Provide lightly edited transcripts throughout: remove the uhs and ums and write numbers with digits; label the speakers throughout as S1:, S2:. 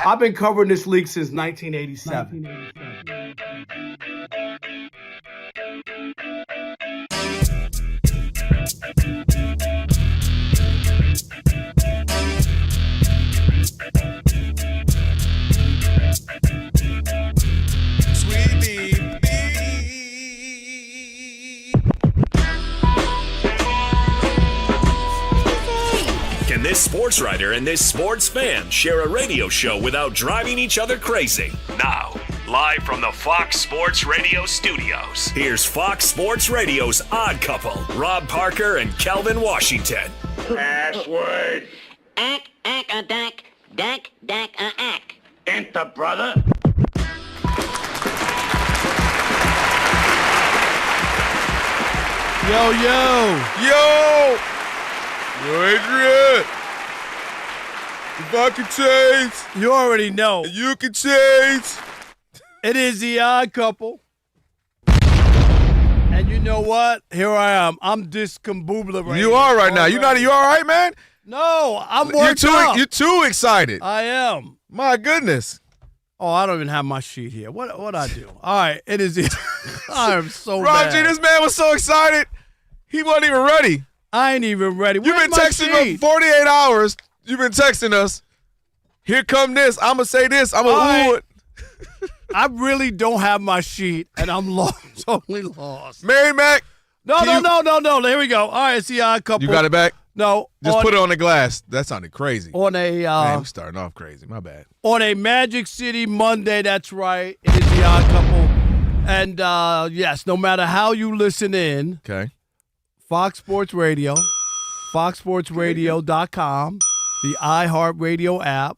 S1: I've been covering this league since 1987.
S2: Can this sports writer and this sports fan share a radio show without driving each other crazy? Now, live from the Fox Sports Radio studios, here's Fox Sports Radio's Odd Couple, Rob Parker and Kelvin Washington.
S3: Password.
S4: Ack, dack,
S3: Enter, brother.
S5: Yo, Adrian. If I can change,
S1: You already know.
S5: you can change.
S1: It is the Odd Couple. And you know what? Here I am. I'm discombobulated.
S5: You are right now. You all right, man?
S1: No, I'm worked up.
S5: You're too excited.
S1: I am.
S5: My goodness.
S1: Oh, I don't even have my sheet here. What I do? All right, it is. I am so
S5: Roger,
S1: bad.
S5: this man was so excited. He wasn't even ready.
S1: I ain't even ready.
S5: You've
S1: Where's
S5: been
S1: my
S5: texting
S1: sheet?
S5: for 48 hours. You've been texting us. Here come this. I'm going to say this. I'm going to
S1: All
S5: ooh
S1: right.
S5: it.
S1: I really don't have my sheet, and I'm lost. Totally lost.
S5: Mary Mac.
S1: No. Here we go. All right, it's the Odd Couple.
S5: You got it back?
S1: No.
S5: Just put it on the glass. That sounded crazy.
S1: On a
S5: Man, I'm starting off crazy. My bad.
S1: on a Magic City Monday. That's right. It is the Odd Couple, and yes, no matter how you listen in,
S5: Okay.
S1: Fox Sports Radio, foxsportsradio.com, the iHeartRadio app,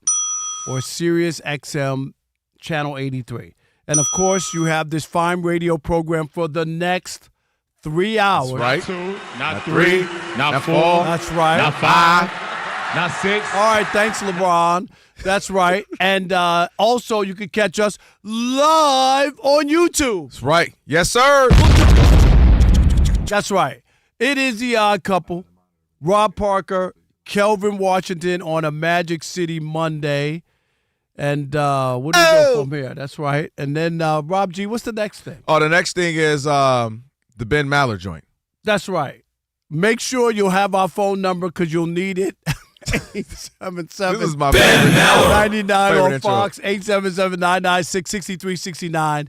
S1: or Sirius XM Channel 83. And, of course, you have this fine radio program for the next 3 hours.
S5: That's right.
S6: Two, not
S5: three,
S6: three,
S5: not
S6: not
S5: four,
S6: four,
S1: That's right.
S6: not five, not six.
S1: All right, thanks, LeBron. That's right. And also, you can catch us live on YouTube.
S5: That's right. Yes, sir.
S1: That's right. It is the Odd Couple. Rob Parker, Kelvin Washington on a Magic City Monday. And what do we go from here? That's right. And then, Rob G., what's the next thing?
S5: Oh, the next thing is the Ben Maller joint.
S1: That's right. Make sure you'll have our phone number because you'll need it. 877
S5: This is my favorite.
S1: 99
S5: Favorite
S1: on
S5: intro.
S1: Fox, 877-996-6369.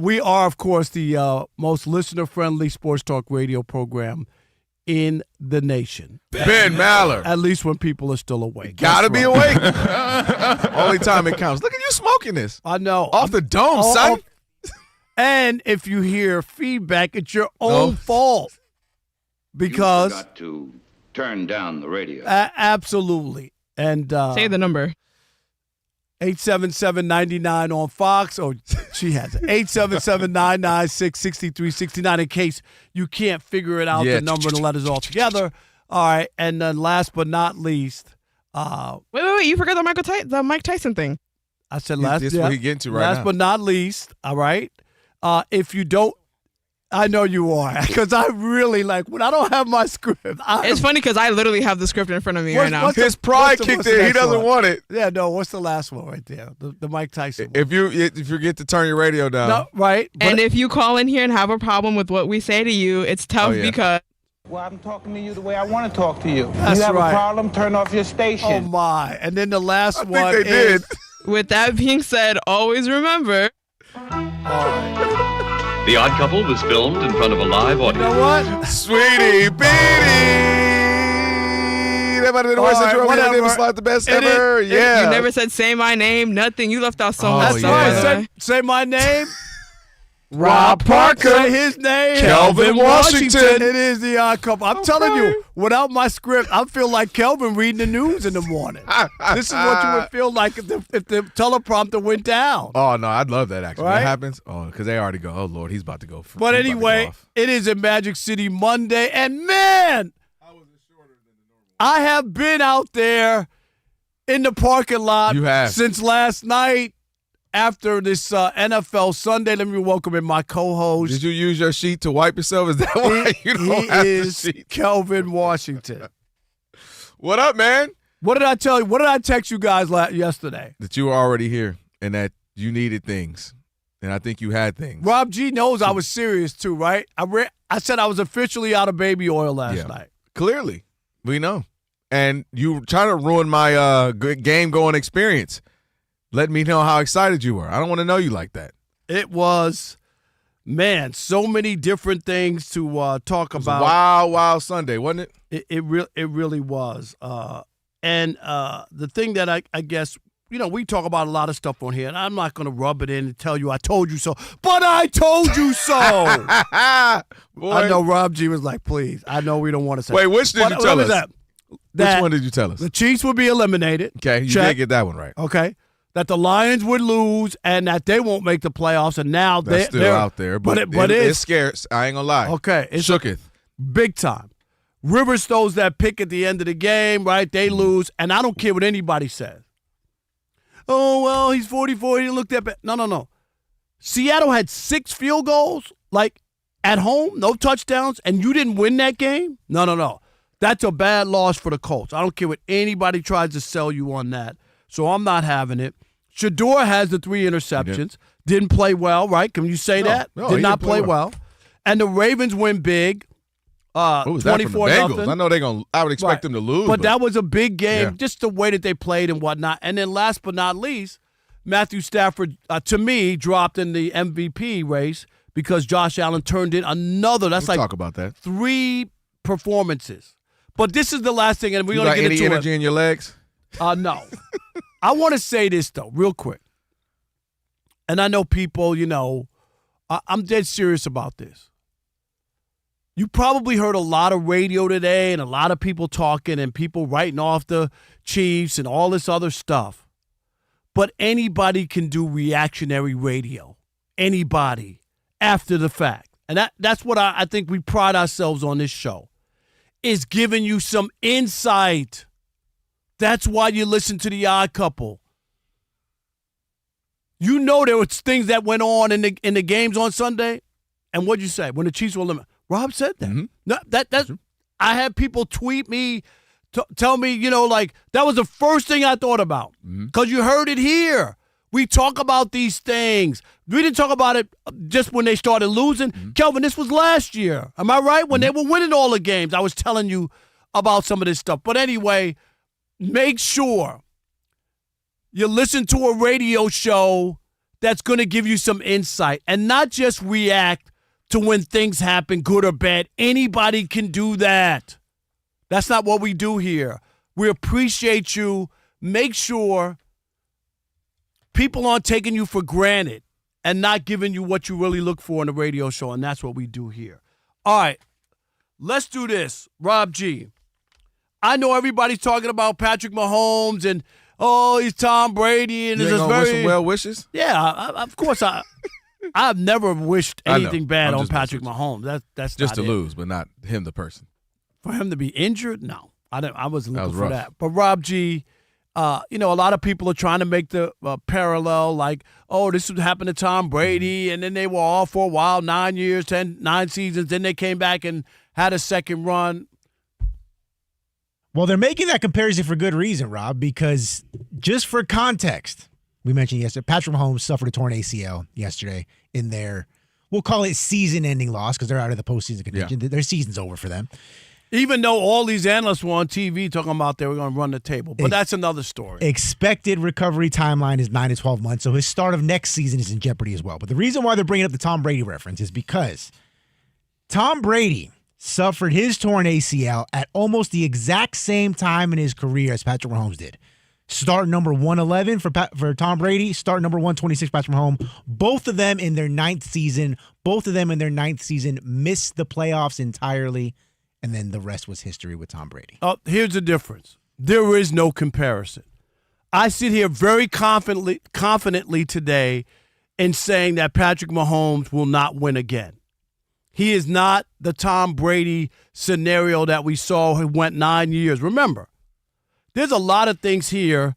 S1: We are, of course, the most listener-friendly sports talk radio program in the nation.
S5: Ben Maller.
S1: At least when people are still awake.
S5: Gotta
S1: That's
S5: be
S1: right.
S5: awake. Only time it counts. Look at you smoking this.
S1: I know.
S5: Off the dome,
S1: Oh,
S5: son.
S1: And if you hear feedback, it's your own fault. Because
S7: You got to turn down the radio.
S1: absolutely. And
S8: Say the number.
S1: 877-99 on Fox. Oh, she has it. 877-996-6369 in case you can't figure it out,
S5: Yeah.
S1: the number and the letters all together. All right. And then last but not least,
S8: Wait. You forgot the Mike Tyson thing.
S1: I said last.
S5: This is what he getting to right
S1: last
S5: now.
S1: but not least, all right. If you don't, I know you are, because I really when I don't have my script.
S8: It's funny because I literally have the script in front of me right now.
S5: His pride kicked in. He doesn't want it.
S1: Yeah, no. What's the last one right there? The Mike Tyson one.
S5: If you get to turn your radio down.
S1: No, right.
S8: And if you call in here and have a problem with what we say to you, it's tough because
S9: Well, I'm talking to you the way I want to talk to you.
S1: That's
S9: you have
S1: right.
S9: a problem, turn off your station.
S1: Oh my! And then the last
S5: I
S1: one
S5: think they
S1: is.
S5: did.
S8: with that being said, always remember.
S10: The Odd Couple was filmed in front of a live
S1: You
S10: audience.
S1: know what?
S5: Sweetie Beanie. That might have been the worst
S1: All right,
S5: intro we ever did.
S1: whatever.
S5: Was like the best
S1: It
S5: ever.
S1: is-
S5: Yeah.
S8: You never said say my name, nothing. You left out so
S5: Oh,
S8: much
S1: That's
S8: stuff.
S5: yeah.
S8: by the
S1: right.
S8: way.
S1: Say my name.
S5: Rob Parker.
S1: Say his name.
S5: Kelvin Washington.
S1: It is the Odd Couple. I'm telling you, without my script, I feel like Kelvin reading the news in the morning. This is what you would feel like if the teleprompter went down.
S5: Oh, no, I'd love that, actually.
S1: Right?
S5: What happens? Oh, because they already go, oh, Lord, he's about to go.
S1: But
S5: he's about to go
S1: anyway,
S5: off.
S1: it is a Magic City Monday, and man, I have been out there in the parking lot
S5: You have.
S1: since last night after this NFL Sunday. Let me welcome in my co-host.
S5: Did you use your sheet to wipe yourself? Is that why you don't
S1: He
S5: have
S1: is
S5: the sheet?
S1: Kelvin Washington.
S5: What up, man?
S1: What did I tell you? What did I text you guys yesterday?
S5: That you were already here and that you needed things. And I think you had things.
S1: Rob G knows I was serious too, right? I said I was officially out of baby oil last night.
S5: Clearly. We know. And you trying to ruin my good game-going experience. Let me know how excited you were. I don't want to know you like that.
S1: It was, man, so many different things to talk about.
S5: Wild Sunday, wasn't it?
S1: It really was. And the thing that I guess, we talk about a lot of stuff on here, and I'm not going to rub it in and tell you I told you so, but I told you so.
S5: Boy.
S1: I know Rob G was like, please. I know we don't want to say.
S5: Wait, which did you tell us?
S1: Which
S5: one did you tell us?
S1: The Chiefs would be eliminated.
S5: Okay, you did get that one right.
S1: Okay. That the Lions would lose and that they won't make the playoffs, and now
S5: they're still out there. But it's scarce. I ain't going to lie.
S1: Okay. It's
S5: shooketh.
S1: Big time. Rivers throws that pick at the end of the game, right? They lose, and I don't care what anybody says. Oh, well, he's 44. He didn't look that bad. No. Seattle had 6 field goals, at home, no touchdowns, and you didn't win that game? No. That's a bad loss for the Colts. I don't care what anybody tries to sell you on that. So I'm not having it. Shador has the 3 interceptions. Didn't play well, right? Can you say that?
S5: No,
S1: Did not play well. And the Ravens win big.
S5: What was that from the Bengals? I know I would expect them to lose.
S1: But that was a big game, just the way that they played and whatnot. And then last but not least, Matthew Stafford, to me, dropped in the MVP race because Josh Allen turned in another. That's
S5: We'll talk about that.
S1: 3 performances. But this is the last thing, and we're going to get into
S5: any energy in your legs?
S1: No. I want to say this, though, real quick. And I know people, I'm dead serious about this. You probably heard a lot of radio today and a lot of people talking and people writing off the Chiefs and all this other stuff. But anybody can do reactionary radio. Anybody. After the fact. And that's what I think we pride ourselves on this show. Is giving you some insight. That's why you listen to The Odd Couple. You know there was things that went on in the games on Sunday. And what'd you say? When the Chiefs were eliminated. Rob said that.
S5: Mm-hmm.
S1: No, that's. I had people tweet me, tell me, that was the first thing I thought about. Because you heard it here. We talk about these things. We didn't talk about it just when they started losing. Kelvin, this was last year. Am I right? When they were winning all the games, I was telling you about some of this stuff. But anyway, make sure you listen to a radio show that's going to give you some insight and not just react to when things happen, good or bad. Anybody can do that. That's not what we do here. We appreciate you. Make sure people aren't taking you for granted and not giving you what you really look for in a radio show, and that's what we do here. All right, let's do this. Rob G, I know everybody's talking about Patrick Mahomes and, he's Tom Brady. And
S5: you ain't gonna wish him well wishes?
S1: Yeah, of course I've never wished anything bad on Patrick Mahomes. That's
S5: just
S1: not
S5: to lose, but not him, the person.
S1: For him to be injured, no, I wasn't looking for
S5: rough.
S1: that. But Rob G, a lot of people are trying to make the parallel, this would happen to Tom Brady, and then they were off for a while, 9 years, 9 seasons, then they came back and had a second run.
S11: Well, they're making that comparison for good reason, Rob, because just for context. We mentioned yesterday, Patrick Mahomes suffered a torn ACL yesterday in their, we'll call it season-ending loss because they're out of the postseason contention. Yeah. Their season's over for them.
S1: Even though all these analysts were on TV talking about they were going to run the table. But that's another story.
S11: Expected recovery timeline is 9 to 12 months, so his start of next season is in jeopardy as well. But the reason why they're bringing up the Tom Brady reference is because Tom Brady suffered his torn ACL at almost the exact same time in his career as Patrick Mahomes did. Start number 111 for Tom Brady. Start number 126 Patrick Mahomes. Both of them in their 9th season. Missed the playoffs entirely, and then the rest was history with Tom Brady.
S1: Here's the difference. There is no comparison. I sit here very confidently today in saying that Patrick Mahomes will not win again. He is not the Tom Brady scenario that we saw who went 9 years. Remember, there's a lot of things here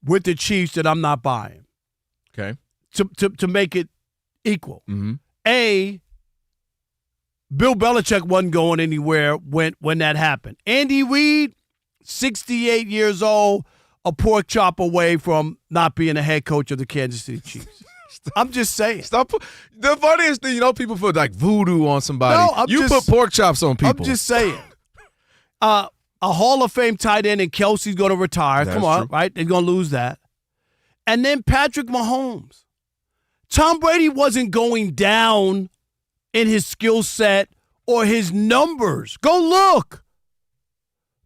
S1: with the Chiefs that I'm not buying.
S5: Okay.
S1: To make it equal.
S5: Mm-hmm.
S1: Bill Belichick wasn't going anywhere when that happened. Andy Reid, 68 years old, a pork chop away from not being a head coach of the Kansas City Chiefs. I'm just saying.
S5: Stop. The funniest thing, people put like voodoo on somebody.
S1: No,
S5: you put pork chops on people.
S1: I'm just saying. A Hall of Fame tight end and Kelsey's going to retire.
S5: That's
S1: Come on,
S5: true.
S1: right? They're going to lose that. And then Patrick Mahomes. Tom Brady wasn't going down in his skill set or his numbers. Go look.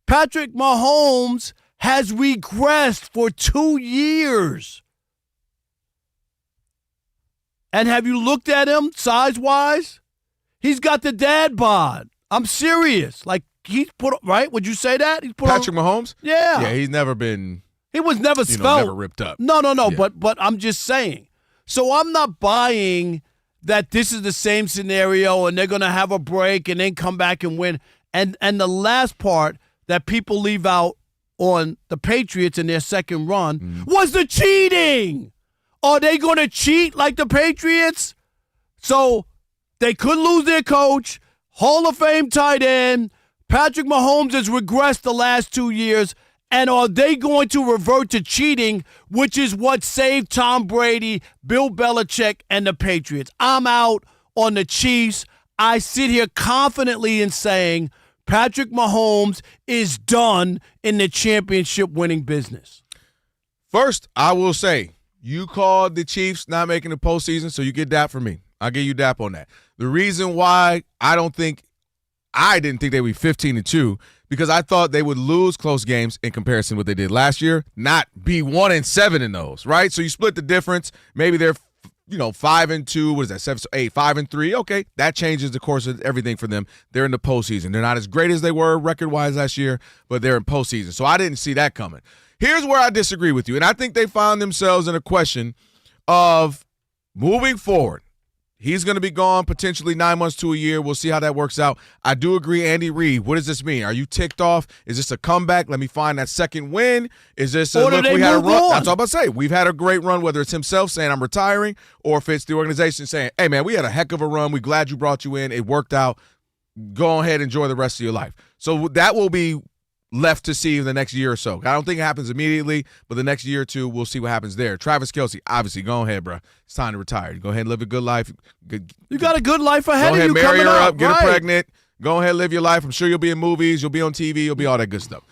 S1: Patrick Mahomes has regressed for 2 years. And have you looked at him size-wise? He's got the dad bod. I'm serious. Like, he's put, right? Would you say that? He's put
S5: Patrick Mahomes?
S1: Yeah.
S5: Yeah, he's never been.
S1: He was never svelte.
S5: Never ripped up.
S1: No.
S5: Yeah.
S1: But I'm just saying. So I'm not buying that this is the same scenario and they're going to have a break and then come back and win. And the last part that people leave out on the Patriots in their second run was the cheating. Are they going to cheat like the Patriots? So they could lose their coach, Hall of Fame tight end. Patrick Mahomes has regressed the last 2 years. And are they going to revert to cheating, which is what saved Tom Brady, Bill Belichick, and the Patriots? I'm out on the Chiefs. I sit here confidently in saying Patrick Mahomes is done in the championship-winning business.
S5: First, I will say, you called the Chiefs not making the postseason, so you get dap from me. I'll give you dap on that. The reason why I didn't think they would be 15-2 because I thought they would lose close games in comparison to what they did last year, not be 1-7 in those, right? So you split the difference. Maybe they're 5-2. What is that? 7, 8, 5-3. Okay, that changes the course of everything for them. They're in the postseason. They're not as great as they were record-wise last year, but they're in postseason. So I didn't see that coming. Here's where I disagree with you, and I think they found themselves in a question of moving forward. He's going to be gone potentially 9 months to a year. We'll see how that works out. I do agree, Andy Reid. What does this mean? Are you ticked off? Is this a comeback? Let me find that second win. Is this a look? We had a run.
S1: On?
S5: That's all I'm about to say. We've had a great run, whether it's himself saying I'm retiring or if it's the organization saying, hey, man, we had a heck of a run. We're glad you brought you in. It worked out. Go ahead, enjoy the rest of your life. So that will be left to see in the next year or so. I don't think it happens immediately, but the next year or two, we'll see what happens there. Travis Kelce, obviously, go ahead, bro. It's time to retire. Go ahead and live a good life.
S1: You got a good life ahead of you.
S5: Go ahead, marry her up, get her
S1: right.
S5: pregnant. Go ahead, live your life. I'm sure you'll be in movies. You'll be on TV. You'll be all that good stuff.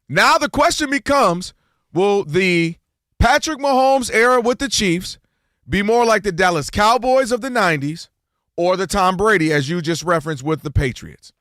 S5: Now the question becomes, will the Patrick Mahomes era with the Chiefs be more like the Dallas Cowboys of the 90s or the Tom Brady, as you just referenced, with the Patriots?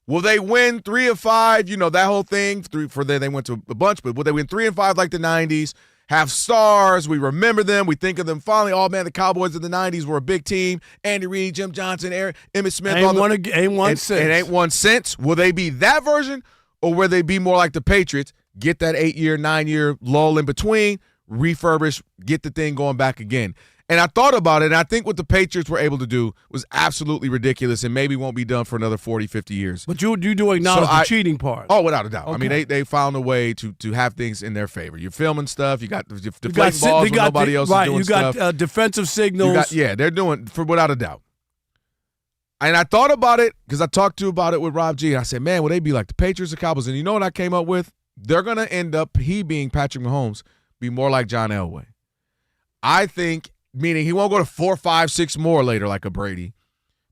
S5: Will they win 3 of 5? You know, that whole thing. They went to a bunch, but will they win 3 and 5 like the 90s? Have stars. We remember them. We think of them fondly. Oh, man, the Cowboys of the 90s were a big team. Andy Reid, Jim Johnson, Emmitt Smith.
S1: Ain't won since.
S5: It ain't won since. Will they be that version, or will they be more like the Patriots? Get that 8-year, 9-year lull in between, refurbish, get the thing going back again. And I thought about it, and I think what the Patriots were able to do was absolutely ridiculous and maybe won't be done for another 40, 50 years.
S1: But you do acknowledge the cheating part.
S5: Oh, without a doubt.
S1: Okay.
S5: I mean, they found a way to have things in their favor. You're filming stuff. You got deflating balls when nobody else is doing stuff.
S1: You got defensive signals.
S5: They're doing, without a doubt. And I thought about it because I talked about it with Rob G. I said, man, will they be like the Patriots or Cowboys? And you know what I came up with? They're going to end up, he being Patrick Mahomes, be more like John Elway. I think, meaning he won't go to 4, 5, 6 more later like a Brady,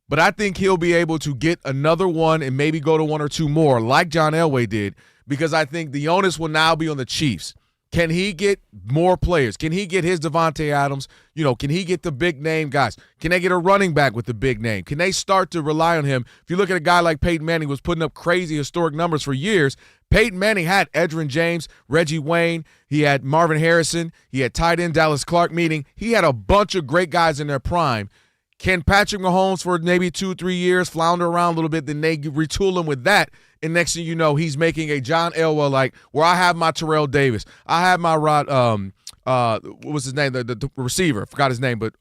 S5: but I think he'll be able to get another one and maybe go to 1 or 2 more like John Elway did, because I think the onus will now be on the Chiefs. Can he get more players? Can he get his Devontae Adams? You know, can he get the big name guys? Can they get a running back with the big name? Can they start to rely on him? If you look at a guy like Peyton Manning, who was putting up crazy historic numbers for years. Peyton Manning had Edgerrin James, Reggie Wayne. He had Marvin Harrison. He had tight end Dallas Clark, meaning he had a bunch of great guys in their prime. Can Patrick Mahomes for maybe 2, 3 years flounder around a little bit, then they retool him with that, and next thing you know, he's making a John Elway like where I have my Terrell Davis. I have my what was his name? The receiver. I forgot his name, but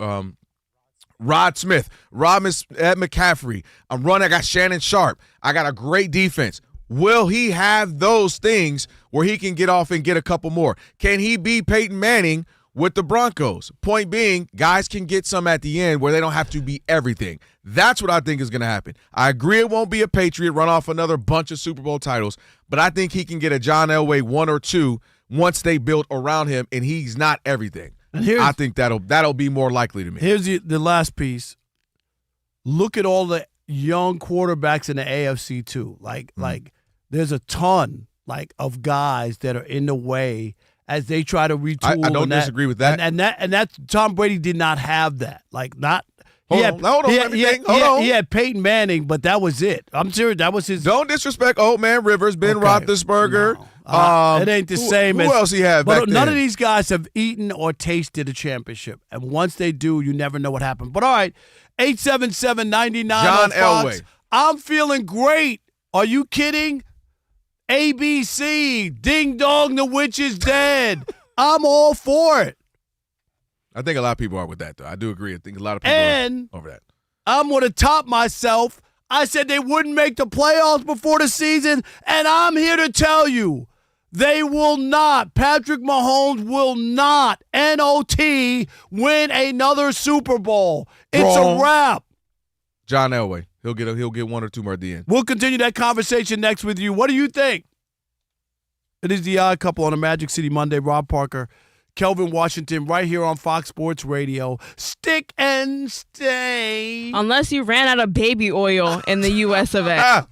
S5: Rod Smith, Ed McCaffrey. I'm running. I got Shannon Sharp. I got a great defense. Will he have those things where he can get off and get a couple more? Can he be Peyton Manning with the Broncos. Point being, guys can get some at the end where they don't have to be everything. That's what I think is going to happen. I agree it won't be a Patriot, run off another bunch of Super Bowl titles, but I think he can get a John Elway 1 or 2 once they build around him, and he's not everything. I think that'll be more likely to me.
S1: Here's the last piece. Look at all the young quarterbacks in the AFC too. Like there's a ton of guys that are in the way as they try to retool.
S5: I don't disagree with that.
S1: And that Tom Brady did not have that. Hold
S5: on.
S1: He had Peyton Manning, but that was it. I'm serious. That was his.
S5: Don't disrespect old man Rivers, Ben Roethlisberger.
S1: No. It ain't the same.
S5: Who else he had back then?
S1: None of these guys have eaten or tasted a championship. And once they do, you never know what happened. But all right, 877-99
S5: John Elway.
S1: I'm feeling great. Are you kidding? ABC, ding dong, the witch is dead. I'm all for it.
S5: I think a lot of people are with that, though. I do agree. I think a lot of people are over that.
S1: I'm going to top myself. I said they wouldn't make the playoffs before the season, and I'm here to tell you they will not. Patrick Mahomes will not, N-O-T, win another Super Bowl. It's a wrap.
S5: John Elway. He'll get 1 or 2 more at the end.
S1: We'll continue that conversation next with you. What do you think? It is the Odd Couple on a Magic City Monday. Rob Parker, Kelvin Washington, right here on Fox Sports Radio. Stick and stay.
S8: Unless you ran out of baby oil in the U.S. of A.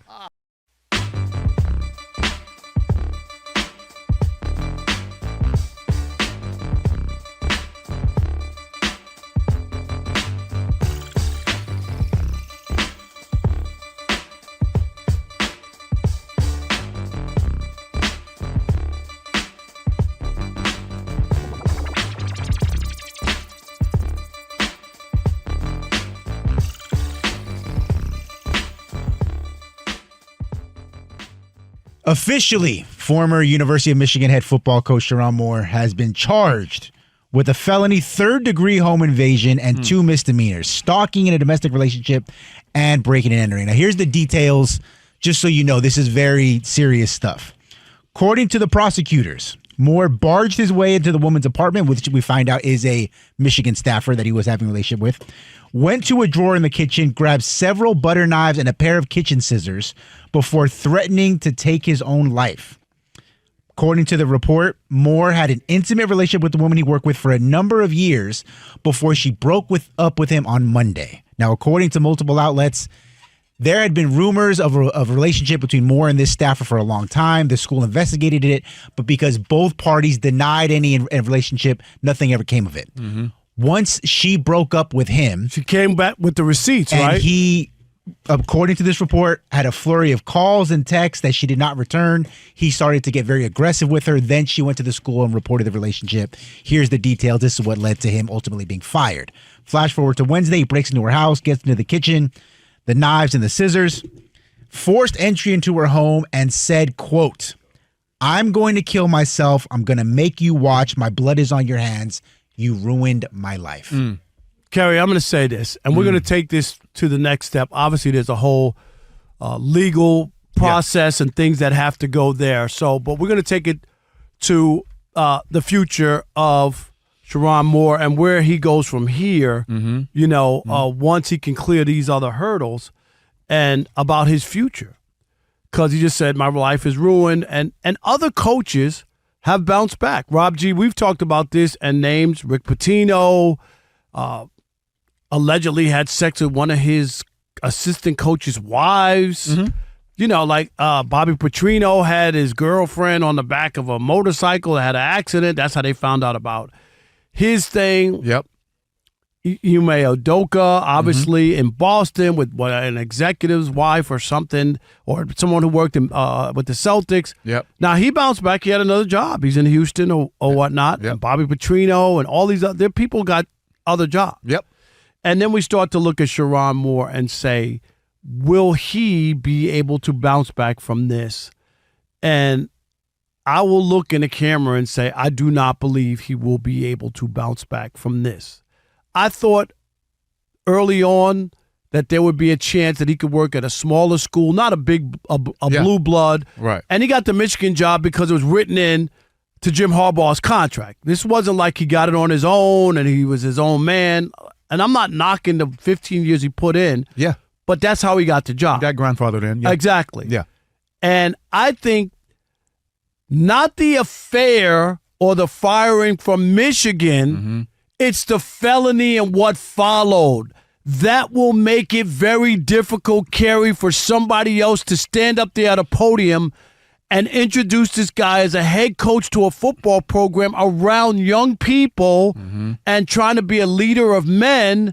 S11: Officially, former University of Michigan head football coach Sherrone Moore has been charged with a felony third-degree home invasion and 2 misdemeanors, stalking in a domestic relationship and breaking and entering. Now, here's the details, just so you know. This is very serious stuff. According to the prosecutors, Moore barged his way into the woman's apartment, which we find out is a Michigan staffer that he was having a relationship with, went to a drawer in the kitchen, grabbed several butter knives and a pair of kitchen scissors before threatening to take his own life. According to the report, Moore had an intimate relationship with the woman he worked with for a number of years before she broke up with him on Monday. Now, according to multiple outlets, there had been rumors of a relationship between Moore and this staffer for a long time. The school investigated it, but because both parties denied any relationship, nothing ever came of it. Mm-hmm. Once she broke up with him,
S1: she came back with the receipts,
S11: and
S1: right?
S11: He, according to this report, had a flurry of calls and texts that she did not return. He started to get very aggressive with her. Then she went to the school and reported the relationship. Here's the details. This is what led to him ultimately being fired. Flash forward to Wednesday. He breaks into her house, gets into the kitchen, the knives and the scissors, forced entry into her home, and said, quote, "I'm going to kill myself. I'm going to make you watch. My blood is on your hands. You ruined my life."
S1: Kerry, I'm going to say this, and we're going to take this to the next step. Obviously, there's a whole legal process and things that have to go there. But we're going to take it to the future of Sherrone Moore and where he goes from here, once he can clear these other hurdles, and about his future. Because he just said, my life is ruined, and other coaches have bounced back. Rob G., we've talked about this and names. Rick Pitino allegedly had sex with one of his assistant coaches' wives. Mm-hmm. Bobby Petrino had his girlfriend on the back of a motorcycle that had an accident. That's how they found out about his thing.
S5: Yep.
S1: Ime Udoka, obviously, in Boston with an executive's wife or something, or someone who worked with the Celtics.
S5: Yep.
S1: Now, he bounced back. He had another job. He's in Houston or whatnot.
S5: Yep.
S1: And Bobby Petrino and all these other people got other jobs.
S5: Yep.
S1: And then we start to look at Sherrone Moore and say, will he be able to bounce back from this? And I will look in the camera and say, I do not believe he will be able to bounce back from this. I thought early on that there would be a chance that he could work at a smaller school, not a big blue blood.
S5: Right.
S1: And he got the Michigan job because it was written in to Jim Harbaugh's contract. This wasn't like he got it on his own and he was his own man. And I'm not knocking the 15 years he put in.
S12: Yeah.
S1: But that's how he got the job.
S12: Got grandfathered in. Yeah.
S1: Exactly.
S12: Yeah.
S1: And I think not the affair or the firing from Michigan, it's the felony and what followed. That will make it very difficult, Kerry, for somebody else to stand up there at a podium and introduce this guy as a head coach to a football program around young people and trying to be a leader of men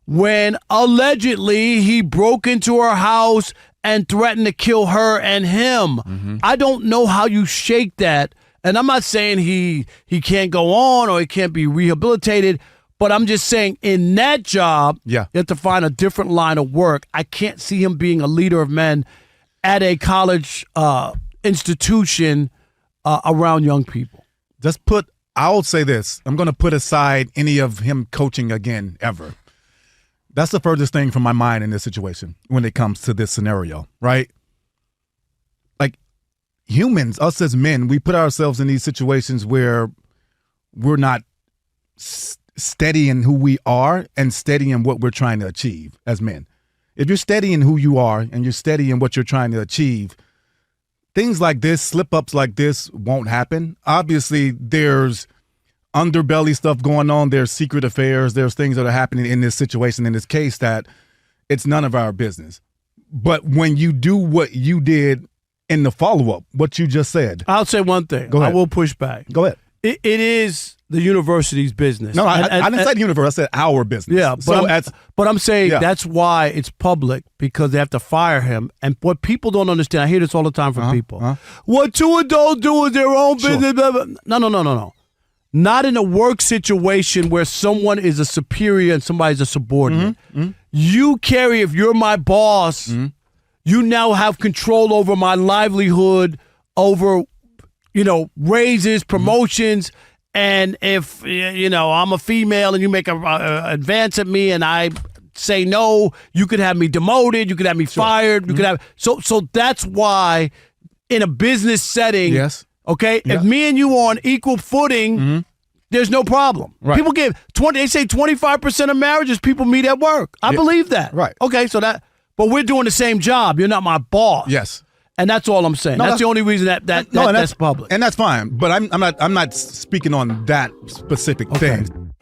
S1: when allegedly he broke into her house and threatened to kill her and him. I don't know how you shake that. And I'm not saying he can't go on or he can't be rehabilitated, but I'm just saying in that job, you have to find a different line of work. I can't see him being a leader of men at a college institution around young people.
S12: I'll say this. I'm going to put aside any of him coaching again ever. That's the furthest thing from my mind in this situation when it comes to this scenario, right? Like humans, us as men, we put ourselves in these situations where we're not steady in who we are and steady in what we're trying to achieve as men. If you're steady in who you are and you're steady in what you're trying to achieve, things like this, slip-ups like this won't happen. Obviously, there's underbelly stuff going on. There's secret affairs. There's things that are happening in this situation, in this case, that it's none of our business. But when you do what you did in the follow-up, what you just said.
S1: I'll say one thing.
S12: Go ahead.
S1: I will push back.
S12: Go ahead.
S1: It is the university's business.
S12: No, I didn't say university. I said our business.
S1: Yeah, but I'm saying that's why it's public, because they have to fire him. And what people don't understand, I hear this all the time from people. What two adults do is their own business. Blah, blah. No. Not in a work situation where someone is a superior and somebody's a subordinate. You, Kerry, if you're my boss, you now have control over my livelihood, over, raises, promotions. And if, I'm a female and you make an advance at me and I say no, you could have me demoted, you could have me fired, you could have. So that's why in a business setting, okay, if me and you are on equal footing, there's no problem.
S12: Right.
S1: People give they say 25% of marriages people meet at work. I believe that.
S12: Right.
S1: Okay, but we're doing the same job. You're not my boss.
S12: Yes.
S1: And that's all I'm saying.
S12: No,
S1: that's the only reason that's public.
S12: And that's fine. But I'm not speaking on that specific thing.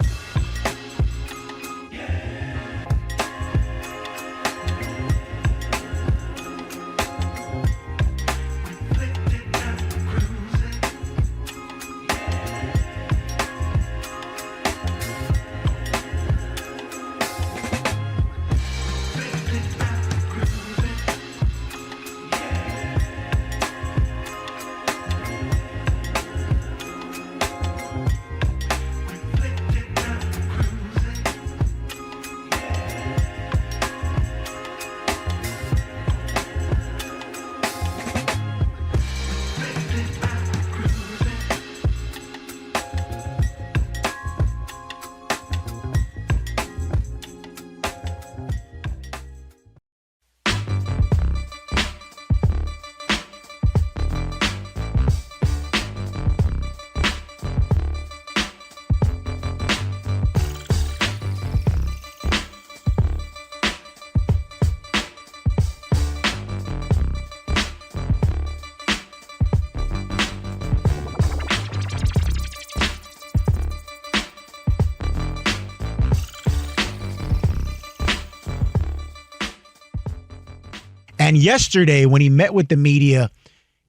S11: And yesterday, when he met with the media,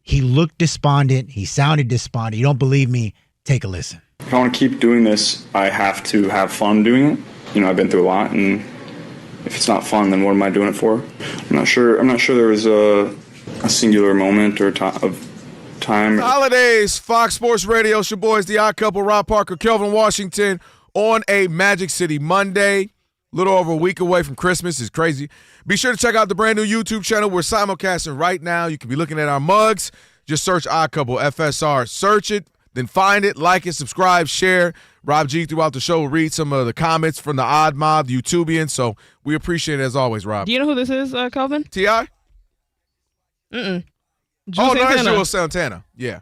S11: he looked despondent. He sounded despondent. You don't believe me? Take a listen.
S13: If I want to keep doing this, I have to have fun doing it. I've been through a lot, and if it's not fun, then what am I doing it for? I'm not sure there was a singular moment or time.
S5: Holidays, Fox Sports Radio. It's your boys, the Odd Couple, Rob Parker, Kelvin Washington, on a Magic City Monday. A little over a week away from Christmas. Is crazy. Be sure to check out the brand new YouTube channel. We're simulcasting right now. You can be looking at our mugs. Just search Odd Couple FSR. Search it, then find it, like it, subscribe, share. Rob G throughout the show will read some of the comments from the Odd Mob, the YouTubians. So we appreciate it as always, Rob.
S8: Do you know who this is, Calvin?
S5: T.I.?
S8: Jules
S5: Oh, no,
S8: Santana.
S5: that's Jules Santana. Yeah.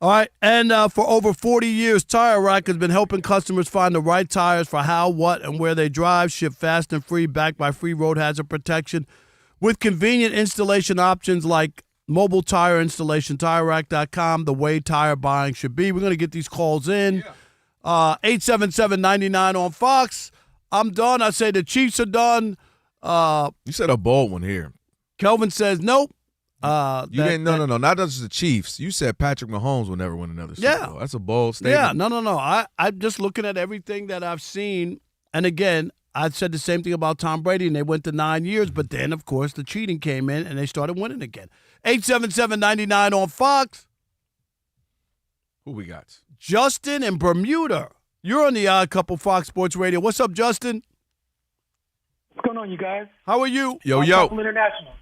S1: All right, and for over 40 years, Tire Rack has been helping customers find the right tires for how, what, and where they drive, shipped fast and free, backed by free road hazard protection, with convenient installation options like mobile tire installation. TireRack.com, the way tire buying should be. We're going to get these calls in. 877-99 on Fox. I'm done. I say the Chiefs are done.
S5: You said a bold one here.
S1: Kelvin says nope.
S5: No, not just the Chiefs. You said Patrick Mahomes will never win another Super Bowl. That's a bold statement.
S1: Yeah, no. I'm just looking at everything that I've seen. And again, I said the same thing about Tom Brady, and they went to 9 years. But then, of course, the cheating came in, and they started winning again. 877-99 on Fox.
S5: Who we got?
S1: Justin in Bermuda. You're on the Odd Couple Fox Sports Radio. What's up, Justin?
S14: What's going on, you guys?
S1: How are you?
S5: Yo.
S14: International.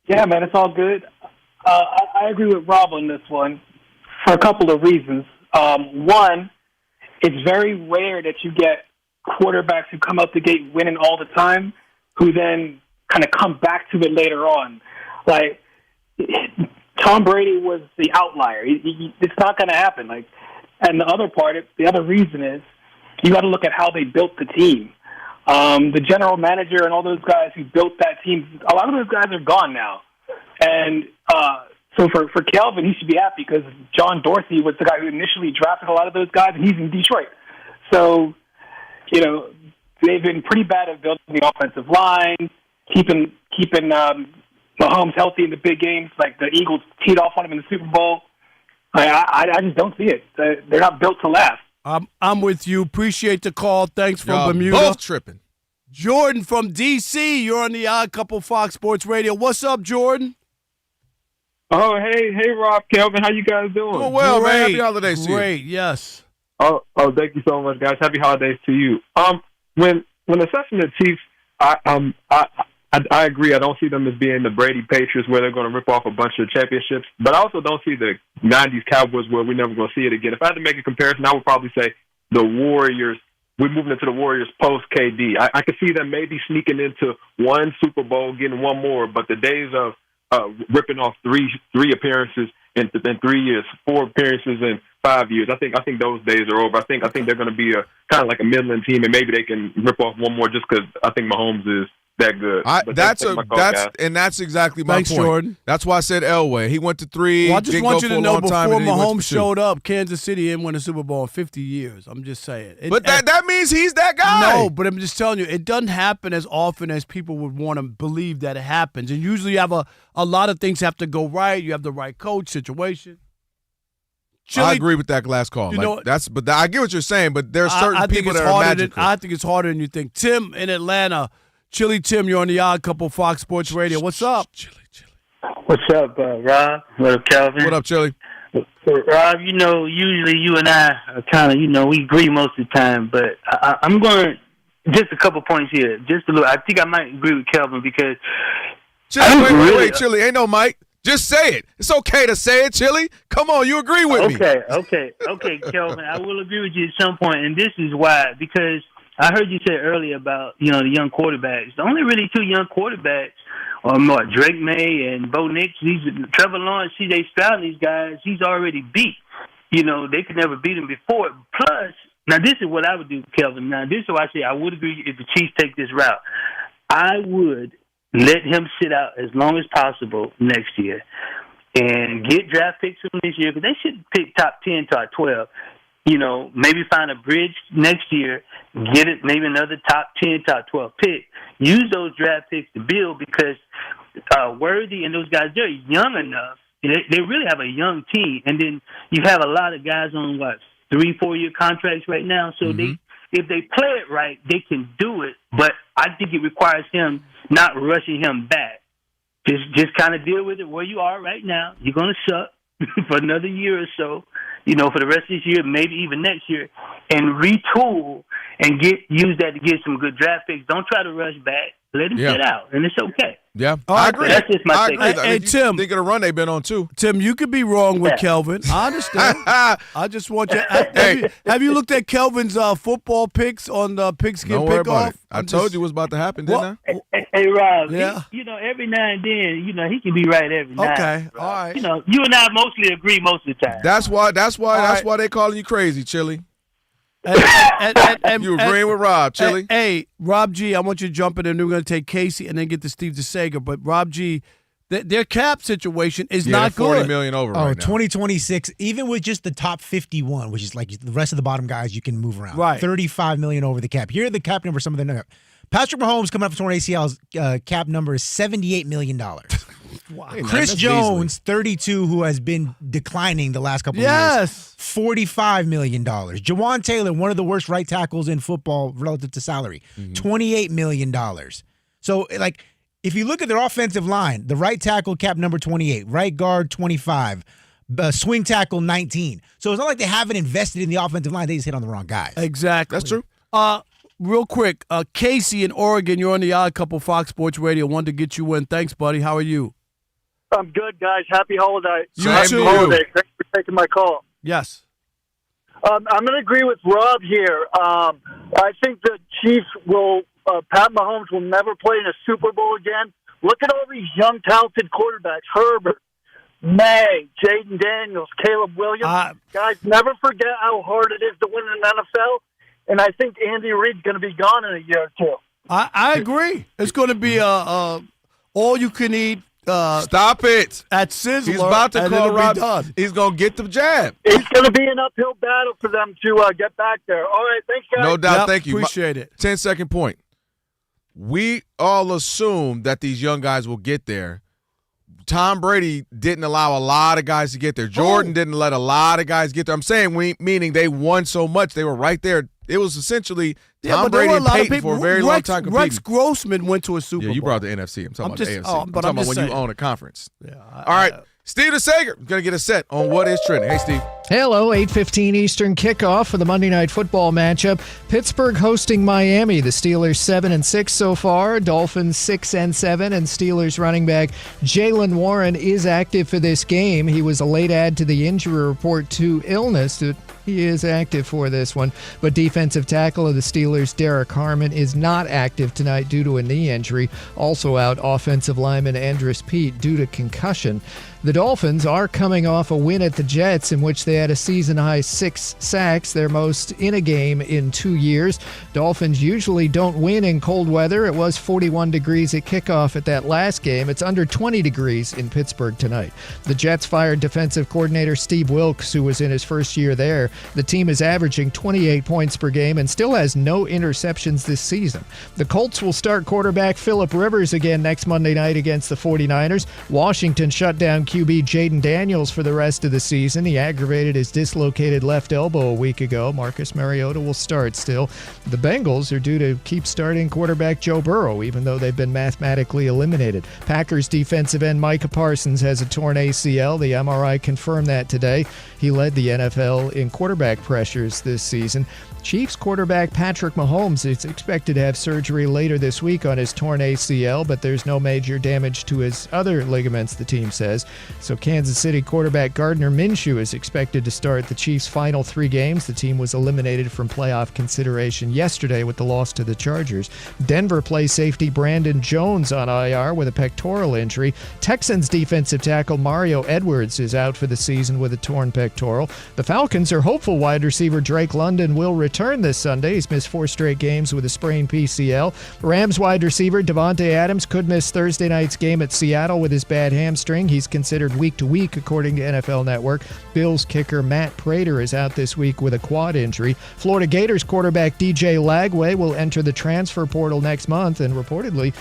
S14: Yeah, man, it's all good. I agree with Rob on this one for a couple of reasons. One, it's very rare that you get quarterbacks who come out the gate winning all the time, who then kind of come back to it later on. Like, Tom Brady was the outlier. It's not going to happen. And the other reason is you got to look at how they built the team. The general manager and all those guys who built that team, a lot of those guys are gone now. And so for Kelvin, he should be happy because John Dorsey was the guy who initially drafted a lot of those guys, and he's in Detroit. So, they've been pretty bad at building the offensive line, keeping Mahomes healthy in the big games. Like the Eagles teed off on him in the Super Bowl. I just don't see it. They're not built to last.
S1: I'm with you. Appreciate the call. Thanks from Bermuda.
S5: Both tripping.
S1: Jordan from D.C., you're on the Odd Couple Fox Sports Radio. What's up, Jordan?
S15: Oh, hey, Rob, Kelvin, how you guys doing?
S5: Doing well, man. Happy holidays to you.
S1: Great, yes.
S15: Oh, thank you so much, guys. Happy holidays to you. When assessing the Chiefs, I agree. I don't see them as being the Brady Patriots where they're going to rip off a bunch of championships, but I also don't see the 90s Cowboys where we're never going to see it again. If I had to make a comparison, I would probably say the Warriors. We're moving into the Warriors post-KD. I could see them maybe sneaking into one Super Bowl, getting one more, but the days of ripping off three appearances in 3 years, 4 appearances in 5 years, I think those days are over. I think they're going to be a kind of like a middling team, and maybe they can rip off one more just because I think Mahomes is that good.
S5: That's exactly my
S1: Thanks,
S5: point.
S1: Jordan.
S5: That's why I said Elway. He went to 3.
S1: Well, I just want you to know before Mahomes
S5: showed
S1: showed up, Kansas City didn't win a Super Bowl in 50 years. I'm just saying.
S5: But that means he's that guy.
S1: No, but I'm just telling you, it doesn't happen as often as people would want to believe that it happens. And usually you have a lot of things have to go right. You have the right coach, situation.
S5: I agree with that last call. But I get what you're saying, but there are certain people that are magical.
S1: I think it's harder than you think. Tim in Atlanta. Chili Tim, you're on the Odd Couple Fox Sports Radio. What's up?
S16: What's up, Rob? What up, Calvin?
S5: What up, Chili?
S16: So, Rob, usually you and I are kind of, we agree most of the time, but I'm going to, just a couple points here. Just a little, I think I might agree with Calvin because.
S5: Chili, wait, Chili. Ain't no mic. Just say it. It's okay to say it, Chili. Come on, you agree with me.
S16: Okay, Calvin. I will agree with you at some point, and this is why, because I heard you say earlier about, the young quarterbacks. The only really 2 young quarterbacks are Drake May and Bo Nix. Trevor Lawrence, C.J. Stroud, these guys, he's already beat. They could never beat him before. Plus, now this is what I would do, Kelvin. Now this is why I say I would agree if the Chiefs take this route. I would let him sit out as long as possible next year and get draft picks from this year because they should pick top 10, top 12. Maybe find a bridge next year, get it, maybe another top 10, top 12 pick. Use those draft picks to build because Worthy and those guys, they're young enough. They really have a young team. And then you have a lot of guys on, 3-4 year contracts right now. So if they play it right, they can do it. But I think it requires him not rushing him back. Just kind of deal with it where you are right now. You're going to suck for another year or so. For the rest of this year, maybe even next year, and retool and use that to get some good draft picks. Don't try to rush back. Let him sit out, and it's okay.
S5: Yeah,
S1: All
S5: I
S1: right.
S5: agree.
S16: That's just my
S5: I
S16: take.
S5: agree.
S1: Hey, Tim.
S5: Think of the run they've been on, too.
S1: Tim, you could be wrong with Kelvin. I understand. I just want you. Have you looked at Kelvin's football picks on the Pigskin
S5: Don't worry about
S1: Pickoff?
S5: it. I told you what's about to happen, didn't I?
S16: Hey, Rob.
S1: Yeah.
S16: Every now and then, he can be right every now.
S1: Okay, all right.
S16: You and I mostly agree most of the time.
S5: That's why they calling you crazy, Chili. You agreeing with Rob, Chili?
S1: Hey, Rob G, I want you to jump in and we're going to take Casey and then get to Steve DeSager. But Rob G, their cap situation is not good.
S5: $40 million over
S11: Oh,
S5: right now.
S11: 2026, even with just the top 51, which is like the rest of the bottom guys you can move around.
S1: Right.
S11: $35 million over the cap. Here are the cap numbers, some of the Patrick Mahomes coming up for torn ACL's cap number is $78 million.
S1: Wow.
S11: Chris Jones, 32, who has been declining the last couple of years. $45 million. Jawan Taylor, one of the worst right tackles in football relative to salary, $28 million. So, like, if you look at their offensive line, the right tackle cap number 28, right guard 25, swing tackle 19. So it's not like they haven't invested in the offensive line. They just hit on the wrong guys.
S1: Exactly.
S5: That's true.
S1: Real quick, Casey in Oregon, you're on the Odd Couple Fox Sports Radio. Wanted to get you in. Thanks, buddy. How are you?
S17: I'm good, guys. Happy holiday.
S1: You too.
S17: Holiday. Thanks for taking my call.
S1: Yes.
S17: I'm going to agree with Rob here. I think the Chiefs will, Pat Mahomes will never play in a Super Bowl again. Look at all these young, talented quarterbacks. Herbert, May, Jaden Daniels, Caleb Williams. Guys, never forget how hard it is to win in the NFL. And I think Andy Reid's going to be gone in a year or two.
S1: I agree. It's going to be all you can eat.
S5: Stop it.
S1: At Sizzler.
S5: He's about to call Rob. He's going to get the jab.
S17: It's going to be an uphill battle for them to get back there. All right, thanks, guys.
S5: No doubt. Thank you.
S1: Appreciate it.
S5: 10-second point. We all assume that these young guys will get there. Tom Brady didn't allow a lot of guys to get there. Jordan didn't let a lot of guys get there. I'm saying meaning they won so much. They were right there. It was essentially Tom Brady and Peyton for a very long time competing.
S1: Rex Grossman went to a Super Bowl.
S5: Yeah, you brought the NFC. I'm talking about the AFC. I'm
S1: but
S5: talking about when you own a conference. All right. Steve DeSager, going to get a set on what is trending. Hey, Steve.
S18: Hello, 8:15 Eastern kickoff for the Monday Night Football matchup. Pittsburgh hosting Miami. The Steelers 7-6 so far. Dolphins 6-7, and Steelers running back Jaylen Warren is active for this game. He was a late add to the injury report to illness. He is active for this one, but defensive tackle of the Steelers, Derek Harmon, is not active tonight due to a knee injury. Also out, offensive lineman Andrus Peat due to concussion. The Dolphins are coming off a win at the Jets in which they had a season-high 6 sacks, their most in a game in 2 years. Dolphins usually don't win in cold weather. It was 41 degrees at kickoff at that last game. It's under 20 degrees in Pittsburgh tonight. The Jets fired defensive coordinator Steve Wilks, who was in his first year there. The team is averaging 28 points per game and still has no interceptions this season. The Colts will start quarterback Phillip Rivers again next Monday night against the 49ers. Washington shut down QB Jaden Daniels for the rest of the season. He aggravated his dislocated left elbow a week ago. Marcus Mariota will start still. The Bengals are due to keep starting quarterback Joe Burrow, even though they've been mathematically eliminated. Packers defensive end Micah Parsons has a torn ACL. The MRI confirmed that today. He led the NFL in quarterback pressures this season. Chiefs quarterback Patrick Mahomes is expected to have surgery later this week on his torn ACL, but there's no major damage to his other ligaments, the team says. So Kansas City quarterback Gardner Minshew is expected to start the Chiefs' final 3 games. The team was eliminated from playoff consideration yesterday with the loss to the Chargers. Denver plays safety Brandon Jones on IR with a pectoral injury. Texans defensive tackle Mario Edwards is out for the season with a torn pectoral. The Falcons are hopeful wide receiver Drake London will return this Sunday. He's missed 4 straight games with a sprained PCL. Rams wide receiver Devontae Adams could miss Thursday night's game at Seattle with his bad hamstring. He's considered week to week, according to NFL Network. Bills kicker Matt Prater is out this week with a quad injury. Florida Gators quarterback DJ Lagway will enter the transfer portal next month, and reportedly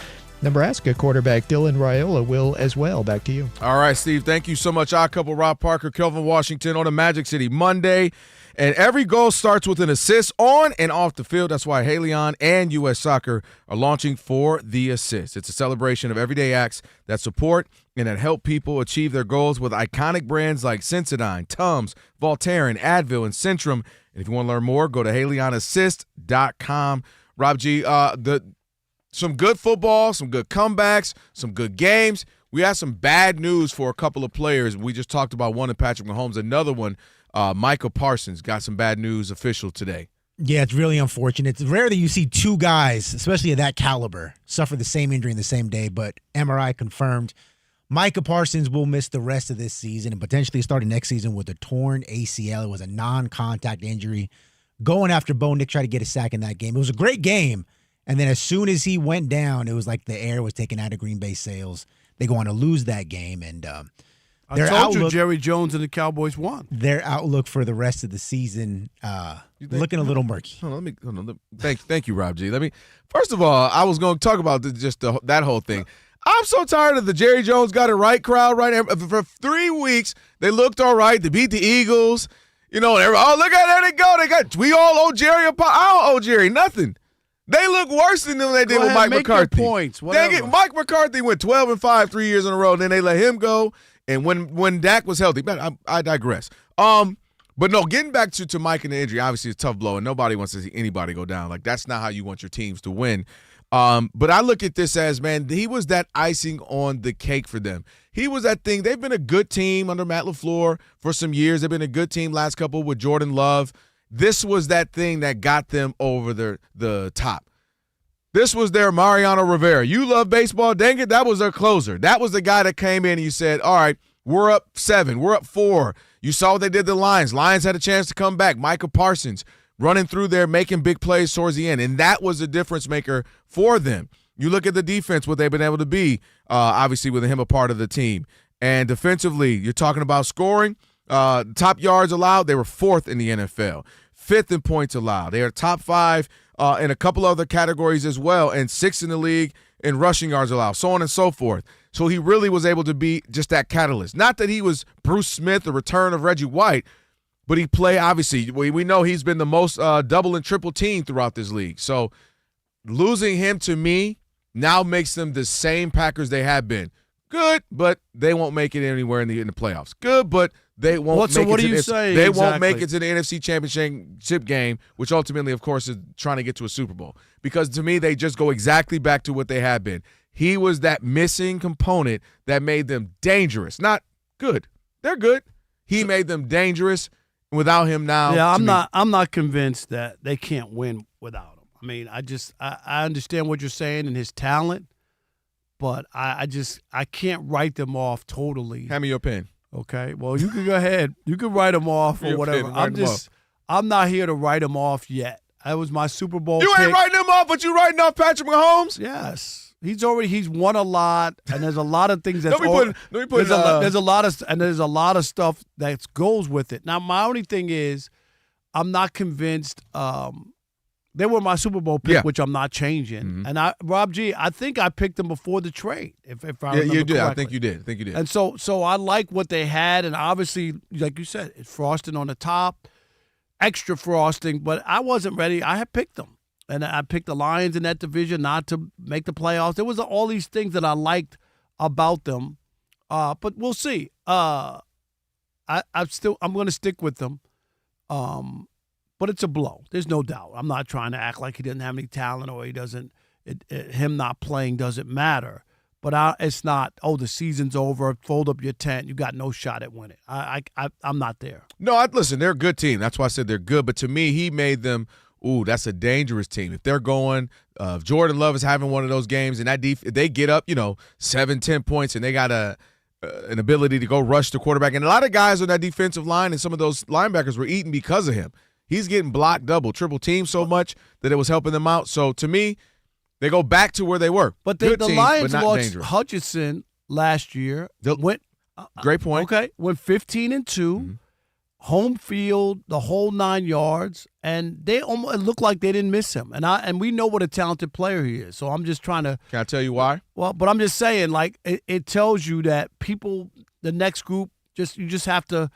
S18: Nebraska quarterback Dylan Raiola will as well. Back to you.
S5: All right, Steve, thank you so much. Odd couple Rob Parker, Kelvin Washington on a Magic City Monday. And every goal starts with an assist on and off the field. That's why Haleon and U.S. Soccer are launching For the Assist. It's a celebration of everyday acts that support and that help people achieve their goals with iconic brands like Sensodyne, Tums, Voltaren, Advil, and Centrum. And if you want to learn more, go to HaleonAssist.com. Rob G., the some good football, some good comebacks, some good games. We had some bad news for a couple of players. We just talked about one in Patrick Mahomes. Another one, Micah Parsons, got some bad news official today.
S11: Yeah, it's really unfortunate. It's rare that you see two guys, especially of that caliber, suffer the same injury in the same day, but MRI confirmed Micah Parsons will miss the rest of this season and potentially starting next season with a torn ACL. It was a non-contact injury. Going after Bo Nick tried to get a sack in that game. It was a great game, and then as soon as he went down, it was like the air was taken out of Green Bay sails. They go on to lose that game, and
S1: I told you Jerry Jones and the Cowboys won.
S11: Their outlook for the rest of the season looking a little murky.
S5: Hold on. Thank you, Rob G. First of all, I was going to talk about that whole thing. I'm so tired of the Jerry Jones got it right crowd right now. For 3 weeks, they looked all right. They beat the Eagles. You know, look at there they go. We all owe Jerry I don't owe Jerry nothing. They look worse than they did with Mike McCarthy.
S1: Points,
S5: Mike McCarthy went 12-5 3 years in a row, and then they let him go. And when Dak was healthy, man, I digress. But no, getting back to Mike and the injury, obviously it's a tough blow, and nobody wants to see anybody go down. Like, that's not how you want your teams to win. But I look at this as, man, he was that icing on the cake for them. He was that thing. They've been a good team under Matt LaFleur for some years. They've been a good team last couple with Jordan Love. This was that thing that got them over the top. This was their Mariano Rivera. You love baseball, dang it, that was their closer. That was the guy that came in and you said, all right, we're up 7, we're up 4. You saw what they did to the Lions. Lions had a chance to come back. Micah Parsons running through there, making big plays towards the end, and that was a difference maker for them. You look at the defense, what they've been able to be, obviously with him a part of the team. And defensively, you're talking about scoring. Top yards allowed, they were 4th in the NFL. 5th in points allowed. They are top 5 in a couple other categories as well, and 6th in the league in rushing yards allowed, so on and so forth. So he really was able to be just that catalyst. Not that he was Bruce Smith, the return of Reggie White, but he played, obviously, we know he's been the most double and triple team throughout this league. So losing him to me now makes them the same Packers they have been. Good, but they won't make it anywhere in the playoffs. Good, but they won't make it to They won't make it to the NFC Championship game, which ultimately, of course, is trying to get to a Super Bowl. Because to me, they just go exactly back to what they have been. He was that missing component that made them dangerous. Not good. They're good. He made them dangerous. Without him now,
S1: yeah, I'm not convinced that they can't win without him. I mean, I understand what you're saying and his talent, but I can't write them off totally.
S5: Hand me your pen.
S1: Okay. Well, you can go ahead. You can write them off or whatever. I'm not here to write them off yet. That was my Super Bowl
S5: pick. Ain't writing them off, but you writing off Patrick Mahomes?
S1: Yes. He's won a lot, and there's a lot of things that's there's a lot of stuff that goes with it. Now, my only thing is, I'm not convinced. They were my Super Bowl pick, which I'm not changing. Mm-hmm. And Rob G, I think I picked them before the trade. If I remember
S5: you did.
S1: Correctly.
S5: I think you did.
S1: And so I like what they had, and obviously, like you said, it's frosting on the top, extra frosting. But I wasn't ready. I had picked them. And I picked the Lions in that division not to make the playoffs. There was all these things that I liked about them, but we'll see. I'm going to stick with them, but it's a blow. There's no doubt. I'm not trying to act like he doesn't have any talent or he doesn't. Him not playing doesn't matter. But it's not. Oh, the season's over. Fold up your tent. You got no shot at winning. I'm not there.
S5: No, listen. They're a good team. That's why I said they're good. But to me, he made them. Ooh, that's a dangerous team. If they're going, if Jordan Love is having one of those games and if they get up, 7-10 points and they got an ability to go rush the quarterback. And a lot of guys on that defensive line and some of those linebackers were eating because of him. He's getting blocked double, triple team so much that it was helping them out. So to me, they go back to where they were.
S1: But the Lions lost Hutchinson last year.
S5: Great point.
S1: Okay, went 15-2. Mm-hmm. Home field, the whole 9 yards, and they almost look like they didn't miss him. And we know what a talented player he is. So I'm just trying to.
S5: Can I tell you why?
S1: Well, but I'm just saying, like it tells you that people, the next group, you just have to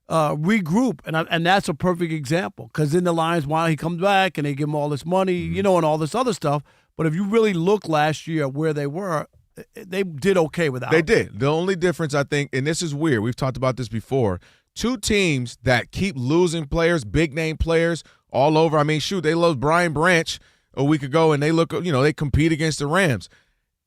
S1: regroup, and that's a perfect example. Because in the Lions, while he comes back and they give him all this money, and all this other stuff. But if you really look last year where they were, they did okay without.
S5: They did. The only difference, I think, and this is weird. We've talked about this before. Two teams that keep losing players, big-name players all over. I mean, shoot, they lost Brian Branch a week ago, and they look, they compete against the Rams.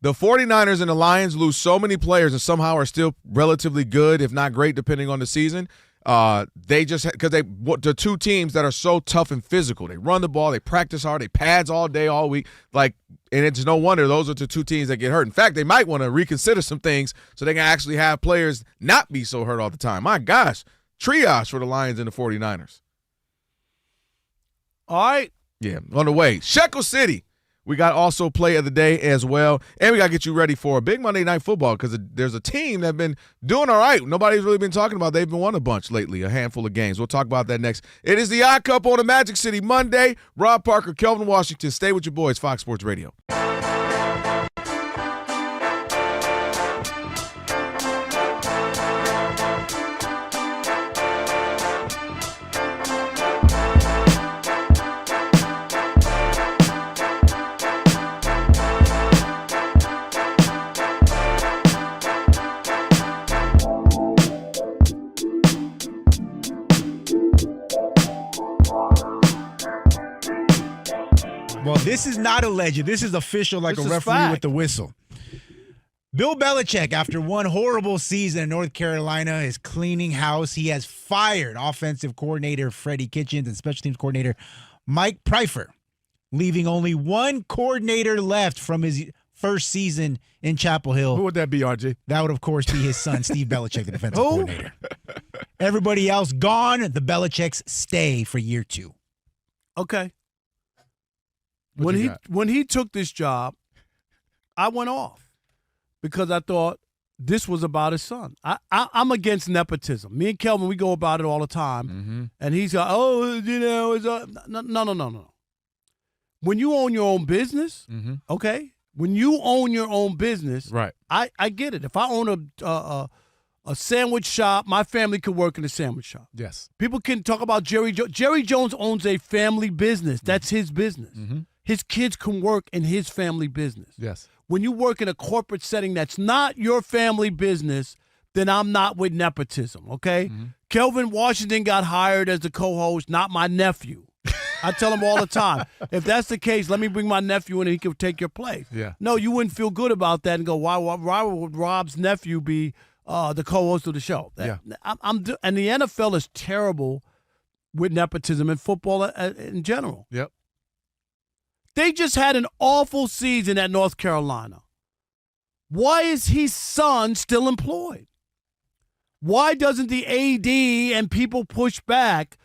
S5: The 49ers and the Lions lose so many players and somehow are still relatively good, if not great, depending on the season. They just because the two teams that are so tough and physical. They run the ball, they practice hard, they pads all day, all week. And it's no wonder those are the two teams that get hurt. In fact, they might want to reconsider some things so they can actually have players not be so hurt all the time. My gosh, triage for the Lions and the 49ers.
S1: All right.
S5: Yeah, on the way. Shekel City. We got also play of the day as well. And we got to get you ready for a big Monday Night Football because there's a team that's been doing all right. Nobody's really been talking about. They've been won a bunch lately, a handful of games. We'll talk about that next. It is the Odd Couple on the Magic City Monday. Rob Parker, Kelvin Washington. Stay with your boys, Fox Sports Radio.
S11: Well, this is not alleged. This is official, like
S1: This
S11: a
S1: is
S11: referee
S1: fact.
S11: with the whistle. Bill Belichick, after one horrible season in North Carolina, is cleaning house. He has fired offensive coordinator Freddie Kitchens and special teams coordinator Mike Pryfer, leaving only one coordinator left from his first season in Chapel Hill.
S12: Who would that be, RJ?
S11: That would, of course, be his son, Steve Belichick, the defensive coordinator. Everybody else gone. The Belichicks stay for year 2.
S1: Okay.
S5: What you got?
S1: When he took this job, I went off because I thought this was about his son. I'm against nepotism. Me and Kelvin, we go about it all the time.
S5: Mm-hmm.
S1: And he's like, no. When you own your own business,
S5: Mm-hmm.
S1: okay? When you own your own business,
S5: Right.
S1: I get it. If I own a sandwich shop, my family could work in a sandwich shop.
S12: Yes.
S1: People can talk about Jerry Jones. Jerry Jones owns a family business. That's his business.
S5: Mm-hmm.
S1: His kids can work in his family business.
S12: Yes.
S1: When you work in a corporate setting that's not your family business, then I'm not with nepotism, okay?
S5: Mm-hmm.
S1: Kelvin Washington got hired as the co-host, not my nephew. I tell him all the time, if that's the case, let me bring my nephew in and he can take your place.
S12: Yeah.
S1: No, you wouldn't feel good about that and go, why would Rob's nephew be the co-host of the show?
S12: Yeah.
S1: And the NFL is terrible with nepotism and football in general.
S12: Yep.
S1: They just had an awful season at North Carolina. Why is his son still employed? Why doesn't the AD and people push back?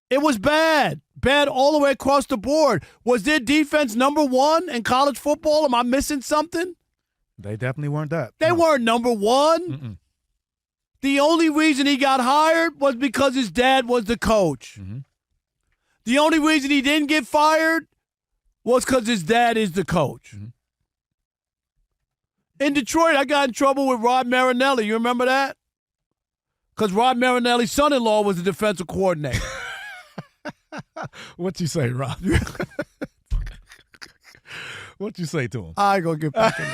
S1: It was bad. Bad all the way across the board. Was their defense number 1 in college football? Am I missing something?
S12: They definitely weren't that.
S1: They weren't number 1.
S12: Mm-mm.
S1: The only reason he got hired was because his dad was the coach.
S12: Mm-hmm.
S1: The only reason he didn't get fired was because his dad is the coach.
S12: Mm-hmm.
S1: In Detroit, I got in trouble with Rod Marinelli. You remember that? Because Rod Marinelli's son-in-law was the defensive coordinator.
S12: What you say, Rob? What you say to him?
S1: I ain't going to get back in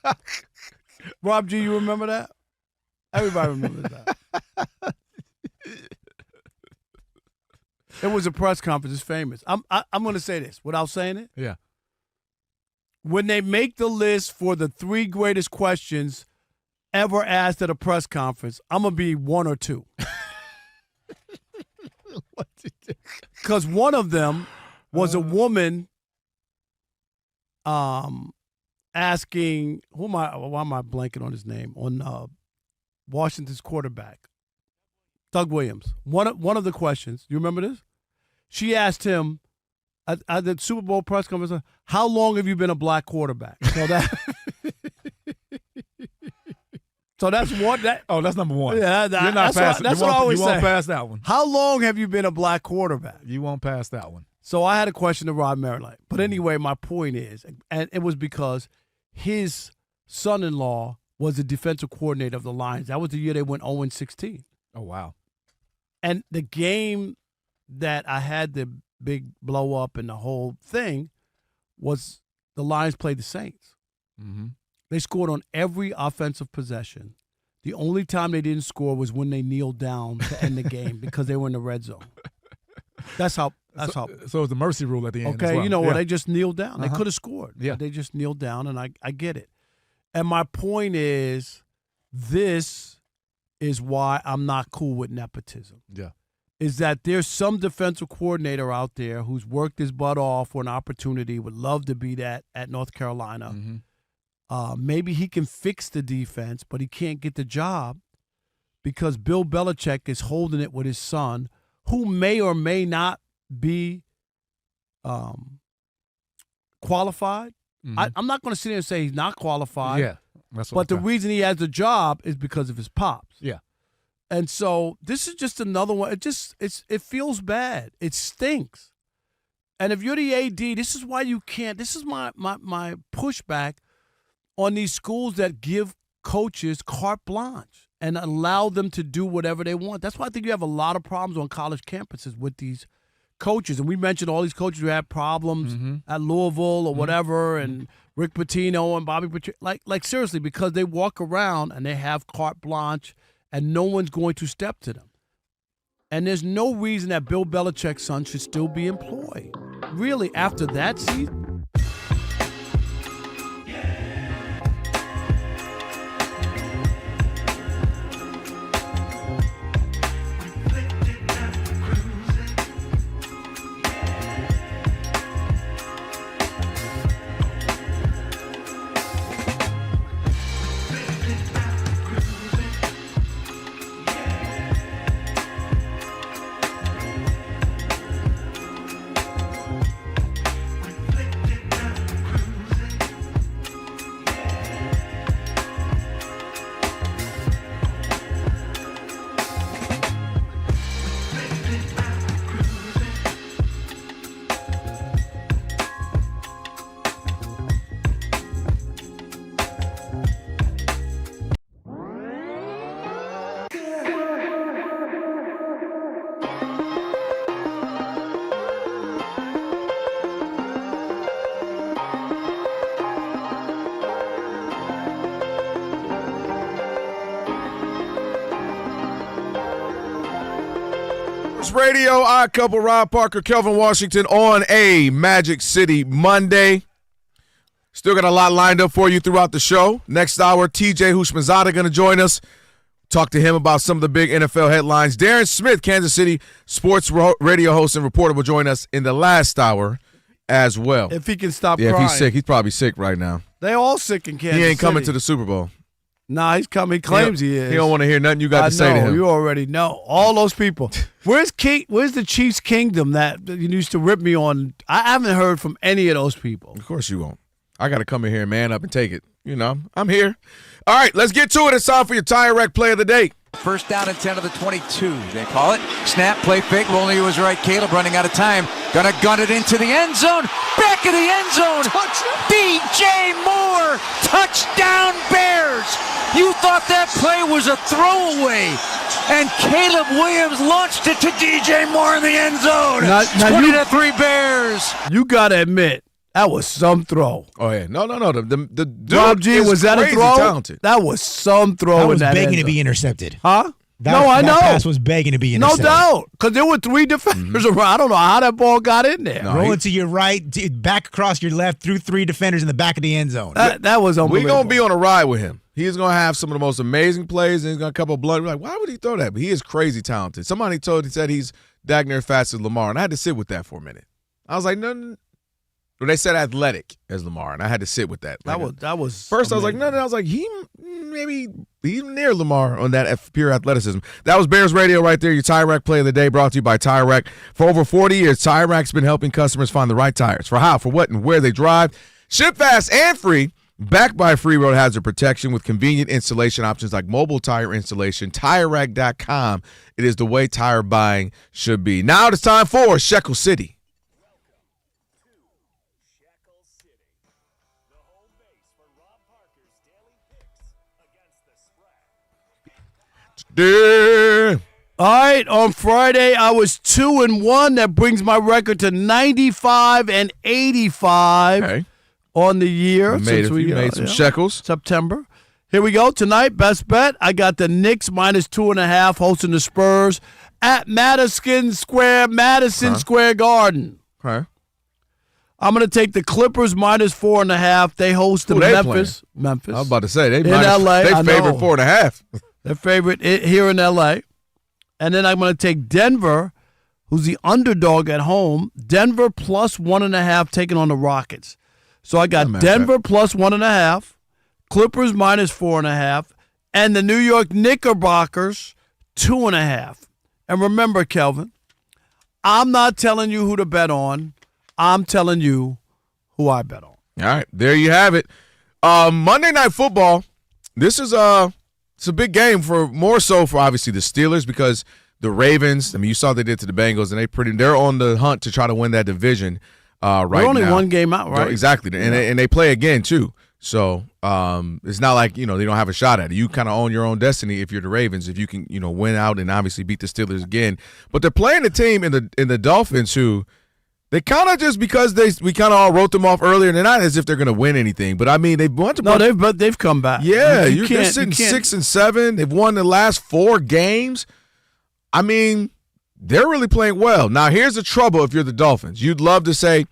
S1: there. Rob G, you remember that? Everybody remembers that. It was a press conference. It's famous. I'm going to say this without saying it.
S12: Yeah.
S1: When they make the list for the 3 greatest questions ever asked at a press conference, I'm going to be 1 or 2. Because one of them was a woman asking, why am I blanking on his name? On Washington's quarterback, Doug Williams. One of the questions, you remember this? She asked him at the Super Bowl press conference, how long have you been a black quarterback? So that's one.
S12: That's number 1.
S1: Yeah,
S12: you're not passing.
S1: That's what I always say.
S12: You won't pass that one.
S1: How long have you been a black quarterback?
S12: You won't pass that one.
S1: So I had a question to Rod Marinelli. But anyway, my point is, and it was because his son-in-law was the defensive coordinator of the Lions. That was the year they went 0-16.
S12: Oh, wow.
S1: And the game that I had the big blow up and the whole thing was the Lions played the Saints.
S12: Mm-hmm.
S1: They scored on every offensive possession. The only time they didn't score was when they kneeled down to end the game because they were in the red zone. That's how That's how.
S12: So it's the mercy rule at the end.
S1: Okay,
S12: as well.
S1: you know what? They just kneeled down. They could have scored.
S12: Yeah.
S1: But they just kneeled down, and I get it. And my point is, this is why I'm not cool with nepotism.
S12: Yeah.
S1: Is that there's some defensive coordinator out there who's worked his butt off for an opportunity, would love to be that at North Carolina. Maybe he can fix the defense, but he can't get the job because Bill Belichick is holding it with his son, who may or may not be qualified. I'm not going to sit there and say he's not qualified.
S12: Yeah. That's what
S1: But the reason he has the job is because of his pops.
S12: Yeah.
S1: And so this is just another one. It feels bad. It stinks. And if you're the AD, this is why you can't. This is my pushback on these schools that give coaches carte blanche and allow them to do whatever they want. That's why I think you have a lot of problems on college campuses with these coaches. And we mentioned all these coaches who had problems at Louisville or whatever, and Rick Pitino and Bobby Petrino. Like seriously, because they walk around and they have carte blanche and no one's going to step to them. And there's no reason that Bill Belichick's son should still be employed. Really, after that season?
S5: Radio, Odd Couple, Rob Parker, Kelvin Washington on a Magic City Monday. Still got a lot lined up for you throughout the show. Next hour, TJ Houshmandzadeh going to join us. Talk to him about some of the big NFL headlines. Darren Smith, Kansas City sports radio host and reporter, will join us in the last hour as well.
S1: If he can stop
S5: crying.
S1: crying.
S5: If he's sick. He's probably sick right now.
S1: They all sick in Kansas City.
S5: He ain't coming to the Super Bowl.
S1: Nah, he's coming. He claims he is.
S5: He don't want to hear nothing you got to say to him.
S1: You already know. All those people. Where's the Chiefs Kingdom that you used to rip me on? I haven't heard from any of those people.
S5: Of course you won't. I got to come in here and man up and take it. You know, I'm here. All right, let's get to it. It's time for your Tire Rack Play of the Day.
S19: First down and 10 of the 22, they call it. Snap, play fake, rolling to his right. Caleb running out of time. Gonna gun it into the end zone. Back of the end zone. DJ Moore. Touchdown Bears. You thought that play was a throwaway. And Caleb Williams launched it to DJ Moore in the end zone. 20-3 Bears.
S1: You gotta admit, that was some throw.
S5: Oh, yeah. No. The dude
S1: Rob G, was that a throw?
S5: Talented.
S1: That was some throw.
S11: That was
S1: in that
S11: begging to be intercepted.
S1: Huh?
S11: I
S1: know.
S11: That pass was begging to be intercepted.
S1: No doubt. Because there were three defenders around. I don't know how that ball got in there.
S11: Rolling to your right, back across your left, through three defenders in the back of the end zone.
S1: That was unbelievable.
S5: We're going to be on a ride with him. He's going to have some of the most amazing plays, and he's going to couple of blood. We're like, why would he throw that? But he is crazy talented. Somebody said he's dag near fast as Lamar, and I had to sit with that for a minute. I was like, no. Well, they said athletic as Lamar, and I had to sit with that.
S1: That was
S5: first.
S1: Amazing.
S5: I was like, no. I was like, he's near Lamar on that pure athleticism. That was Bears Radio right there. Your Tire Rack Play of the Day, brought to you by Tire Rack. For over 40 years, Tire Rack's been helping customers find the right tires for how, for what, and where they drive. Ship fast and free. Backed by free road hazard protection with convenient installation options like mobile tire installation. TireRack.com. It is the way tire buying should be. Now it's time for Shekel City.
S1: All right, on Friday I was 2-1. That brings my record to 95 and 85 on the year.
S5: You made some shekels.
S1: September. Here we go. Tonight, best bet. I got the Knicks -2.5 hosting the Spurs at Madison Square Garden.
S5: Okay.
S1: I'm going to take the Clippers -4.5. They host the Memphis.
S5: I was about to say,
S1: in L.A.
S5: They favorite 4.5.
S1: Their favorite here in L.A. And then I'm going to take Denver, who's the underdog at home. Denver +1.5 taking on the Rockets. So I got Denver +1.5, Clippers -4.5, and the New York Knickerbockers 2.5. And remember, Kelvin, I'm not telling you who to bet on. I'm telling you who I bet on.
S5: All right, there you have it. Monday Night Football. This is it's a big game more so for obviously the Steelers because the Ravens. I mean, you saw what they did to the Bengals, and they're on the hunt to try to win that division. Right now.
S1: They're only one game out, right?
S5: Exactly, and they play again too. So it's not like they don't have a shot at it. You kind of own your own destiny if you're the Ravens. If you can win out and obviously beat the Steelers again. But they're playing a team in the Dolphins who. They kind of just because we kind of all wrote them off earlier. They're not as if they're going to win anything, but I mean they've won.
S1: They've come back.
S5: Yeah, they're sitting 6-7. They've won the last 4 games. I mean, they're really playing well. Now here's the trouble: if you're the Dolphins, you'd love to say,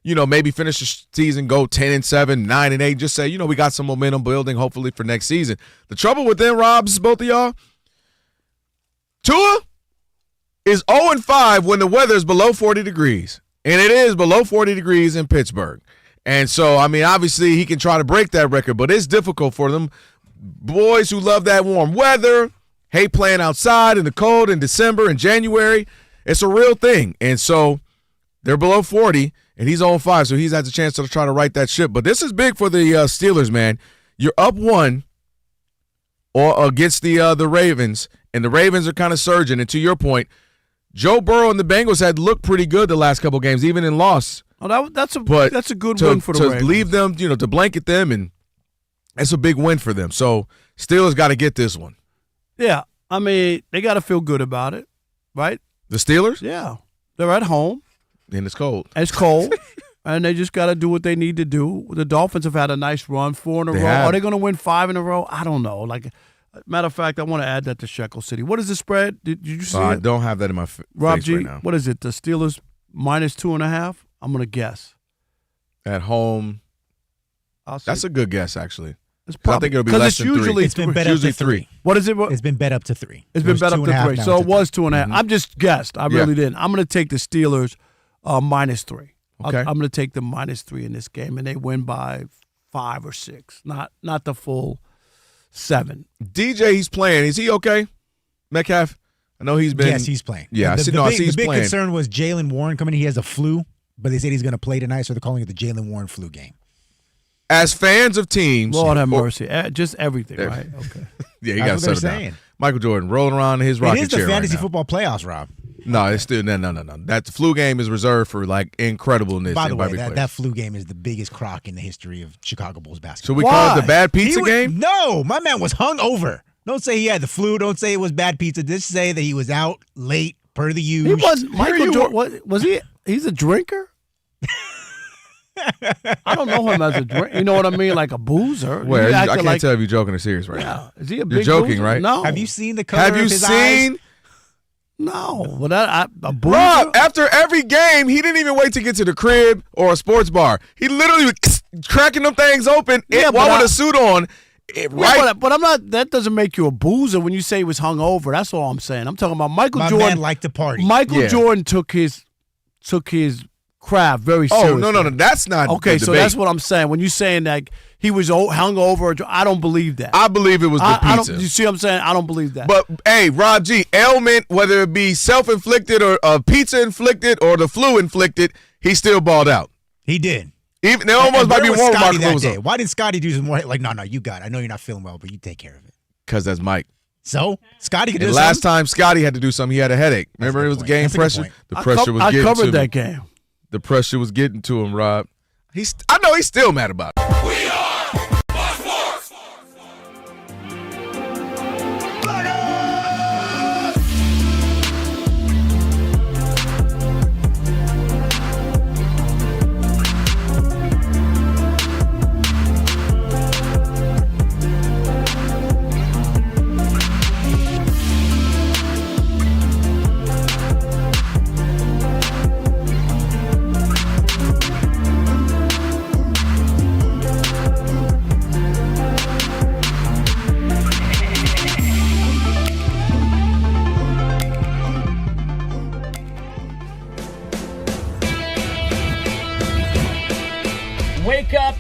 S5: maybe finish the season, go 10-7, 9-8, just say, we got some momentum building, hopefully for next season. The trouble with them, Rob, is both of y'all. Tua is 0-5 when the weather is below 40 degrees. And it is below 40 degrees in Pittsburgh. And so, I mean, obviously he can try to break that record, but it's difficult for them. Boys who love that warm weather, hate playing outside in the cold in December and January. It's a real thing. And so they're below 40, and he's 0-5, so he's has a chance to try to right that ship. But this is big for the Steelers, man. You're up 1 or against the Ravens, and the Ravens are kind of surging. And to your point, Joe Burrow and the Bengals had looked pretty good the last couple games, even in loss.
S1: Oh, that's a good win for the Ravens.
S5: To leave them, to blanket them, and that's a big win for them. So Steelers got to get this one.
S1: Yeah, I mean, they got to feel good about it, right?
S5: The Steelers?
S1: Yeah. They're at home.
S5: And it's cold.
S1: And they just got to do what they need to do. The Dolphins have had a nice run, 4 in a row. Are they going to win 5 in a row? I don't know. Matter of fact, I want to add that to Shekel City. What is the spread? Did you see it?
S5: I don't have that in my
S1: Rob
S5: face
S1: G,
S5: right now.
S1: What is it? The Steelers -2.5? I'm going to guess.
S5: At home. That's a good guess, actually.
S1: It's probably,
S5: I think it'll be less than 3.
S11: It's been bet up to 3.
S1: What is it?
S11: It's been bet up to 3.
S1: It's been bet up to 3. So it was 2.5. I'm just guessed. I really didn't. I'm going to take the Steelers -3.
S5: Okay.
S1: I'm going to take them -3 in this game, and they win by 5 or 6. Not the full 7.
S5: DJ, he's playing. Is he okay? Metcalf? I know he's been.
S11: Yes, he's playing.
S5: Yeah,
S11: the
S5: he's
S11: big
S5: playing.
S11: concern was Jalen Warren coming in. He has a flu, but they said he's going to play tonight, so they're calling it the Jalen Warren flu game.
S5: As fans of teams.
S1: Lord have mercy. Just everything, right? Okay.
S5: Yeah, you got to settle down. Michael Jordan rolling around in his rocking chair.
S11: It is the fantasy
S5: right
S11: football playoffs, Rob.
S5: No, it's still no. That flu game is reserved for incredibleness.
S11: By the way, that flu game is the biggest crock in the history of Chicago Bulls basketball.
S5: So we call it the bad pizza game?
S11: No, my man was hungover. Don't say he had the flu. Don't say it was bad pizza. Just say that he was out late per the usual.
S1: He was Michael Jordan. Was he? He's a drinker. I don't know him as a drinker. You know what I mean? Like a boozer.
S5: Well, I can't tell if you're joking or serious right now.
S1: Is he a big
S5: You're joking,
S1: boozer?
S5: right?
S1: No.
S11: Have you seen the color of his eyes?
S1: No. Well, a boozer?
S5: Rob, after every game, he didn't even wait to get to the crib or a sports bar. He literally was cracking them things open while with a suit on. Right.
S1: But I'm not. That doesn't make you a boozer when you say he was hungover. That's all I'm saying. I'm talking about Michael Jordan.
S11: My man liked to party.
S1: Michael Jordan took his craft very seriously.
S5: Oh, no, that's not
S1: okay.
S5: The
S1: So
S5: debate.
S1: that's what I'm saying. When you're saying that he was hungover, I don't believe that.
S5: I believe it was the pizza.
S1: You see what I'm saying? I don't believe that.
S5: But hey, Rob G, ailment, whether it be self-inflicted or pizza inflicted or the flu inflicted, he still balled out.
S11: He did.
S5: Even there almost might be more remarkable.
S11: Why didn't Scotty do some more? Like, no, you got it. I know you're not feeling well, but you take care of it.
S5: Because that's Mike.
S11: So Scotty could do
S5: something. Last time Scotty had to do something, he had a headache. Remember, it was the game pressure. The pressure was getting to him.
S1: I covered that game.
S5: The pressure was getting to him, Rob. I know he's still mad about it.
S2: We are Fox Sports.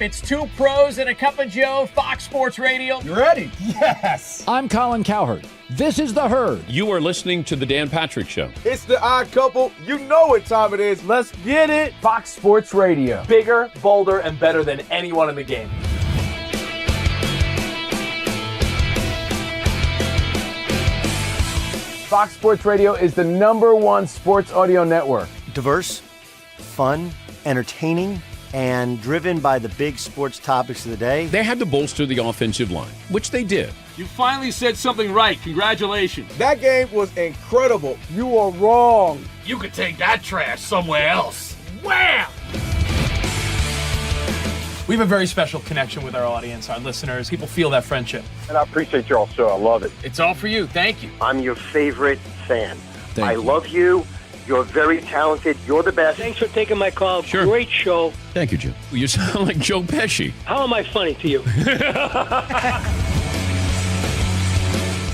S20: It's two pros and a cup of Joe, Fox Sports Radio.
S21: You ready?
S20: Yes.
S21: I'm Colin Cowherd. This is The Herd.
S22: You are listening to The Dan Patrick Show.
S5: It's the Odd Couple. You know what time it is. Let's get it.
S20: Fox Sports Radio. Bigger, bolder, and better than anyone in the game. Fox Sports Radio is the #1 sports audio network.
S23: Diverse, fun, entertaining, and driven by the big sports topics of the day.
S22: They had to bolster the offensive line, which they did.
S6: You finally said something right. Congratulations.
S5: That game was incredible. You are wrong.
S6: You could take that trash somewhere else. Wham! We have a very special connection with our audience, our listeners. People feel that friendship.
S24: And I appreciate y'all so. I love it.
S6: It's all for you. Thank you.
S24: I'm your favorite fan.
S22: Thank you.
S24: Love you. You're very talented. You're the best.
S16: Thanks for taking my call.
S22: Sure.
S16: Great show.
S22: Thank you, Jim. You sound like Joe Pesci.
S16: How am I funny to you?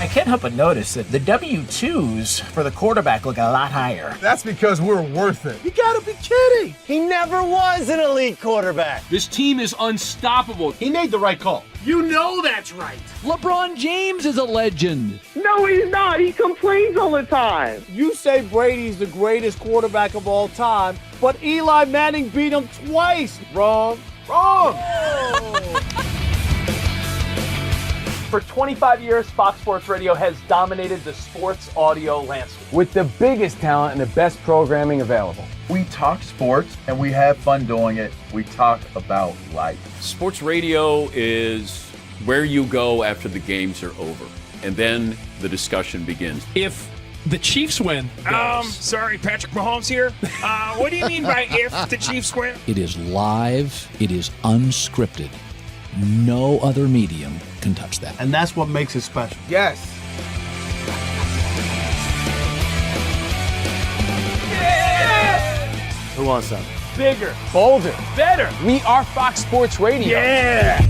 S20: I can't help but notice that the W-2s for the quarterback look a lot higher.
S12: That's because we're worth it.
S23: You gotta be kidding. He never was an elite quarterback.
S6: This team is unstoppable.
S12: He made the right call.
S6: You know that's right.
S21: LeBron James is a legend.
S14: No, he's not. He complains all the time.
S1: You say Brady's the greatest quarterback of all time, but Eli Manning beat him twice. Wrong.
S20: For 25 years, Fox Sports Radio has dominated the sports audio landscape with the biggest talent and the best programming available.
S19: We talk sports and we have fun doing it. We talk about life.
S22: Sports radio is where you go after the games are over, and then the discussion begins.
S6: If the Chiefs win. Sorry, Patrick Mahomes here. What do you mean by if the Chiefs win?
S21: It is live. It is unscripted. No other medium can touch that.
S1: And that's what makes it special.
S5: Yes.
S23: Who wants some?
S20: Bigger, bolder, better. We are Fox Sports Radio.
S6: Yeah.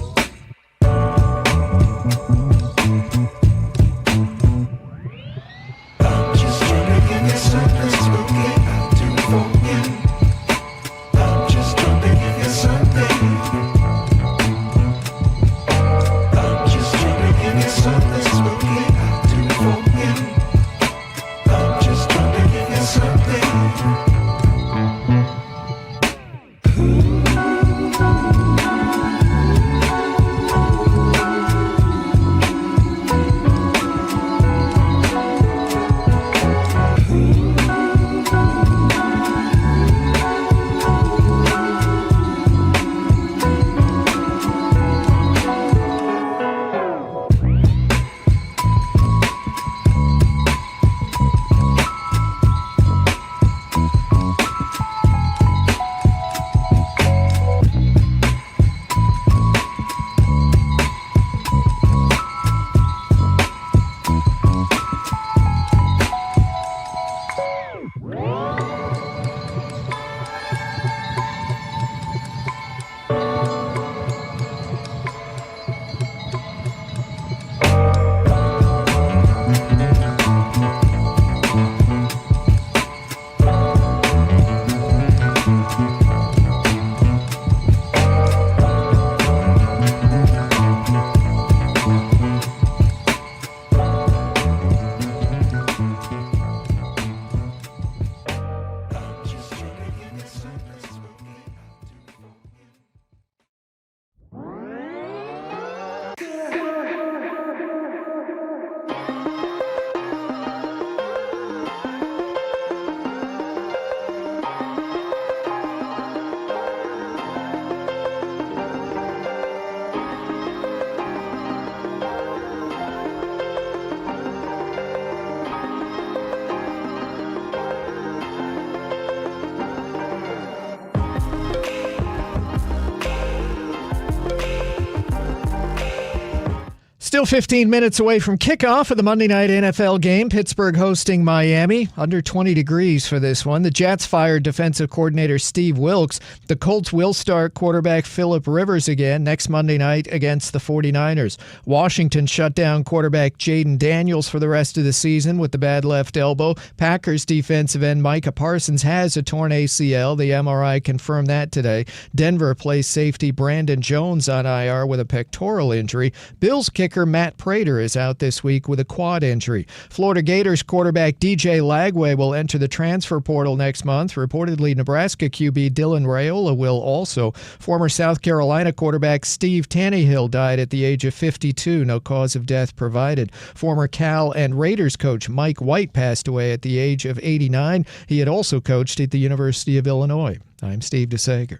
S18: Still 15 minutes away from kickoff of the Monday night NFL game. Pittsburgh hosting Miami. Under 20 degrees for this one. The Jets fired defensive coordinator Steve Wilks. The Colts will start quarterback Phillip Rivers again next Monday night against the 49ers. Washington shut down quarterback Jaden Daniels for the rest of the season with the bad left elbow. Packers defensive end Micah Parsons has a torn ACL. The MRI confirmed that today. Denver placed safety Brandon Jones on IR with a pectoral injury. Bills kicker Matt Prater is out this week with a quad injury. Florida Gators quarterback DJ Lagway will enter the transfer portal next month. Reportedly, Nebraska QB Dylan Raiola will also. Former South Carolina quarterback Steve Tannehill died at the age of 52. No cause of death provided. Former Cal and Raiders coach Mike White passed away at the age of 89. He had also coached at the University of Illinois. I'm Steve DeSager.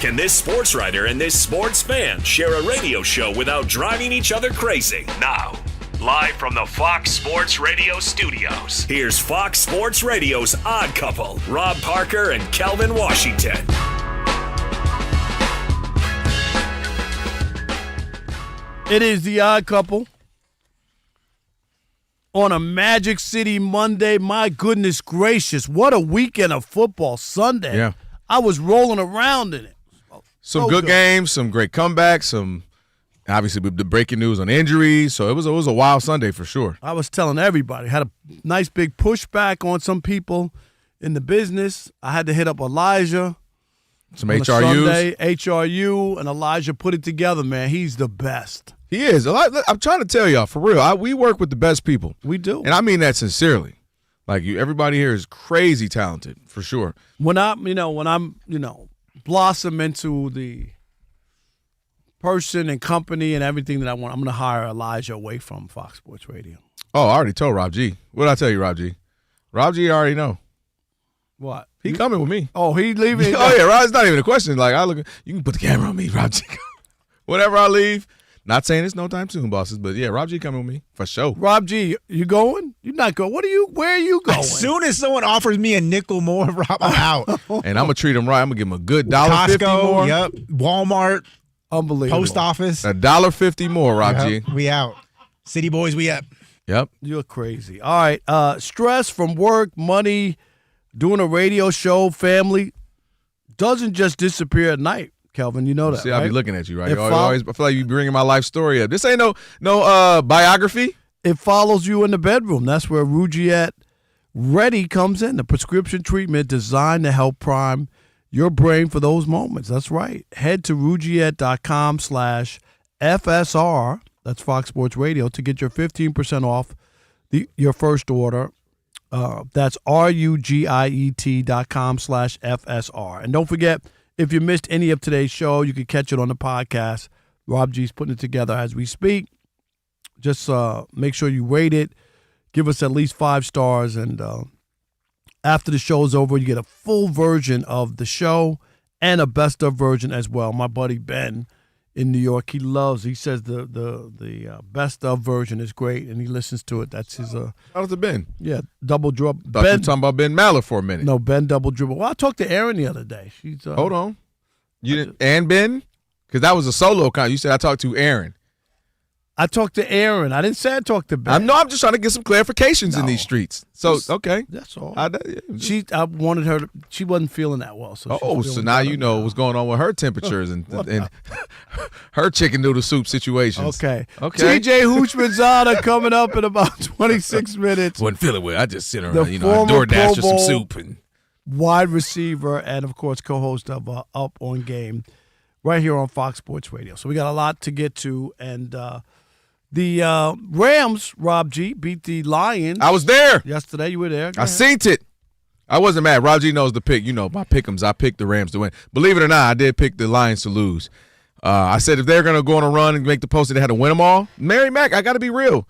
S2: Can this sports writer and this sports fan share a radio show without driving each other crazy? Now, live from the Fox Sports Radio studios, here's Fox Sports Radio's Odd Couple, Rob Parker and Kelvin Washington.
S1: It is the Odd Couple on a Magic City Monday. My goodness gracious, what a weekend of football Sunday.
S5: Yeah.
S1: I was rolling around in it.
S5: Some good games, some great comebacks, some obviously the breaking news on injuries. So it was a wild Sunday for sure.
S1: I was telling everybody, had a nice big pushback on some people in the business. I had to hit up Elijah.
S5: Some
S1: on
S5: HRUs.
S1: Sunday, HRU, and Elijah put it together, man. He's the best.
S5: He is. I'm trying to tell y'all, for real, we work with the best people.
S1: We do.
S5: And I mean that sincerely. Like, everybody here is crazy talented, for sure.
S1: When I'm blossom into the person and company and everything that I want, I'm going to hire Elijah away from Fox Sports Radio.
S5: Oh, I already told Rob G. What did I tell you, Rob G? Rob G already know.
S1: What?
S5: He coming with me.
S1: Oh, he leaving?
S5: Oh, yeah, Rob's not even a question. Like, you can put the camera on me, Rob G. Whenever I leave. Not saying it's no time soon, bosses, but yeah, Rob G coming with me for sure.
S1: Rob G, you going? You're not going. Where are you going?
S11: As soon as someone offers me a nickel more, Rob, I'm out.
S5: And I'm gonna treat him right. I'm gonna give him a good $1.50 more.
S11: Yep. Walmart.
S1: Unbelievable.
S11: Post office.
S5: $1.50 more, Rob G.
S11: We out. City boys, we up.
S5: Yep.
S1: You're crazy. All right. Stress from work, money, doing a radio show, family doesn't just disappear at night. Kelvin, you know that,
S5: See,
S1: right?
S5: I'll be looking at you, right? I feel like you bringing my life story up. This ain't no biography.
S1: It follows you in the bedroom. That's where Rugiet Ready comes in, the prescription treatment designed to help prime your brain for those moments. That's right. Head to Rugiet.com/FSR, that's Fox Sports Radio, to get your 15% off your first order. That's RUGIET.com/FSR. And don't forget, if you missed any of today's show, you can catch it on the podcast. Rob G's putting it together as we speak. Just make sure you rate it. Give us at least 5 stars. And after the show's over, you get a full version of the show and a best of version as well. My buddy Ben in New York, he says the best of version is great, and he listens to it. That's his.
S5: Shout out to Ben.
S1: Yeah, double dribble.
S5: Thought you were talking about Ben Maller for a minute.
S1: No, Ben double dribble. Well, I talked to Erin the other day. She's
S5: hold on. You didn't and Ben? Because that was a solo count. You said I talked to Erin.
S1: I talked to Erin. I didn't say I talked to Ben.
S5: I'm just trying to get some clarifications in these streets. So, okay.
S1: That's all.
S5: I
S1: wanted her to, she wasn't feeling that well. So
S5: so now you know what's going on with her temperatures and her chicken noodle soup situations.
S1: Okay. TJ Houshmandzadeh coming up in about 26 minutes.
S5: Wasn't feeling well. I just sit around, I DoorDash for some soup.
S1: Wide receiver and, of course, co-host of Up on Game right here on Fox Sports Radio. So we got a lot to get to, and the Rams, Rob G, beat the Lions.
S5: I was there
S1: yesterday. You were there.
S5: I seen it. I wasn't mad. Rob G knows the pick. You know, my pick'ems. I picked the Rams to win. Believe it or not, I did pick the Lions to lose. I said if they're going to go on a run and make the post, they had to win them all. Mary Mack, I got to be real.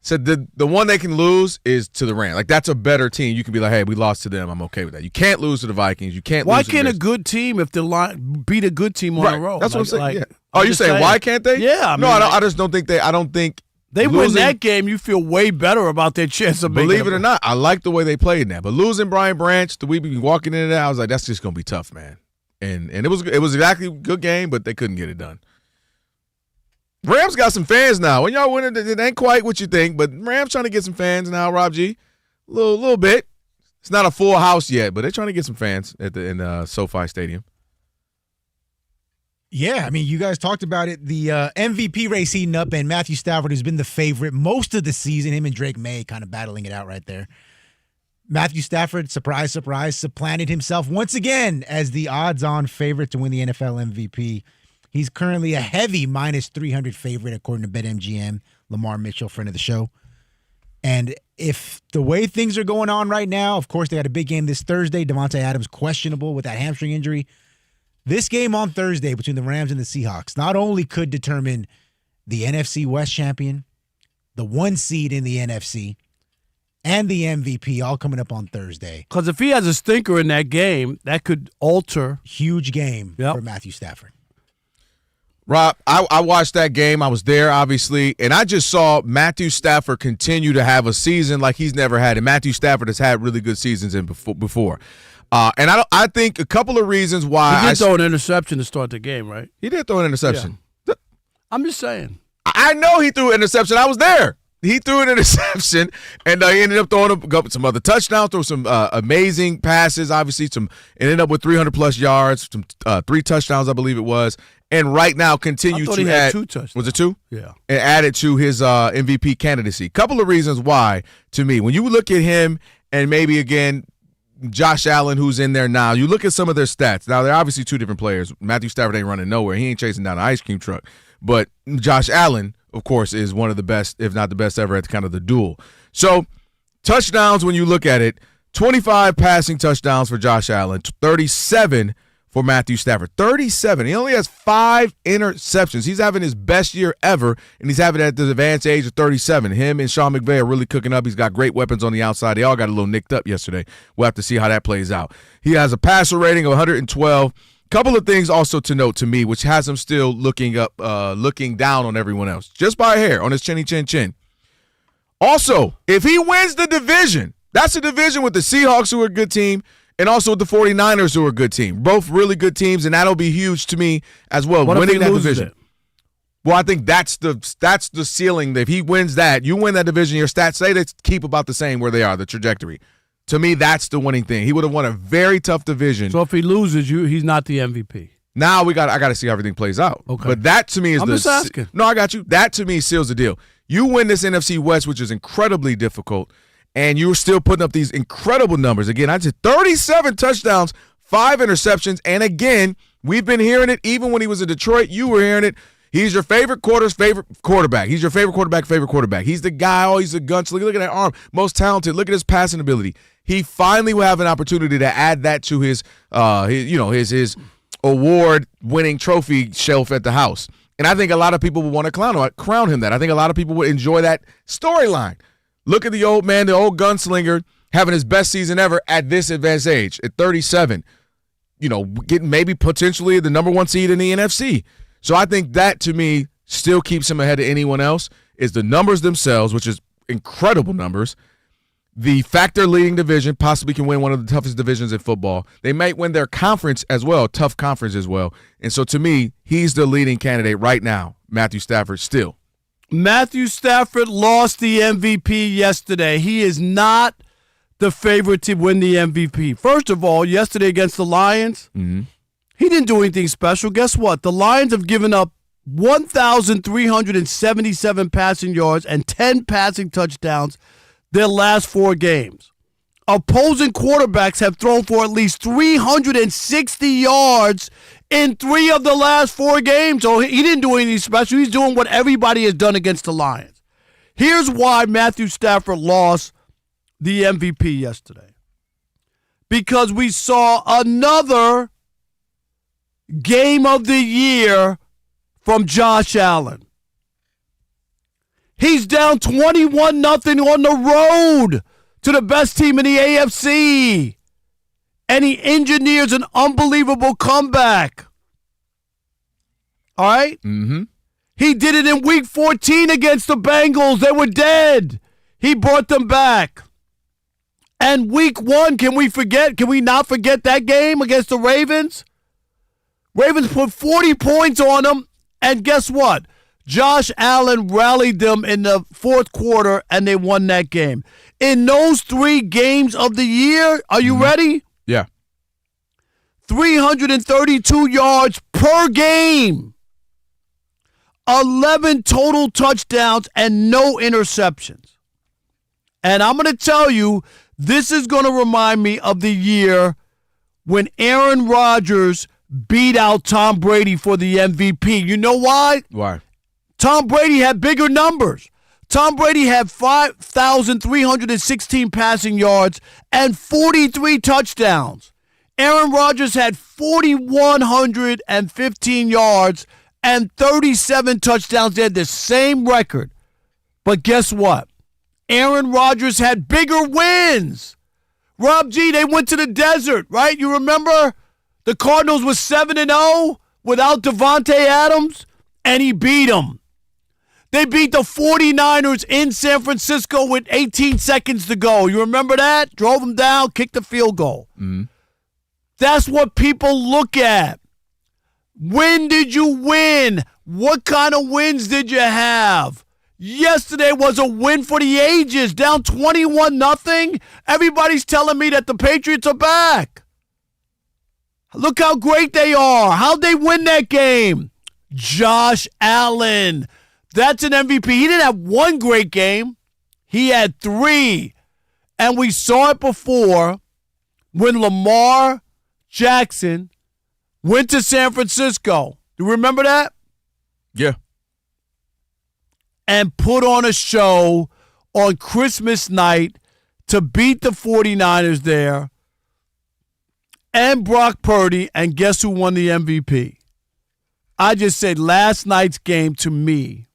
S5: Said the one they can lose is to the Rams. Like, that's a better team. You can be like, hey, we lost to them. I'm okay with that. You can't lose to the Vikings. You can't
S1: Why
S5: lose to the
S1: can't a
S5: Bears.
S1: good team, if the line beat a good team on a row?
S5: That's what I'm saying.
S1: Like,
S5: Yeah.
S1: I'm
S5: You
S1: just
S5: saying why can't they?
S1: Yeah.
S5: I just don't think I don't think
S1: they
S5: losing,
S1: win that game, you feel way better about their chance of making
S5: believe it or not, I like the way they played in that. But losing Brian Branch, the week we walking into that, I was like, that's just gonna be tough, man. And it was exactly a good game, but they couldn't get it done. Rams got some fans now. When y'all win it ain't quite what you think, but Rams trying to get some fans now, Rob G. A little bit. It's not a full house yet, but they're trying to get some fans in SoFi Stadium.
S11: Yeah, I mean, you guys talked about it. The MVP race heating up, and Matthew Stafford has been the favorite most of the season. Him and Drake May kind of battling it out right there. Matthew Stafford, surprise, surprise, supplanted himself once again as the odds-on favorite to win the NFL MVP. He's currently a heavy minus 300 favorite, according to BetMGM. Lamar Mitchell, friend of the show. And if the way things are going on right now, of course, they got a big game this Thursday. Devontae Adams questionable with that hamstring injury. This game on Thursday between the Rams and the Seahawks not only could determine the NFC West champion, the 1 seed in the NFC, and the MVP all coming up on Thursday.
S1: Because if he has a stinker in that game, that could alter.
S11: Huge game for Matthew Stafford.
S5: Rob, I watched that game. I was there, obviously, and I just saw Matthew Stafford continue to have a season like he's never had. And Matthew Stafford has had really good seasons before. And I think a couple of reasons why.
S1: He did throw an interception to start the game, right?
S5: He did throw an interception.
S1: Yeah. I'm just saying.
S5: I know he threw an interception. I was there. He threw an interception, and he ended up throwing some other touchdowns, threw some amazing passes, obviously. Ended up with 300-plus yards, 3 touchdowns, I believe it was. And right now continues to add.
S1: 2 touchdowns.
S5: Was it 2?
S1: Yeah.
S5: And added to his MVP candidacy. Couple of reasons why, to me. When you look at him and maybe, again, Josh Allen, who's in there now, you look at some of their stats. Now, they're obviously 2 different players. Matthew Stafford ain't running nowhere. He ain't chasing down an ice cream truck. But Josh Allen, of course, is one of the best, if not the best ever at kind of the duel. So, touchdowns, when you look at it, 25 passing touchdowns for Josh Allen, 37 for Matthew Stafford. 37. He only has 5 interceptions. He's having his best year ever, and he's having it at the advanced age of 37. Him and Sean McVay are really cooking up. He's got great weapons on the outside. They all got a little nicked up yesterday. We'll have to see how that plays out. He has a passer rating of 112. Couple of things also to note to me, which has him still looking down on everyone else, just by a hair on his chinny chin chin. Also, if he wins the division, that's a division with the Seahawks, who are a good team, and also with the 49ers, who are a good team. Both really good teams, and that'll be huge to me as well.
S1: What
S5: winning
S1: if he
S5: that
S1: loses
S5: division.
S1: it?
S5: Well, I think that's the ceiling. If he wins that, you win that division, your stats say they keep about the same where they are, the trajectory. To me, that's the winning thing. He would have won a very tough division.
S1: So if he loses, he's not the MVP.
S5: Now I got to see how everything plays out.
S1: Okay.
S5: But that to me is
S1: I'm just asking.
S5: No, I got you. That to me seals the deal. You win this NFC West, which is incredibly difficult, and you're still putting up these incredible numbers. Again, I said 37 touchdowns, 5 interceptions, and again, we've been hearing it even when he was in Detroit. You were hearing it. He's your favorite quarterback. He's your favorite quarterback. He's the guy. He's a gunslinger. Look at that arm. Most talented. Look at his passing ability. He finally will have an opportunity to add that to his award-winning trophy shelf at the house. And I think a lot of people would want to crown him that. I think a lot of people would enjoy that storyline. Look at the old man, the old gunslinger, having his best season ever at this advanced age, at 37. Getting maybe potentially the number 1 seed in the NFC. So I think that, to me, still keeps him ahead of anyone else, is the numbers themselves, which is incredible numbers. The fact they're leading division, possibly can win one of the toughest divisions in football. They might win their conference as well, tough conference as well. And so, to me, he's the leading candidate right now, Matthew Stafford, still.
S1: Matthew Stafford lost the MVP yesterday. He is not the favorite to win the MVP. First of all, yesterday against the Lions, he didn't do anything special. Guess what? The Lions have given up 1,377 passing yards and 10 passing touchdowns their last 4 games. Opposing quarterbacks have thrown for at least 360 yards in 3 of the last 4 games. So he didn't do anything special. He's doing what everybody has done against the Lions. Here's why Matthew Stafford lost the MVP yesterday. Because we saw another game of the year from Josh Allen. He's down 21-0 on the road to the best team in the AFC. And he engineers an unbelievable comeback. All right?
S5: Mm-hmm.
S1: He did it in week 14 against the Bengals. They were dead. He brought them back. And week 1, can we not forget that game against the Ravens? Ravens put 40 points on them. And guess what? Josh Allen rallied them in the fourth quarter, and they won that game. In those 3 games of the year, are you ready?
S5: Yeah.
S1: 332 yards per game. 11 total touchdowns and no interceptions. And I'm going to tell you, this is going to remind me of the year when Aaron Rodgers beat out Tom Brady for the MVP. You know why?
S5: Why?
S1: Tom Brady had bigger numbers. Tom Brady had 5,316 passing yards and 43 touchdowns. Aaron Rodgers had 4,115 yards and 37 touchdowns. They had the same record. But guess what? Aaron Rodgers had bigger wins. Rob G, they went to the desert, right? You remember the Cardinals were 7-0 without Davante Adams, and he beat them. They beat the 49ers in San Francisco with 18 seconds to go. You remember that? Drove them down, kicked the field goal.
S5: Mm-hmm.
S1: That's what people look at. When did you win? What kind of wins did you have? Yesterday was a win for the ages, down 21-0. Everybody's telling me that the Patriots are back. Look how great they are. How'd they win that game? Josh Allen. That's an MVP. He didn't have one great game. He had 3. And we saw it before when Lamar Jackson went to San Francisco. Do you remember that?
S5: Yeah.
S1: And put on a show on Christmas night to beat the 49ers there and Brock Purdy. And guess who won the MVP? I just said last night's game to me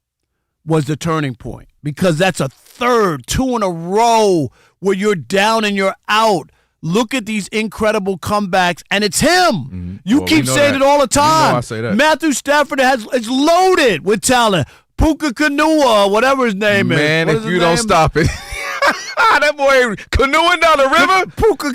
S1: was the turning point, because that's a third, 2 in a row where you're down and you're out. Look at these incredible comebacks, and it's him.
S5: Mm-hmm.
S1: You keep saying it all the time.
S5: I say that.
S1: Matthew Stafford is loaded with talent. Puka Kanua, whatever his name is.
S5: Man, if you don't stop it. That boy canoeing down the river.
S1: Puka.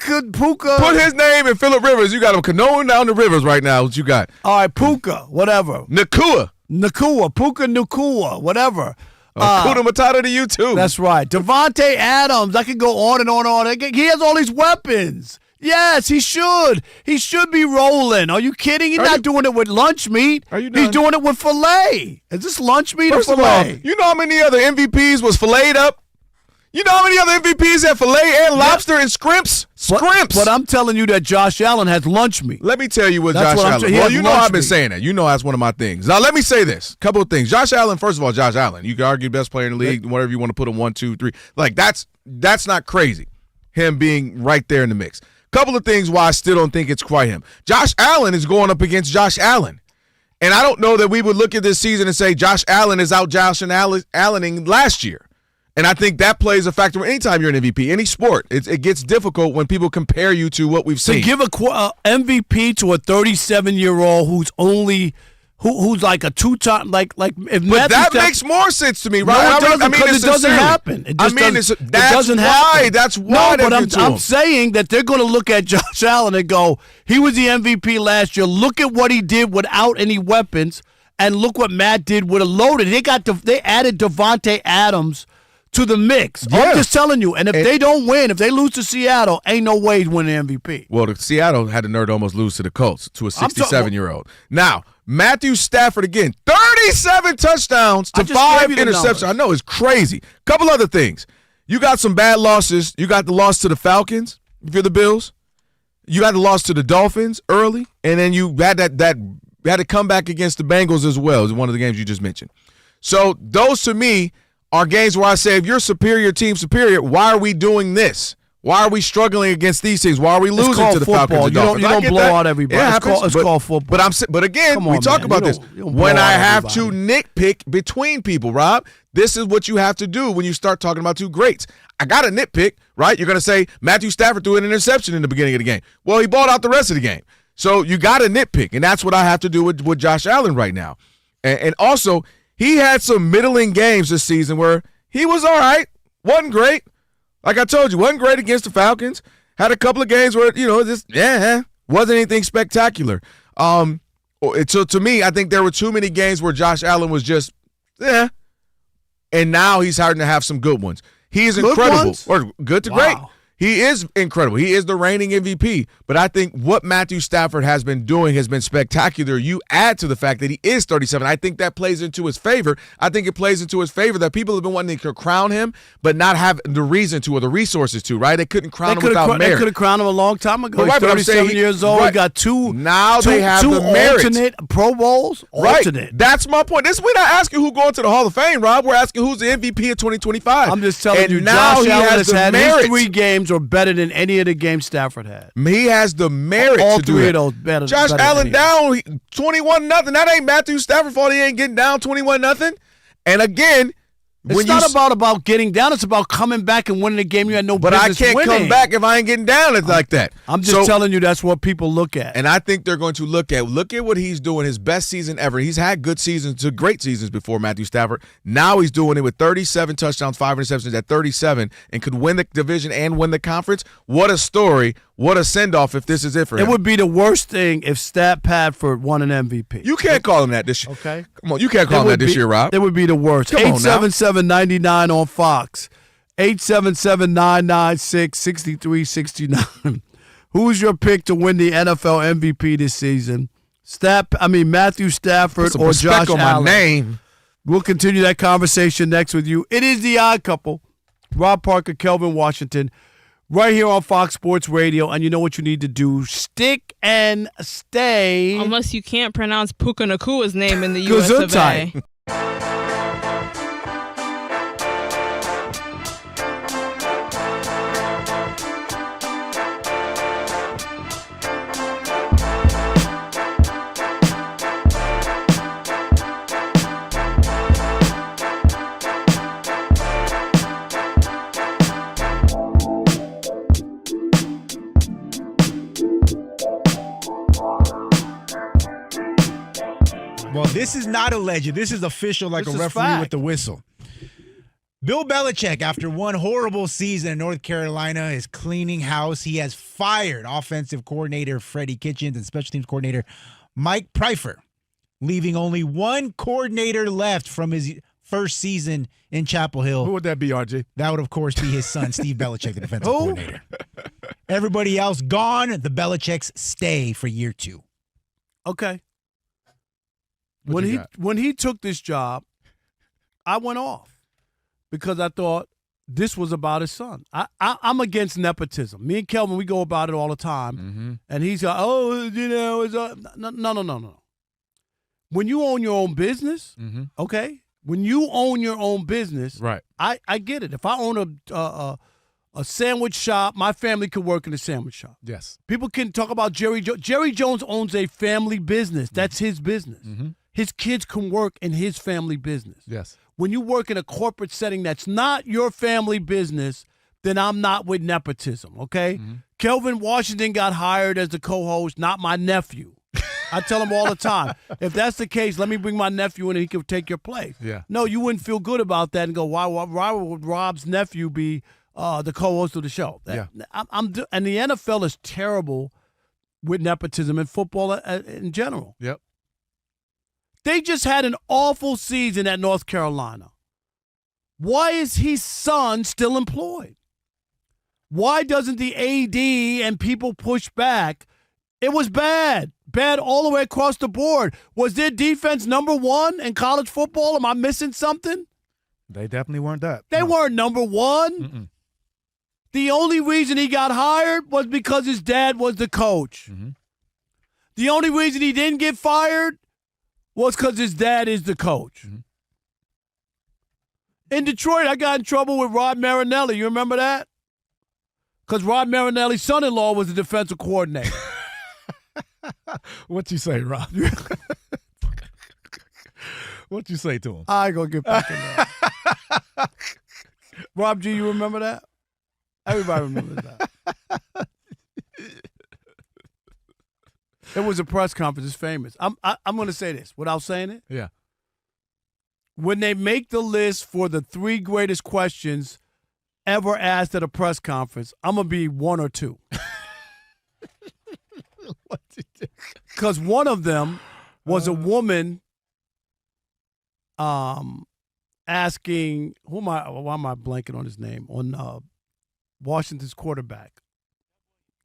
S5: Put his name in Phillip Rivers. You got him canoeing down the rivers right now. What you got?
S1: All right, Puka, whatever.
S5: Puka
S1: Nakua, whatever.
S5: Kuda Matata to you, too.
S1: That's right. Davante Adams, I could go on and on and on. He has all these weapons. Yes, he should. He should be rolling. Are you kidding? He's not doing it with lunch meat.
S5: Are you
S1: He's doing it with filet. Is this lunch meat or
S5: First of
S1: filet?
S5: all, you know how many other MVPs was filleted up? You know how many other MVPs had filet and lobster and scrimps? Scrimps.
S1: But I'm telling you that Josh Allen has lunch meat.
S5: Let me tell you what
S1: That's
S5: Josh
S1: what I'm
S5: Allen.
S1: saying. He
S5: Well,
S1: has
S5: you know
S1: lunch
S5: I've been
S1: meat.
S5: saying that. You know that's one of my things. Now let me say this. Couple of things. Josh Allen. First of all, Josh Allen. You can argue best player in the league, whatever you want to put him 1, 2, 3. Like that's not crazy. Him being right there in the mix. Couple of things why I still don't think it's quite him. Josh Allen is going up against Josh Allen. And I don't know that we would look at this season and say Josh Allen is out Josh Allening last year. And I think that plays a factor anytime you're an MVP, any sport. It gets difficult when people compare you to what we've seen.
S1: To give a MVP to a 37-year-old who's like a two-time like if
S5: but that makes more sense to me, right?
S1: No, it doesn't, because it doesn't happen. It just doesn't happen.
S5: That's why.
S1: No, but I'm saying that they're going to look at Josh Allen and go, he was the MVP last year. Look at what he did without any weapons, and look what Matt did with a loaded. They added Davante Adams to the mix.
S5: Yeah.
S1: I'm just telling you. And if they don't win, if they lose to Seattle, ain't no way he's winning MVP.
S5: Well, Seattle had the nerve to almost lose to the Colts, to a 67-year-old. Now, Matthew Stafford, again, 37 touchdowns to 5 interceptions. I know, it's crazy. Couple other things. You got some bad losses. You got the loss to the Falcons, if you're the Bills. You got the loss to the Dolphins early. And then you had had to come back against the Bengals as well, is one of the games you just mentioned. So those, to me, are games where I say, if you're superior, why are we doing this? Why are we struggling against these teams? Why are we losing to the Falcons and Dolphins?
S1: You don't blow out everybody. It's called football.
S5: But again, we talk about this. When I have to nitpick between people, Rob, this is what you have to do when you start talking about two greats. I got to nitpick, right? You're going to say Matthew Stafford threw an interception in the beginning of the game. Well, he balled out the rest of the game. So you got to nitpick, and that's what I have to do with Josh Allen right now. And also, he had some middling games this season where he was all right, wasn't great. Like I told you, wasn't great against the Falcons. Had a couple of games where, wasn't anything spectacular. So to me, I think there were too many games where Josh Allen was just, and now he's starting to have some good ones. He is incredible, or good to great. He is incredible. He is the reigning MVP. But I think what Matthew Stafford has been doing has been spectacular. You add to the fact that he is 37. I think that plays into his favor. I think it plays into his favor that people have been wanting to crown him, but not have the reason to or the resources to, right? They couldn't crown him without merit.
S1: They could have crowned him a long time ago.
S5: Right,
S1: He's 37 years old. Right. He got two alternate Pro Bowls. Alternate.
S5: Right. That's my point. We're not asking who going to the Hall of Fame, Rob. We're asking who's the MVP of 2025.
S1: I'm just telling you,
S5: now
S1: Josh Allen has had his 3 games or better than any of the games Stafford had.
S5: He has the merit
S1: all
S5: to do
S1: 3
S5: it.
S1: of those better.
S5: Josh Allen down 21-0. That ain't Matthew Stafford fault. He ain't getting down 21-0. And again,
S1: it's not about getting down. It's about coming back and winning a game you had no business winning.
S5: But I can't come back if I ain't getting down like that.
S1: I'm just telling you that's what people look at.
S5: And I think they're going to look at what he's doing, his best season ever. He's had good seasons to great seasons before Matthew Stafford. Now he's doing it with 37 touchdowns, 5 interceptions at 37, and could win the division and win the conference. What a story. What a send-off if this is it for him.
S1: It would be the worst thing if Stat Padford won an MVP.
S5: You can't call him that this year.
S1: Okay.
S5: Come on, you can't call him that this year, Rob.
S1: It would be the worst. 877-99 on Fox. 877-996-6369. Who's your pick to win the NFL MVP this season? Matthew Stafford or Josh Allen?
S5: My name.
S1: We'll continue that conversation next with you. It is The Odd Couple. Rob Parker, Kelvin Washington. Right here on Fox Sports Radio, and you know what you need to do. Stick and stay.
S8: Unless you can't pronounce Puka Nakua's name in the U.S. of A.
S11: Well, this is not alleged. This is official, like a referee with the whistle. Bill Belichick, after one horrible season in North Carolina, is cleaning house. He has fired offensive coordinator Freddie Kitchens and special teams coordinator Mike Pfeiffer, leaving only one coordinator left from his first season in Chapel Hill.
S12: Who would that be, RJ?
S11: That would, of course, be his son, Steve Belichick, the defensive coordinator. Everybody else gone. The Belichicks stay for year 2.
S1: Okay. When he took this job, I went off because I thought this was about his son. I'm against nepotism. Me and Kelvin, we go about it all the time, and he's like, no. When you own your own business, okay. When you own your own business,
S5: right?
S1: I get it. If I own a sandwich shop, my family could work in a sandwich shop.
S12: Yes.
S1: People can talk about Jerry Jones. Jerry Jones owns a family business. That's his business. His kids can work in his family business.
S12: Yes.
S1: When you work in a corporate setting that's not your family business, then I'm not with nepotism, okay? Kelvin Washington got hired as the co-host, not my nephew. I tell him all the time, if that's the case, let me bring my nephew in and he can take your place.
S12: Yeah.
S1: No, you wouldn't feel good about that and go, why would Rob's nephew be the co-host of the show? And the NFL is terrible with nepotism in football in general.
S12: Yep.
S1: They just had an awful season at North Carolina. Why is his son still employed? Why doesn't the AD and people push back? It was bad. Bad all the way across the board. Was their defense number 1 in college football? Am I missing something?
S12: They definitely weren't that.
S1: They weren't number 1. The only reason he got hired was because his dad was the coach. The only reason he didn't get fired was because his dad is the coach. In Detroit, I got in trouble with Rod Marinelli. You remember that? Because Rod Marinelli's son-in-law was the defensive coordinator.
S12: What you say, Rob? What you say to him?
S1: I ain't going to get back in there. Rob G., you remember that? Everybody remembers that. It was a press conference. It's famous. I'm going to say this without saying it.
S12: Yeah.
S1: When they make the list for the 3 greatest questions ever asked at a press conference, I'm going to be 1 or 2. Because one of them was a woman asking, why am I blanking on his name? On Washington's quarterback,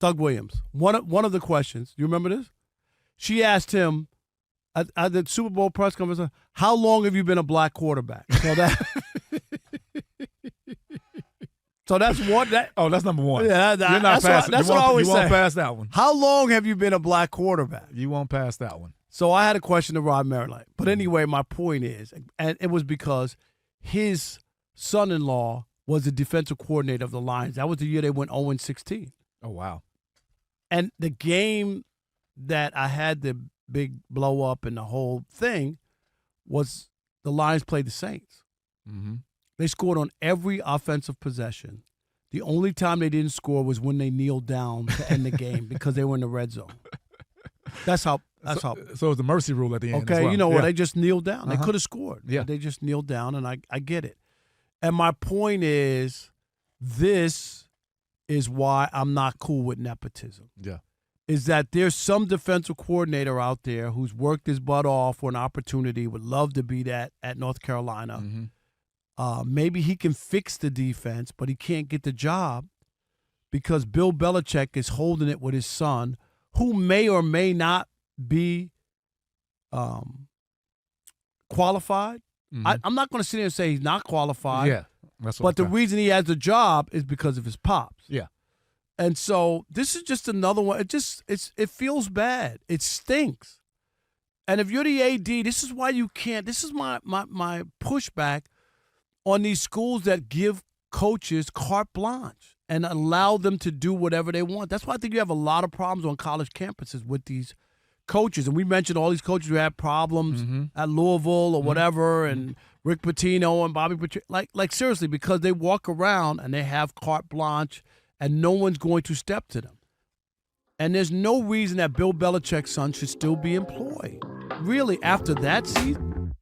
S1: Doug Williams. One of the questions, you remember this? She asked him at the Super Bowl press conference, how long have you been a black quarterback? So that's one.
S12: That's number one.
S1: Yeah,
S12: you're not passing.
S1: That's what I always say.
S12: You won't pass that one.
S1: How long have you been a black quarterback?
S12: You won't pass that one.
S1: So I had a question to Rod Marinelli. But anyway, my point is, and it was because his son-in-law was the defensive coordinator of the Lions. That was the year they went 0-16.
S12: Oh, wow.
S1: And the game that I had the big blow up and the whole thing was the Lions played the Saints.
S12: Mm-hmm.
S1: They scored on every offensive possession. The only time they didn't score was when they kneeled down to end the game because they were in the red zone. That's how.
S12: So it's the mercy rule at the end.
S1: Okay,
S12: as well.
S1: you know what? They just kneeled down. They
S12: Uh-huh.
S1: could have scored.
S12: Yeah.
S1: But they just kneeled down, and I get it. And my point is, this is why I'm not cool with nepotism.
S12: Yeah.
S1: Is that there's some defensive coordinator out there who's worked his butt off for an opportunity, would love to be that at North Carolina.
S12: Mm-hmm.
S1: Maybe he can fix the defense, but he can't get the job because Bill Belichick is holding it with his son, who may or may not be qualified.
S12: Mm-hmm.
S1: I'm not going to sit here and say he's not qualified.
S12: Yeah. That's what
S1: But the reason he has the job is because of his pops.
S12: Yeah.
S1: And so this is just another one. It feels bad. It stinks. And if you're the AD, this is why you can't. This is my pushback on these schools that give coaches carte blanche and allow them to do whatever they want. That's why I think you have a lot of problems on college campuses with these coaches. And we mentioned all these coaches who had problems at Louisville or whatever, and Rick Pitino and Bobby Petrino. Like seriously, because they walk around and they have carte blanche and no one's going to step to them. And there's no reason that Bill Belichick's son should still be employed. Really, after that season?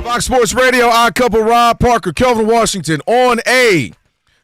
S5: Fox Sports Radio, Odd Couple, Rob Parker, Kelvin Washington on a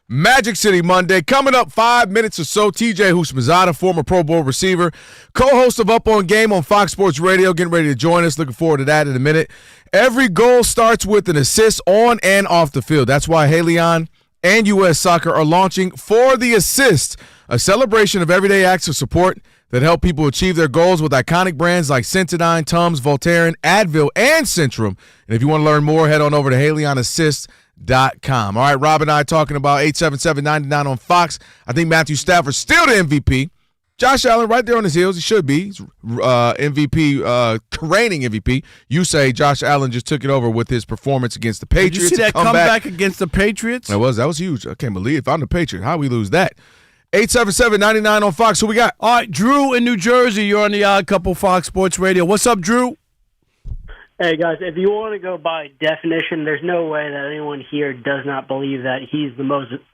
S5: Magic City Monday. Coming up 5 minutes or so, TJ Houshmandzadeh, former Pro Bowl receiver, co-host of Up On Game on Fox Sports Radio, getting ready to join us. Looking forward to that in a minute. Every goal starts with an assist on and off the field. That's why Haleon and U.S. Soccer are launching For the Assist, a celebration of everyday acts of support that help people achieve their goals with iconic brands like Sensodyne, Tums, Voltaren, Advil, and Centrum. And if you want to learn more, head on over to HaleonAssist.com. All right, Rob and I talking about 877-99 on Fox. I think Matthew Stafford's still the MVP. Josh Allen right there on his heels. He should be. He's MVP, reigning MVP. You say Josh Allen just took it over with his performance against the Patriots.
S1: Did you see that comeback against the Patriots?
S5: That was huge. I can't believe if I'm the Patriot, how we lose that? 877-99 on Fox. Who we got?
S1: All right, Drew in New Jersey. You're on the Odd Couple Fox Sports Radio. What's up, Drew?
S3: Hey, guys, if you want to go by definition, there's no way that anyone here does not believe that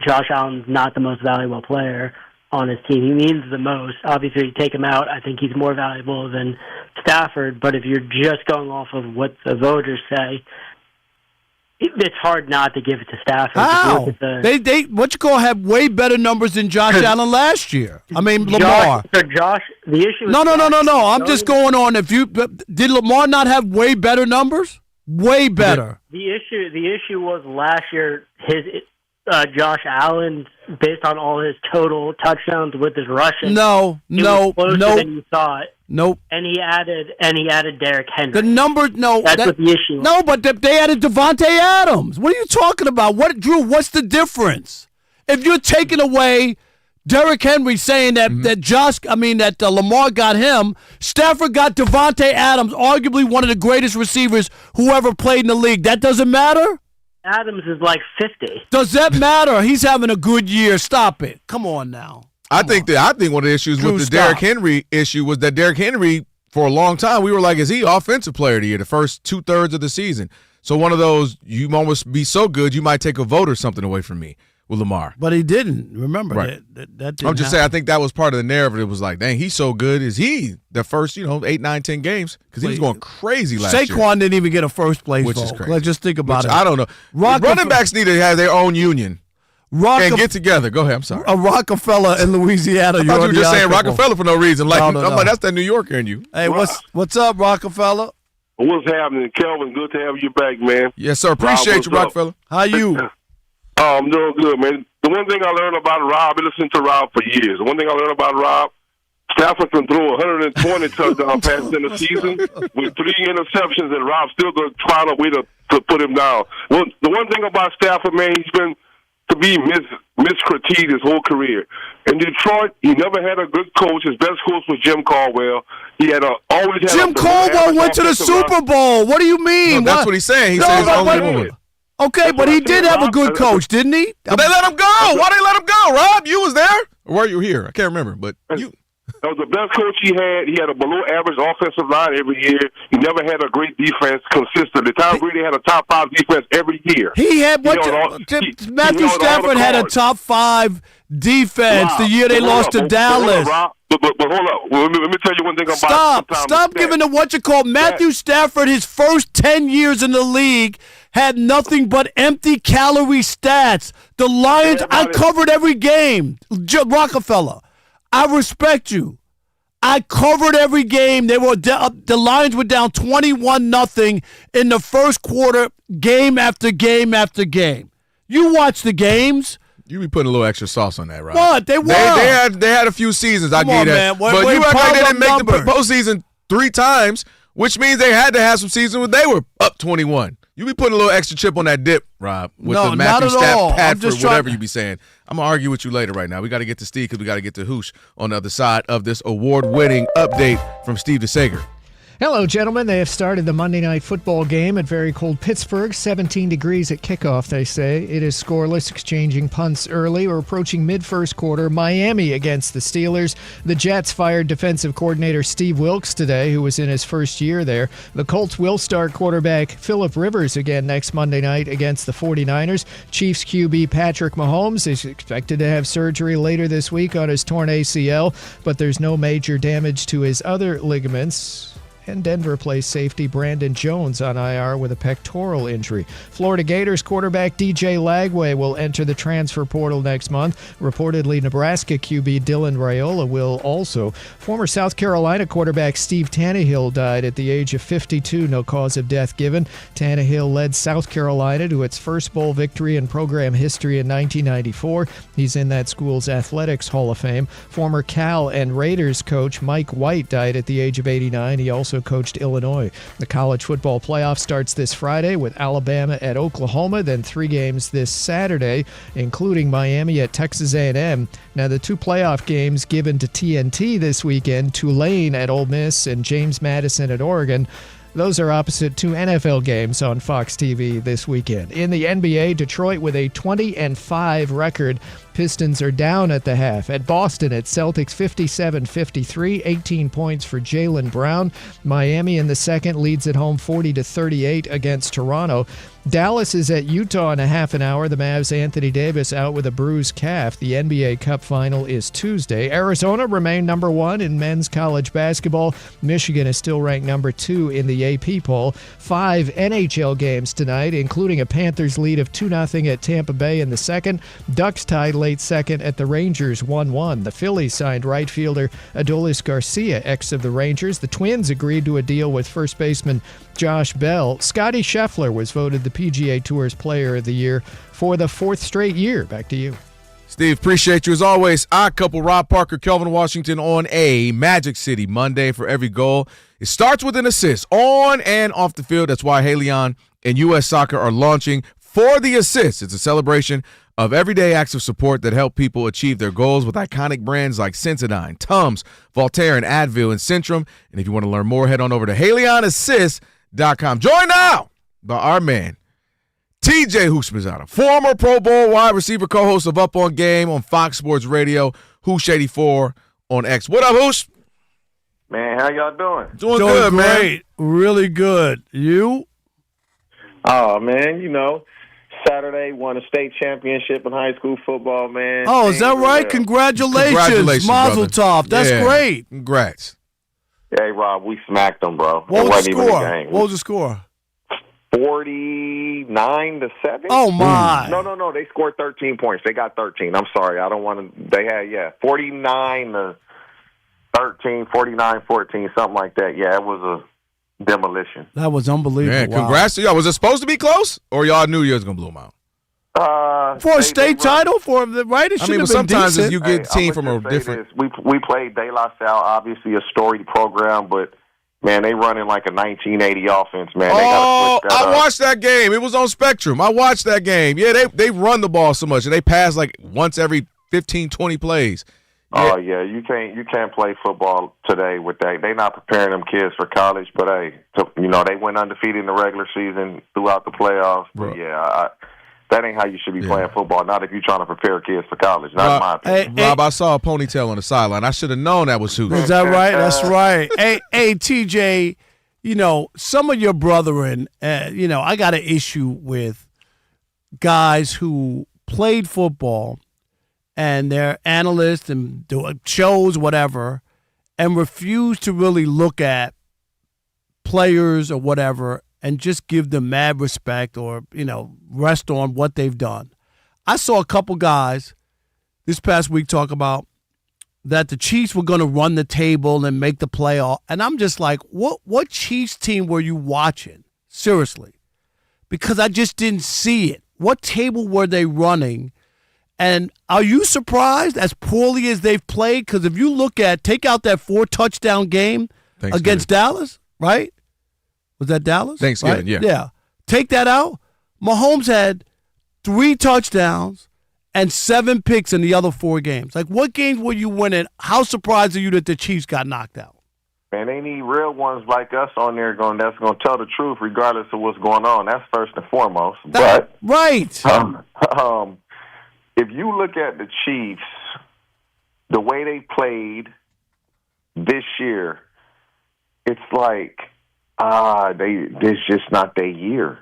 S3: Josh Allen's not the most valuable player on his team. He means the most. Obviously, you take him out, I think he's more valuable than Stafford, but if you're just going off of what the voters say, it's hard not to give it to Stafford.
S1: How? They have way better numbers than Josh Allen last year. I mean, Lamar.
S3: The issue is
S1: No. I'm just going on. Did Lamar not have way better numbers? Way better.
S3: The issue was last year Josh Allen, based on all his total touchdowns with his rushing.
S1: No.
S3: Closer than you thought.
S1: Nope.
S3: And he added Derrick Henry.
S1: The number, no.
S3: That's what the issue is.
S1: No, but they added Devontae Adams. What are you talking about? Drew, what's the difference? If you're taking away Derrick Henry saying that Lamar got him, Stafford got Devontae Adams, arguably one of the greatest receivers who ever played in the league. That doesn't matter?
S3: Adams is like 50.
S1: Does that matter? He's having a good year. Stop it. Come on now.
S5: I think one of the issues with the Derrick Henry issue was that Derrick Henry, for a long time, we were like, is he Offensive Player of the Year the first 2/3 of the season? So one of those, you almost be so good, you might take a vote or something away from me with Lamar.
S1: But he didn't. Remember,
S5: right.
S1: that didn't
S5: I'm just saying, I think that was part of the narrative. It was like, dang, he's so good. Is he the first, 8, 9, 10 games? Because he was going crazy last year.
S1: Saquon didn't even get a first place
S5: Which
S1: vote.
S5: is crazy.
S1: Let's just think about it.
S5: I don't know. Running backs need to have their own union. And get together. Go ahead. I'm sorry.
S1: A Rockefeller in Louisiana.
S5: I thought you were just saying Rockefeller for no reason. Like,
S1: No.
S5: I'm like, that's that New Yorker in you.
S1: Hey, what's up, Rockefeller?
S4: What's happening, Kelvin? Good to have you back, man.
S5: Yes, sir. Appreciate you, Rockefeller.
S1: How you?
S4: I'm doing good, man. The one thing I learned about Rob, I've been listening to Rob for years. The one thing I learned about Rob, Stafford can throw 120 touchdown passes in the season with 3 interceptions, and Rob still going to find a way to put him down. Well, the one thing about Stafford, man, he's been to be miscritiqued his whole career. In Detroit, he never had a good coach. His best coach was Jim Caldwell. He had always had
S1: Jim Caldwell went to the Super Bowl. What do you mean?
S5: No, that's what he's saying. He said he's only woman.
S1: Okay, but he did have a good coach, didn't he?
S5: But they let him go. Why they let him go, Rob? You was there? Or were you here? I can't remember, but you.
S4: That was the best coach he had. He had a below-average offensive line every year. He never had a great defense consistently. Tom Brady had a top-5 defense every year.
S1: He had Matthew Stafford had a top-5 defense the year they lost to Dallas.
S4: But hold up. Let me tell you one thing about
S1: Stop giving the Matthew Stafford, his first 10 years in the league, had nothing but empty calorie stats. The Lions, I covered every game. Rockefeller, I respect you. I covered every game. The Lions were down 21-0 in the first quarter, game after game after game. You watch the games.
S5: You be putting a little extra sauce on that, right?
S1: What? They won.
S5: They had a few seasons. I get that. But you act like they didn't make the postseason 3 times, which means they had to have some seasons where they were up 21. You be putting a little extra chip on that dip, Rob, with the Matthew Stafford, whatever you be saying. I'm going to argue with you later right now. We got to get to Steve because we got to get to Hoosh on the other side of this award-winning update from Steve DeSager.
S18: Hello, gentlemen. They have started the Monday Night Football game at very cold Pittsburgh. 17 degrees at kickoff, they say. It is scoreless, exchanging punts early. We're approaching mid-first quarter. Miami against the Steelers. The Jets fired defensive coordinator Steve Wilks today, who was in his first year there. The Colts will start quarterback Phillip Rivers again next Monday night against the 49ers. Chiefs QB Patrick Mahomes is expected to have surgery later this week on his torn ACL, but there's no major damage to his other ligaments. And Denver placed safety Brandon Jones on IR with a pectoral injury. Florida Gators quarterback DJ Lagway will enter the transfer portal next month. Reportedly, Nebraska QB Dylan Raiola will also. Former South Carolina quarterback Steve Tannehill died at the age of 52, no cause of death given. Tannehill led South Carolina to its first bowl victory in program history in 1994. He's in that school's Athletics Hall of Fame. Former Cal and Raiders coach Mike White died at the age of 89. He also coached Illinois. The college football playoff starts this Friday with Alabama at Oklahoma, then 3 games this Saturday, including Miami at Texas A&M. Now, the 2 playoff games given to TNT this weekend, Tulane at Ole Miss and James Madison at Oregon, those are opposite 2 NFL games on Fox TV this weekend. In the NBA, Detroit with a 20-5 record. Pistons are down at the half. At Boston, at Celtics 57-53, 18 points for Jaylen Brown. Miami in the second leads at home 40-38 against Toronto. Dallas is at Utah in a half an hour. The Mavs' Anthony Davis out with a bruised calf. The NBA Cup final is Tuesday. Arizona remain number 1 in men's college basketball. Michigan is still ranked number 2 in the AP poll. 5 NHL games tonight, including a Panthers lead of 2-0 at Tampa Bay in the second. Ducks tied late second at the Rangers 1-1. The Phillies signed right fielder Adolis Garcia, ex of the Rangers. The Twins agreed to a deal with first baseman Josh Bell. Scotty Scheffler was voted the PGA Tour's Player of the Year for the 4th straight year. Back to you.
S5: Steve, appreciate you as always. Odd couple, Rob Parker, Kelvin Washington on a Magic City Monday for every goal. It starts with an assist on and off the field. That's why Haleon and U.S. Soccer are launching For the Assist. It's a celebration of everyday acts of support that help people achieve their goals with iconic brands like Sensodyne, Tums, Voltaire, and Advil, and Centrum. And if you want to learn more, head on over to HaleonAssist.com. Joined now by our man, TJ Houshmandzadeh, former Pro Bowl wide receiver, co-host of Up on Game on Fox Sports Radio, Hoosh84 on X. What up, Hoosh?
S7: Man, how y'all doing?
S5: Doing good,
S1: great.
S5: man.
S1: Really good. You?
S7: Oh, man, you know, Saturday won a state championship in high school football, man.
S1: Oh, is that right? Congratulations, Mazel Tov. That's great.
S5: Congrats.
S7: Hey, Rob, we smacked them, bro.
S1: What was the score?
S7: Even a game.
S1: What was the score?
S7: 49-7.
S1: Oh, my.
S7: No. They scored 13 points. They got 13. I'm sorry. I don't want to. They had, 49-13, 49-14, something like that. Yeah, it was a demolition.
S1: That was unbelievable.
S5: Yeah, congrats to y'all. Was it supposed to be close, or y'all knew you was going to blow them out?
S1: For a state title, right? It should have been
S5: sometimes
S1: decent.
S5: you get a team from a different.
S7: We played De La Salle, obviously a storied program, but man, they running like a 1980 offense. Man, they gotta switch that up.
S5: Watched that game. It was on Spectrum. I watched that game. Yeah, they run the ball so much, and they pass like once every 15, 20 plays.
S7: Yeah. Oh yeah, you can't play football today with that. They're not preparing them kids for college, but hey, they went undefeated in the regular season throughout the playoffs. But that ain't how you should be playing football. Not if you're trying to prepare kids for college. Not in my opinion.
S5: Rob, I saw a ponytail on the sideline. I should have known that was who.
S1: Is that right? That's right. Hey, TJ, some of your brethren, I got an issue with guys who played football and they're analysts and do shows, whatever, and refuse to really look at players or whatever and just give them mad respect or, rest on what they've done. I saw a couple guys this past week talk about that the Chiefs were going to run the table and make the playoff. And I'm just like, what Chiefs team were you watching? Seriously. Because I just didn't see it. What table were they running? And are you surprised as poorly as they've played? Because if you take out that 4-touchdown game against Dallas, right? Was that Dallas?
S5: Thanksgiving,
S1: right? Yeah. Take that out. Mahomes had 3 touchdowns and 7 picks in the other 4 games. Like, what games were you winning? How surprised are you that the Chiefs got knocked out?
S7: Man, they need real ones like us on there that's going to tell the truth regardless of what's going on. That's first and foremost.
S1: Right.
S7: If you look at the Chiefs, the way they played this year, it's like, it's just not their year.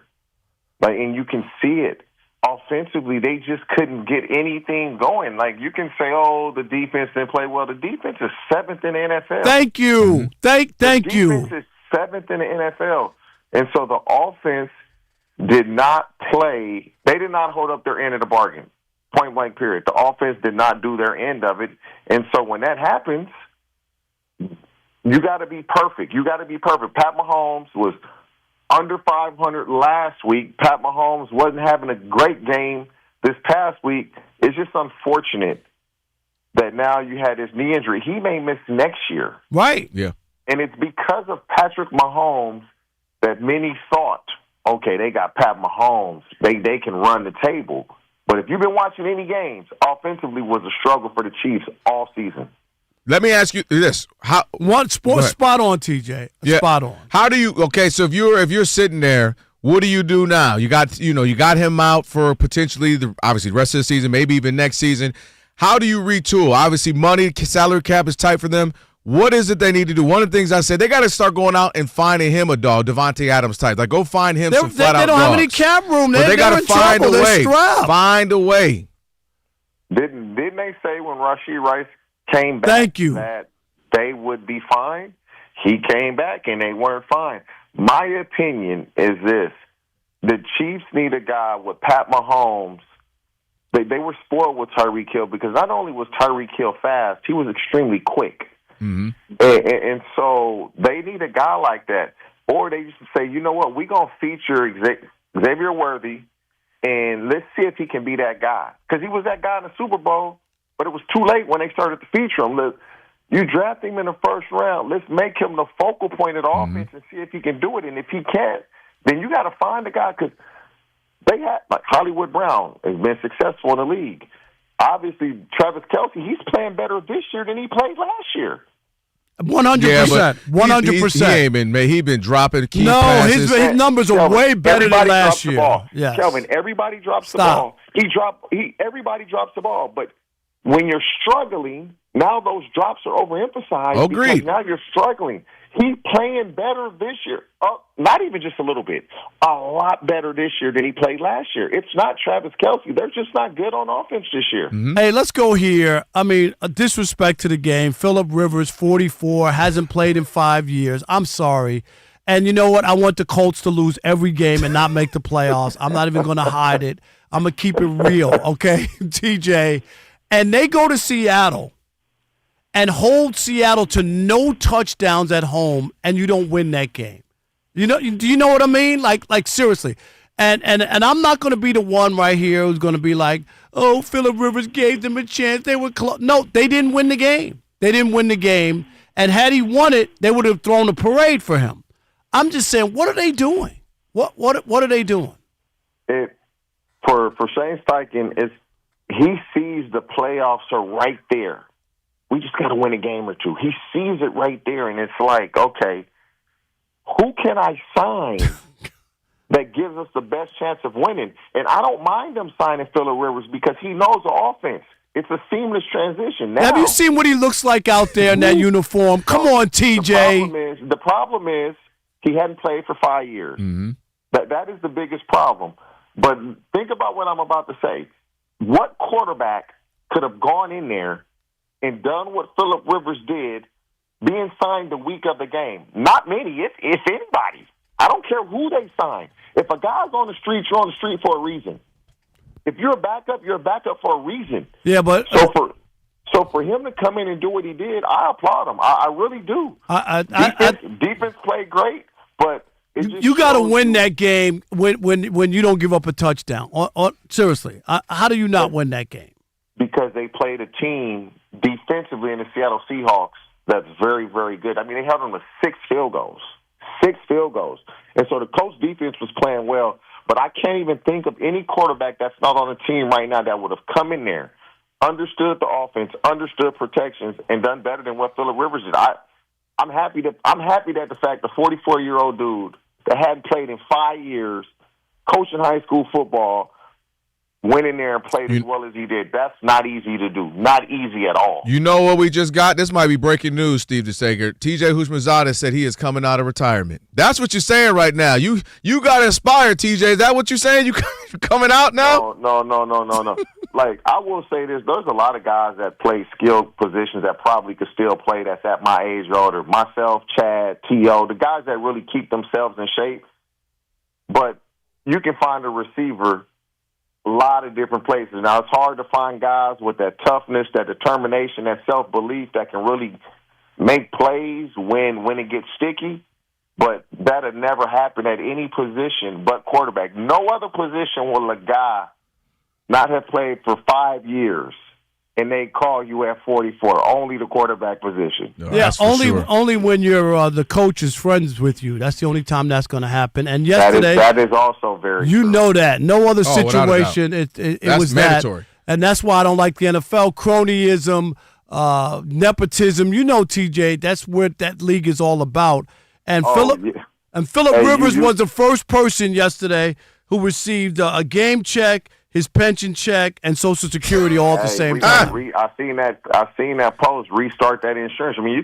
S7: Like, and you can see it. Offensively, they just couldn't get anything going. Like, you can say, the defense didn't play well. The defense is 7th in the NFL.
S1: Thank you. Thank you.
S7: The defense is 7th in the NFL. And so the offense did not play. They did not hold up their end of the bargain, point blank period. The offense did not do their end of it. And so when that happens, you got to be perfect. You got to be perfect. Pat Mahomes was under 500 last week. Pat Mahomes wasn't having a great game this past week. It's just unfortunate that now you had this knee injury. He may miss next year.
S1: Right.
S5: Yeah.
S7: And it's because of Patrick Mahomes that many thought, okay, they got Pat Mahomes. They can run the table. But if you've been watching any games, offensively was a struggle for the Chiefs all season.
S5: Let me ask you this:
S1: spot on, TJ.
S5: Yeah.
S1: Spot on.
S5: How do you? Okay, so if you're sitting there, what do you do now? You got him out for potentially obviously the rest of the season, maybe even next season. How do you retool? Obviously, money, salary cap is tight for them. What is it they need to do? One of the things I said, they got to start going out and finding him a dog, Devontae Adams type. Like, go find him some flat out
S1: They don't
S5: dogs.
S1: have any cap room.
S5: But they got to find a way. Find a way.
S7: Didn't they say when Rashee Rice came back that they would be fine? He came back and they weren't fine. My opinion is this. The Chiefs need a guy with Pat Mahomes. They were spoiled with Tyreek Hill because not only was Tyreek Hill fast, he was extremely quick.
S5: Mm-hmm.
S7: And so they need a guy like that. Or they used to say, you know what, we're going to feature Xavier Worthy, and let's see if he can be that guy. Because he was that guy in the Super Bowl, but it was too late when they started to feature him. You draft him in the first round. Let's make him the focal point of the offense and see if he can do it. And if he can't, then you got to find a guy because they had, like Hollywood Brown has been successful in the league. Obviously, Travis Kelce, he's playing better this year than he played last year.
S1: 100%. 100%.
S5: He ain't been, man. He been dropping key
S1: passes. His numbers are way better than last year.
S7: Yes. Kelvin, everybody drops the ball. Everybody drops the ball. But when you're struggling, now those drops are overemphasized.
S5: Agreed.
S7: Because now you're struggling. He's playing better this year. Not even just a little bit. A lot better this year than he played last year. It's not Travis Kelce. They're just not good on offense this year.
S5: Mm-hmm.
S1: Hey, let's go here. I mean, a disrespect to the game. Phillip Rivers, 44, hasn't played in 5 years. I'm sorry. And you know what? I want the Colts to lose every game and not make the playoffs. I'm not even going to hide it. I'm going to keep it real, okay, TJ? And they go to Seattle and hold Seattle to no touchdowns at home, and you don't win that game. You know? Do you know what I mean? Like seriously. And I'm not going to be the one right here who's going to be like, oh, Phillip Rivers gave them a chance. They were close. No, they didn't win the game. They didn't win the game. And had he won it, they would have thrown a parade for him. I'm just saying, what are they doing? What are they doing?
S7: For Shane Steichen, he sees the playoffs are right there. We just got to win a game or two. He sees it right there, and it's like, okay, who can I sign that gives us the best chance of winning? And I don't mind them signing Phillip Rivers because he knows the offense. It's a seamless transition. Now,
S1: have you seen what he looks like out there in that uniform? Come on, TJ.
S7: The problem is he hadn't played for 5 years.
S5: Mm-hmm.
S7: That is the biggest problem. But think about what I'm about to say. What quarterback could have gone in there and done what Phillip Rivers did, being signed the week of the game? Not many, if anybody. I don't care who they sign. If a guy's on the street, you're on the street for a reason. If you're a backup for a reason.
S1: Yeah, but
S7: so for him to come in and do what he did, I applaud him. I really do. Defense played great, but
S1: you got to win that game when you don't give up a touchdown. Seriously, how do you not win that game?
S7: Because they played a team defensively in the Seattle Seahawks that's very, very good. I mean, they held them to 6 field goals. 6 field goals. And so the Colts defense was playing well, but I can't even think of any quarterback that's not on the team right now that would have come in there, understood the offense, understood protections, and done better than what Phillip Rivers did. I'm happy that the fact the 44-year-old dude that hadn't played in 5 years, coaching high school football, went in there and played as well as he did. That's not easy to do. Not easy at all.
S5: You know what we just got? This might be breaking news, Steve DeSager. TJ Houshmandzadeh said he is coming out of retirement. That's what you're saying right now. You got inspired, TJ. Is that what you're saying? You coming out now?
S7: No. like, I will say this. There's a lot of guys that play skilled positions that probably could still play that's at my age or older. Myself, Chad, T.O., the guys that really keep themselves in shape. But you can find a receiver a lot of different places. Now, it's hard to find guys with that toughness, that determination, that self-belief that can really make plays when it gets sticky. But that'll never happen at any position but quarterback. No other position will a guy not have played for 5 years and they call you at 44. Only the quarterback position.
S1: Yeah, only when you're the coach is friends with you. That's the only time that's going to happen. And yesterday,
S7: that is also very
S1: you
S7: true.
S1: know that. No other
S5: without a doubt.
S1: situation. It
S5: That's
S1: was
S5: mandatory.
S1: that. And that's why I don't like the NFL. Cronyism, nepotism. You know, TJ, that's what that league is all about. And Phillip Rivers was the first person yesterday who received a game check, his pension check, and Social Security all at the same time.
S7: I seen that post. Restart that insurance. I mean, you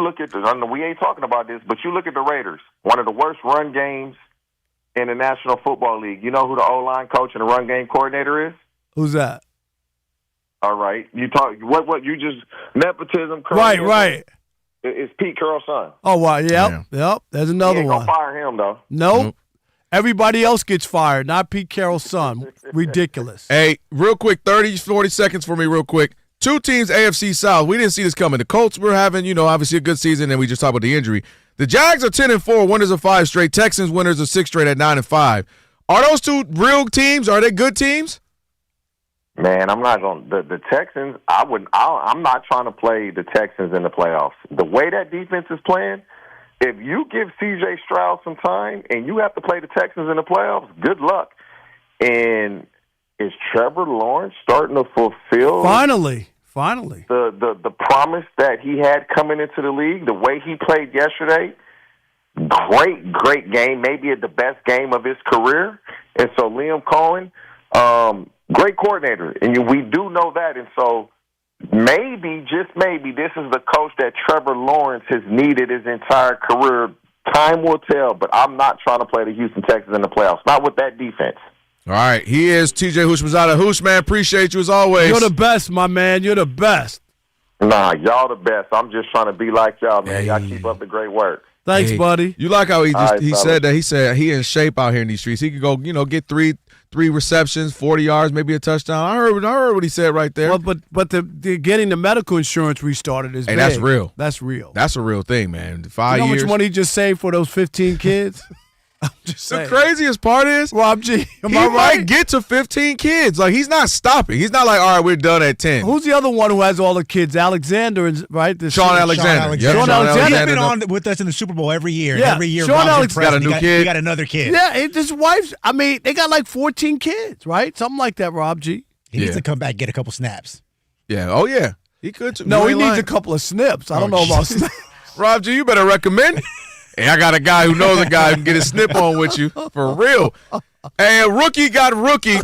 S7: look at we ain't talking about this, but you look at the Raiders. One of the worst run games in the National Football League. You know who the O-line coach and the run game coordinator is?
S1: Who's that?
S7: All right, you talk what you just nepotism.
S1: Right.
S7: It's Pete Carroll's son.
S1: Oh wow, yep. There's another
S7: ain't
S1: one.
S7: Gonna fire him though.
S1: Nope. Everybody else gets fired, not Pete Carroll's son. Ridiculous.
S5: Hey, real quick, 30, 40 seconds for me real quick. Two teams, AFC South. We didn't see this coming. The Colts were having, obviously a good season, and we just talked about the injury. The Jags are 10-4, winners of 5 straight. Texans winners of 6 straight at 9-5. Are those two real teams? Are they good teams?
S7: Man, I'm not going to. The Texans, I'm not trying to play the Texans in the playoffs. The way that defense is playing, if you give C.J. Stroud some time and you have to play the Texans in the playoffs, good luck. And is Trevor Lawrence starting to fulfill
S1: Finally.
S7: the promise that he had coming into the league? The way he played yesterday, great game, maybe the best game of his career. And so Liam Cohen, great coordinator, and we do know that. And so maybe, just maybe, this is the coach that Trevor Lawrence has needed his entire career. Time will tell, but I'm not trying to play the Houston Texans in the playoffs. Not with that defense.
S5: All right, he is TJ Houshmandzadeh. Hoosh, man, appreciate you as always.
S1: You're the best, my man. You're the best.
S7: Nah, y'all the best. I'm just trying to be like y'all, man. Y'all keep up the great work.
S1: Thanks, buddy.
S5: You like how he
S7: right,
S5: said that? He said he in shape out here in these streets. He could go, get three receptions, 40 yards, maybe a touchdown. I heard what he said right there.
S1: Well, but the getting the medical insurance restarted is big.
S5: That's real.
S1: That's real.
S5: That's a real thing, man. 5 years.
S1: You know how much money he just saved for those 15 kids? I'm just saying.
S5: The craziest part is,
S1: Rob G,
S5: he might get to 15 kids. Like, he's not stopping. He's not like, all right, we're done at 10.
S1: Who's the other one who has all the kids? Alexander, right?
S5: Sean Alexander.
S1: Yep. Sean Alexander.
S11: He's been on with us in the Super Bowl every year.
S1: Yeah.
S11: Every year,
S1: Sean Alexander
S5: got a new kid.
S11: He got another kid.
S1: Yeah, his wife's, they got like 14 kids, right? Something like that, Rob G.
S11: He needs to come back and get a couple snaps.
S5: Yeah. Oh, yeah. He could too.
S1: No, he needs a couple of snips. I don't know about snips.
S5: Rob G, you better recommend. Hey, I got a guy who knows a guy who can get a snip on with you. For real. Hey, a rookie got rookie.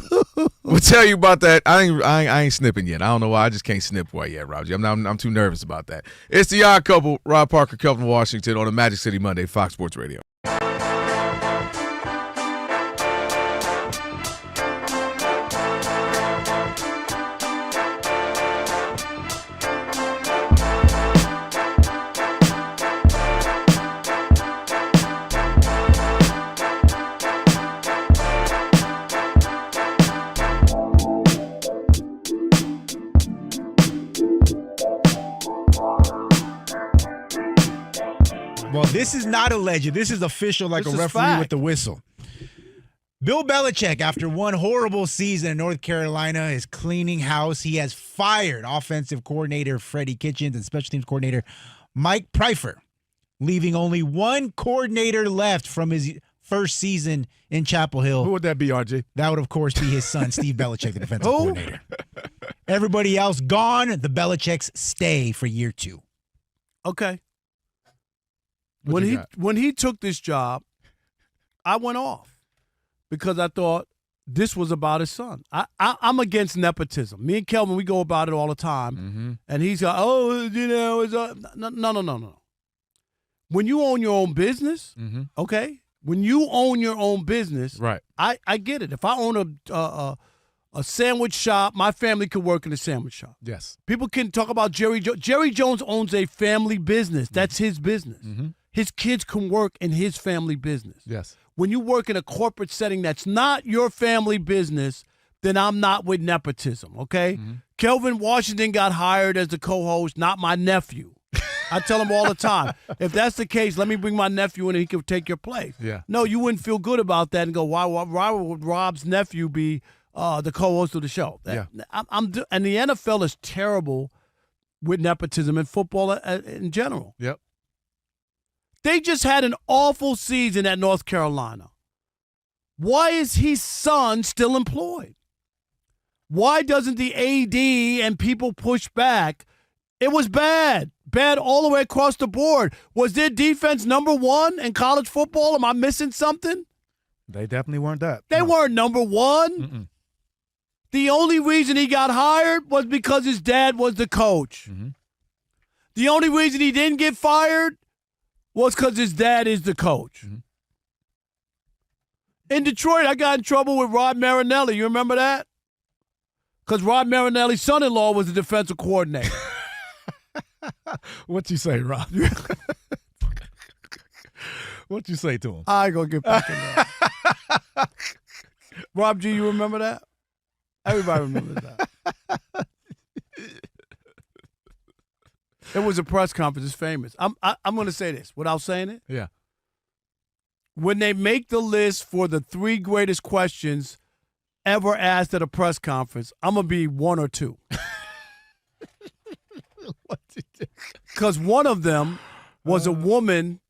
S5: We'll tell you about that. I ain't snipping yet. I don't know why. I just can't snip quite yet, Rob G. I'm too nervous about that. It's the Odd Couple, Rob Parker, Kelvin Washington on a Magic City Monday, Fox Sports Radio.
S11: Well, this is not alleged. This is official, like
S1: This
S11: a
S1: is
S11: referee
S1: fact.
S11: with the whistle. Bill Belichick, after one horrible season in North Carolina, is cleaning house. He has fired offensive coordinator Freddie Kitchens and special teams coordinator Mike Pryfer, leaving only one coordinator left from his first season in Chapel Hill.
S12: Who would that be, RJ?
S11: That would, of course, be his son, Steve Belichick, the defensive coordinator. Everybody else gone. The Belichicks stay for year 2.
S1: Okay. When he took this job, I went off because I thought this was about his son. I'm against nepotism. Me and Kelvin, we go about it all the time, and he's like, it's no. When you own your own business, okay. When you own your own business,
S5: right?
S1: I get it. If I own a sandwich shop. My family could work in a sandwich shop.
S5: Yes.
S1: People can talk about Jerry Jones. Jerry Jones owns a family business. That's his business.
S5: Mm-hmm.
S1: His kids can work in his family business.
S5: Yes.
S1: When you work in a corporate setting that's not your family business, then I'm not with nepotism, okay?
S5: Mm-hmm.
S1: Kelvin Washington got hired as the co-host, not my nephew. I tell him all the time, if that's the case, let me bring my nephew in and he can take your place.
S5: Yeah.
S1: No, you wouldn't feel good about that and go, why would Rob's nephew be the co-host of the show? And the NFL is terrible with nepotism and football in general.
S5: Yep.
S1: They just had an awful season at North Carolina. Why is his son still employed? Why doesn't the AD and people push back? It was bad. Bad all the way across the board. Was their defense number one in college football? Am I missing something?
S12: They definitely weren't that.
S1: They weren't number one.
S12: Mm-mm.
S1: The only reason he got hired was because his dad was the coach.
S12: Mm-hmm.
S1: The only reason he didn't get fired was because his dad is the coach.
S12: Mm-hmm.
S1: In Detroit, I got in trouble with Rod Marinelli. You remember that? Because Rod Marinelli's son-in-law was the defensive coordinator.
S12: What you say, Rob? What you say to him?
S1: I ain't gonna get back in that. Rob G, you remember that? Everybody remembers that. It was a press conference. It's famous. I'm going to say this without saying it.
S5: Yeah.
S1: When they make the list for the 3 greatest questions ever asked at a press conference, I'm going to be 1 or 2. Because one of them was a woman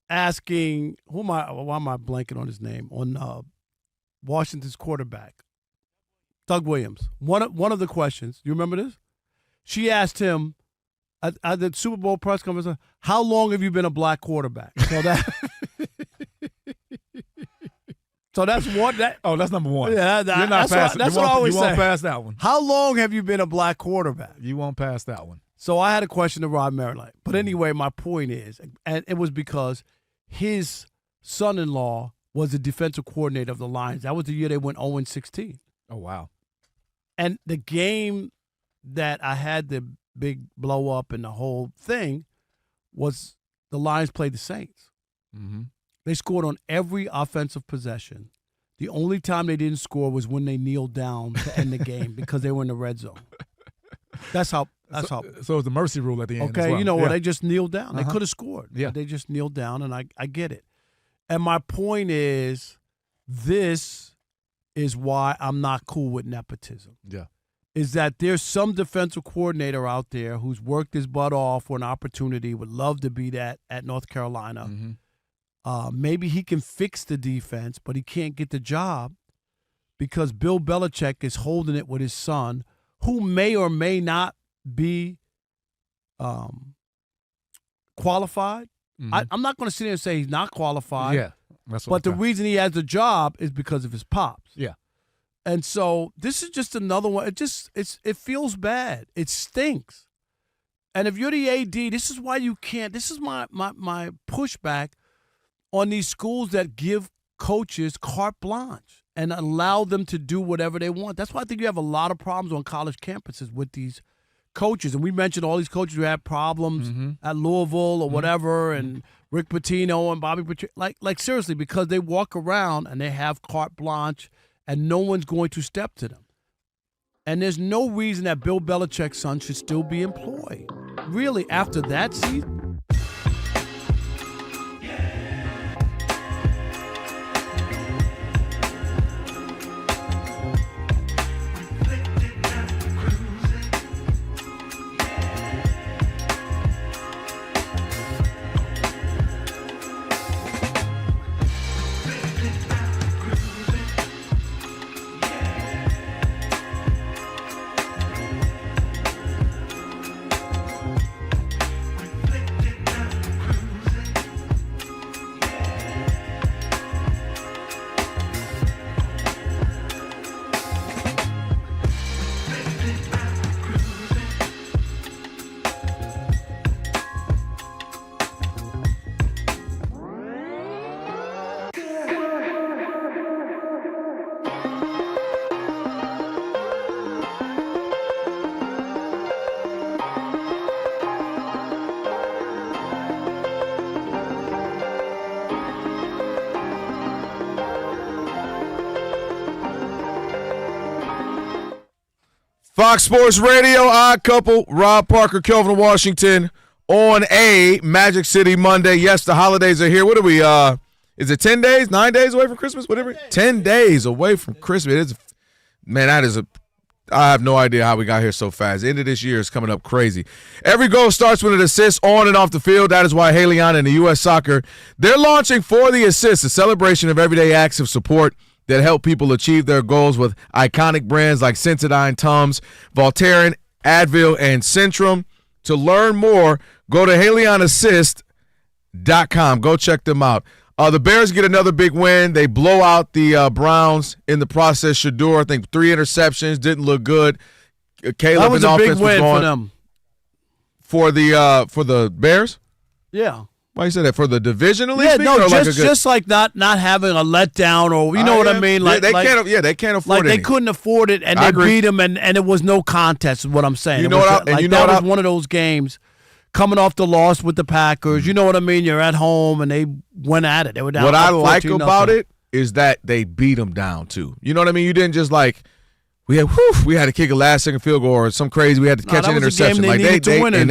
S1: asking, why am I blanking on his name? On Washington's quarterback, Doug Williams. One of the questions, you remember this? She asked him at the Super Bowl press conference, how long have you been a black quarterback? So that's one.
S12: That's number one.
S1: Yeah,
S12: You're not
S1: that's what I always say.
S12: You won't pass that one.
S1: How long have you been a black quarterback?
S12: You won't pass that one.
S1: So I had a question to Rod Marinelli. But anyway, my point is, and it was because his son-in-law was the defensive coordinator of the Lions. That was the year they went 0-16.
S12: Oh, wow.
S1: And the game that I had the big blow up and the whole thing was the Lions played the Saints.
S5: Mm-hmm.
S1: They scored on every offensive possession. The only time they didn't score was when they kneeled down to end the game because they were in the red zone. That's how.
S12: So it was the mercy rule at the end.
S1: Okay,
S12: as well.
S1: you know what? They just kneeled down. They
S12: Uh-huh.
S1: could have scored.
S12: Yeah.
S1: But they just kneeled down, and I get it. And my point is, this is why I'm not cool with nepotism.
S5: Yeah.
S1: Is that there's some defensive coordinator out there who's worked his butt off for an opportunity, would love to be that at North Carolina.
S5: Mm-hmm.
S1: Maybe he can fix the defense, but he can't get the job because Bill Belichick is holding it with his son, who may or may not be qualified.
S5: Mm-hmm.
S1: I'm not going to sit here and say he's not qualified.
S12: Yeah. That's what
S1: But the reason he has the job is because of his pops.
S12: Yeah.
S1: And so this is just another one. It feels bad. It stinks. And if you're the AD, this is why you can't. This is my pushback on these schools that give coaches carte blanche and allow them to do whatever they want. That's why I think you have a lot of problems on college campuses with these coaches. And we mentioned all these coaches who had problems at Louisville or whatever, and Rick Pitino and Bobby Petrino. Like seriously, because they walk around and they have carte blanche and no one's going to step to them. And there's no reason that Bill Belichick's son should still be employed. Really, after that season?
S5: Fox Sports Radio, Odd Couple, Rob Parker, Kelvin Washington on a Magic City Monday. Yes, the holidays are here. What are we, is it 10 days, 9 days away from Christmas? Whatever. 10 days away from Christmas. I have no idea how we got here so fast. The end of this year is coming up crazy. Every goal starts with an assist on and off the field. That is why Haleon and the U.S. Soccer, they're launching For the Assist, a celebration of everyday acts of support that help people achieve their goals with iconic brands like Sensodyne, Tums, Voltaren, Advil, and Centrum. To learn more, go to HaleonAssist.com. Go check them out. The Bears get another big win. They blow out the Browns in the process. Shedeur, I think 3 interceptions, didn't look good. Caleb,
S1: that was a big win for them.
S5: For the Bears?
S1: Yeah.
S5: Why you say that? For the division at
S1: least?
S5: Yeah,
S1: no, just like not having a letdown, or you know what I mean? Like
S5: they can't afford
S1: like
S5: it.
S1: They couldn't afford it, and they beat them, and it was no contest. Is what I'm saying. That was one of those games. Coming off the loss with the Packers, you know what I mean? You're at home, and they went at it. They were down.
S5: What I like about it is that they beat them down, too. You know what I mean? You didn't just we had to kick a last-second field goal or some crazy. We had to catch an interception.
S1: They won it,
S5: and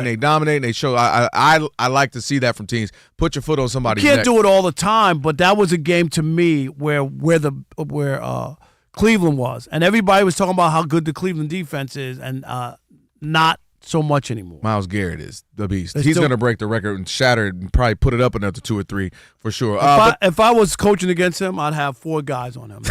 S5: they dominate, and they show. I like to see that from teams. Put your foot on somebody's neck.
S1: You can't do it all the time, but that was a game to me where Cleveland was, and everybody was talking about how good the Cleveland defense is, and not so much anymore.
S5: Myles Garrett is the beast. He's going to break the record and shatter it and probably put it up another 2 or 3 for sure.
S1: If I was coaching against him, I'd have 4 guys on him.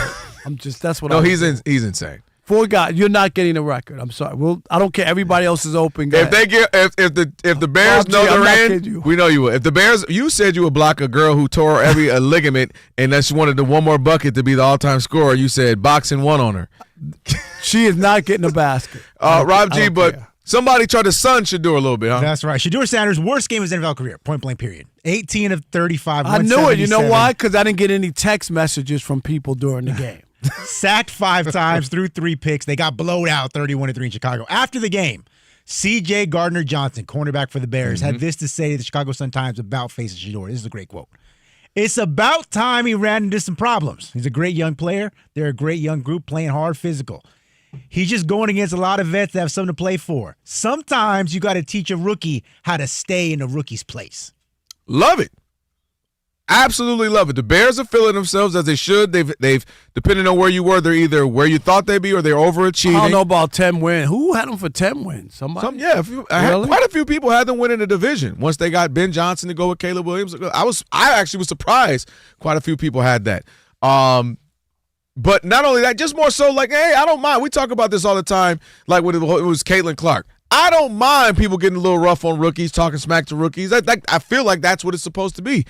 S1: That's what.
S5: No, he's insane.
S1: 4 guys. You're not getting a record. I'm sorry. Well, I don't care. Everybody else is open.
S5: If the Bears know they're in, we know you will. If the Bears, you said you would block a girl who tore every ligament and that she wanted the one more bucket to be the all-time scorer. You said boxing 1 on her.
S1: She is not getting a basket.
S5: Rob G, but. Somebody tried to sun Shedeur a little bit, huh?
S11: That's right. Shedeur Sanders' worst game of his NFL career, point-blank period. 18 of 35,
S1: I knew it. You know why? Because I didn't get any text messages from people during the game.
S11: Sacked 5 times, threw 3 picks. They got blowed out 31-3 in Chicago. After the game, C.J. Gardner-Johnson, cornerback for the Bears, had this to say to the Chicago Sun-Times about facing Shedeur. This is a great quote. "It's about time he ran into some problems. He's a great young player. They're a great young group playing hard physical. He's just going against a lot of vets that have something to play for. Sometimes you got to teach a rookie how to stay in a rookie's place."
S5: Love it. Absolutely love it. The Bears are feeling themselves as they should. They've depending on where you were, they're either where you thought they'd be or they're overachieving.
S1: I don't know about 10 wins. Who had them for 10 wins? Somebody?
S5: Quite a few people had them winning the division once they got Ben Johnson to go with Caleb Williams. I actually was surprised. Quite a few people had that. But not only that, just more so hey, I don't mind. We talk about this all the time, like when it was Caitlin Clark. I don't mind people getting a little rough on rookies, talking smack to rookies. I feel like that's what it's supposed to be.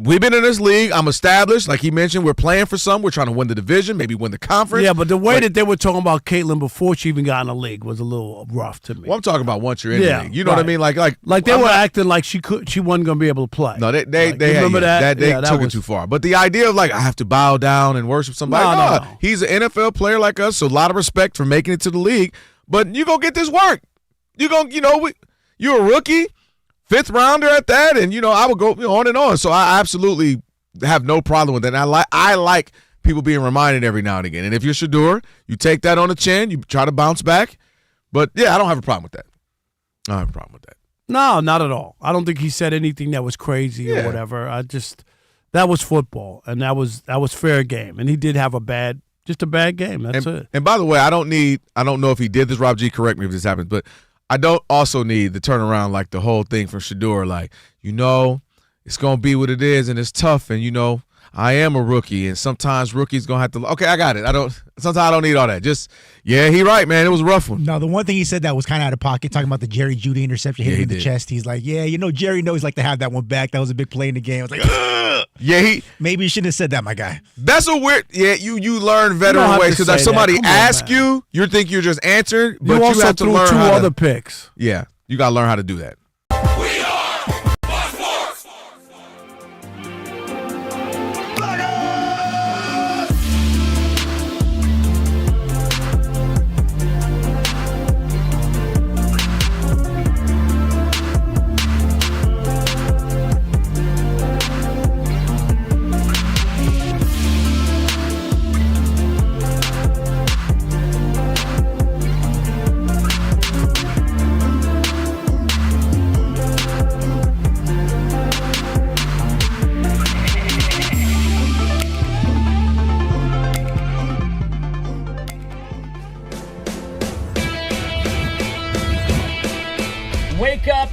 S5: We've been in this league. I'm established. Like he mentioned, we're playing for something. We're trying to win the division, maybe win the conference.
S1: Yeah, but the way that they were talking about Caitlin before she even got in the league was a little rough to me.
S5: Well, I'm talking about once you're in the league. You know what I mean? Like
S1: they were acting like she wasn't going to be able to play.
S5: No, they remember that? They took it too far. But the idea of I have to bow down and worship somebody. No. He's an NFL player like us, so a lot of respect for making it to the league. But you gonna get this work. You're a rookie, 5th rounder at that, and I would go on and on. So I absolutely have no problem with that. And I like people being reminded every now and again. And if you're Shedeur, you take that on the chin, you try to bounce back. But yeah, I don't have a problem with that. I don't have a problem with that.
S1: No, not at all. I don't think he said anything that was crazy or whatever. That was football, and that was fair game. And he did have a bad game. That's it.
S5: And by the way, I don't know if he did this, Rob G, correct me if this happens, but I don't also need the turnaround like the whole thing from Shedeur, it's going to be what it is, and it's tough, and, I am a rookie, and sometimes rookies going to have to – okay, I got it. Sometimes I don't need all that. Just, he right, man. It was a rough one.
S11: No, the one thing he said that was kind of out of pocket, talking about the Jerry Jeudy interception hitting in the chest. He's like, Jerry knows to have that one back. That was a big play in the game. I was like, ugh.
S5: Yeah,
S11: maybe you shouldn't have said that, my guy.
S5: That's a weird – you learn veteran ways, because if somebody asks you think you're just answering, but you have to learn
S1: two other picks.
S5: Yeah, you got to learn how to do that.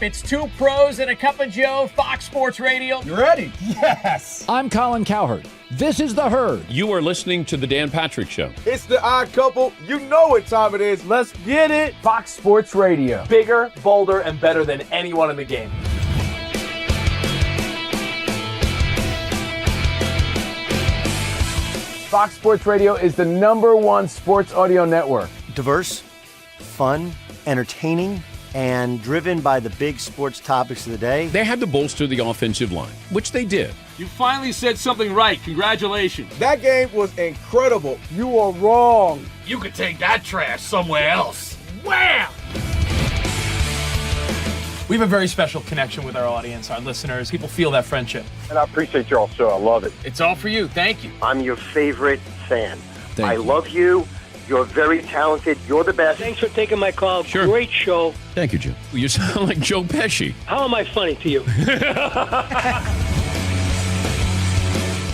S20: It's two pros and a cup of Joe, Fox Sports Radio.
S9: You ready? Yes.
S21: I'm Colin Cowherd. This is The Herd.
S22: You are listening to The Dan Patrick Show.
S5: It's the odd couple. You know what time it is.
S1: Let's get it.
S20: Fox Sports Radio. Bigger, bolder, and better than anyone in the game. Fox Sports Radio is the #1 sports audio network.
S23: Diverse, fun, entertaining, and driven by the big sports topics of the day.
S22: They had to bolster the offensive line, which they did.
S10: You finally said something right. Congratulations.
S5: That game was incredible. You are wrong.
S10: You could take that trash somewhere else. Wham!
S20: We have a very special connection with our audience, our listeners. People feel that friendship.
S24: And I appreciate y'all so. I love it.
S20: It's all for you. Thank you.
S24: I'm your favorite fan.
S21: Thank you.
S24: Love you. You're very talented. You're the best.
S16: Thanks for taking my call.
S22: Sure.
S16: Great show.
S22: Thank you, Joe. You sound like Joe Pesci.
S16: How am I funny to you?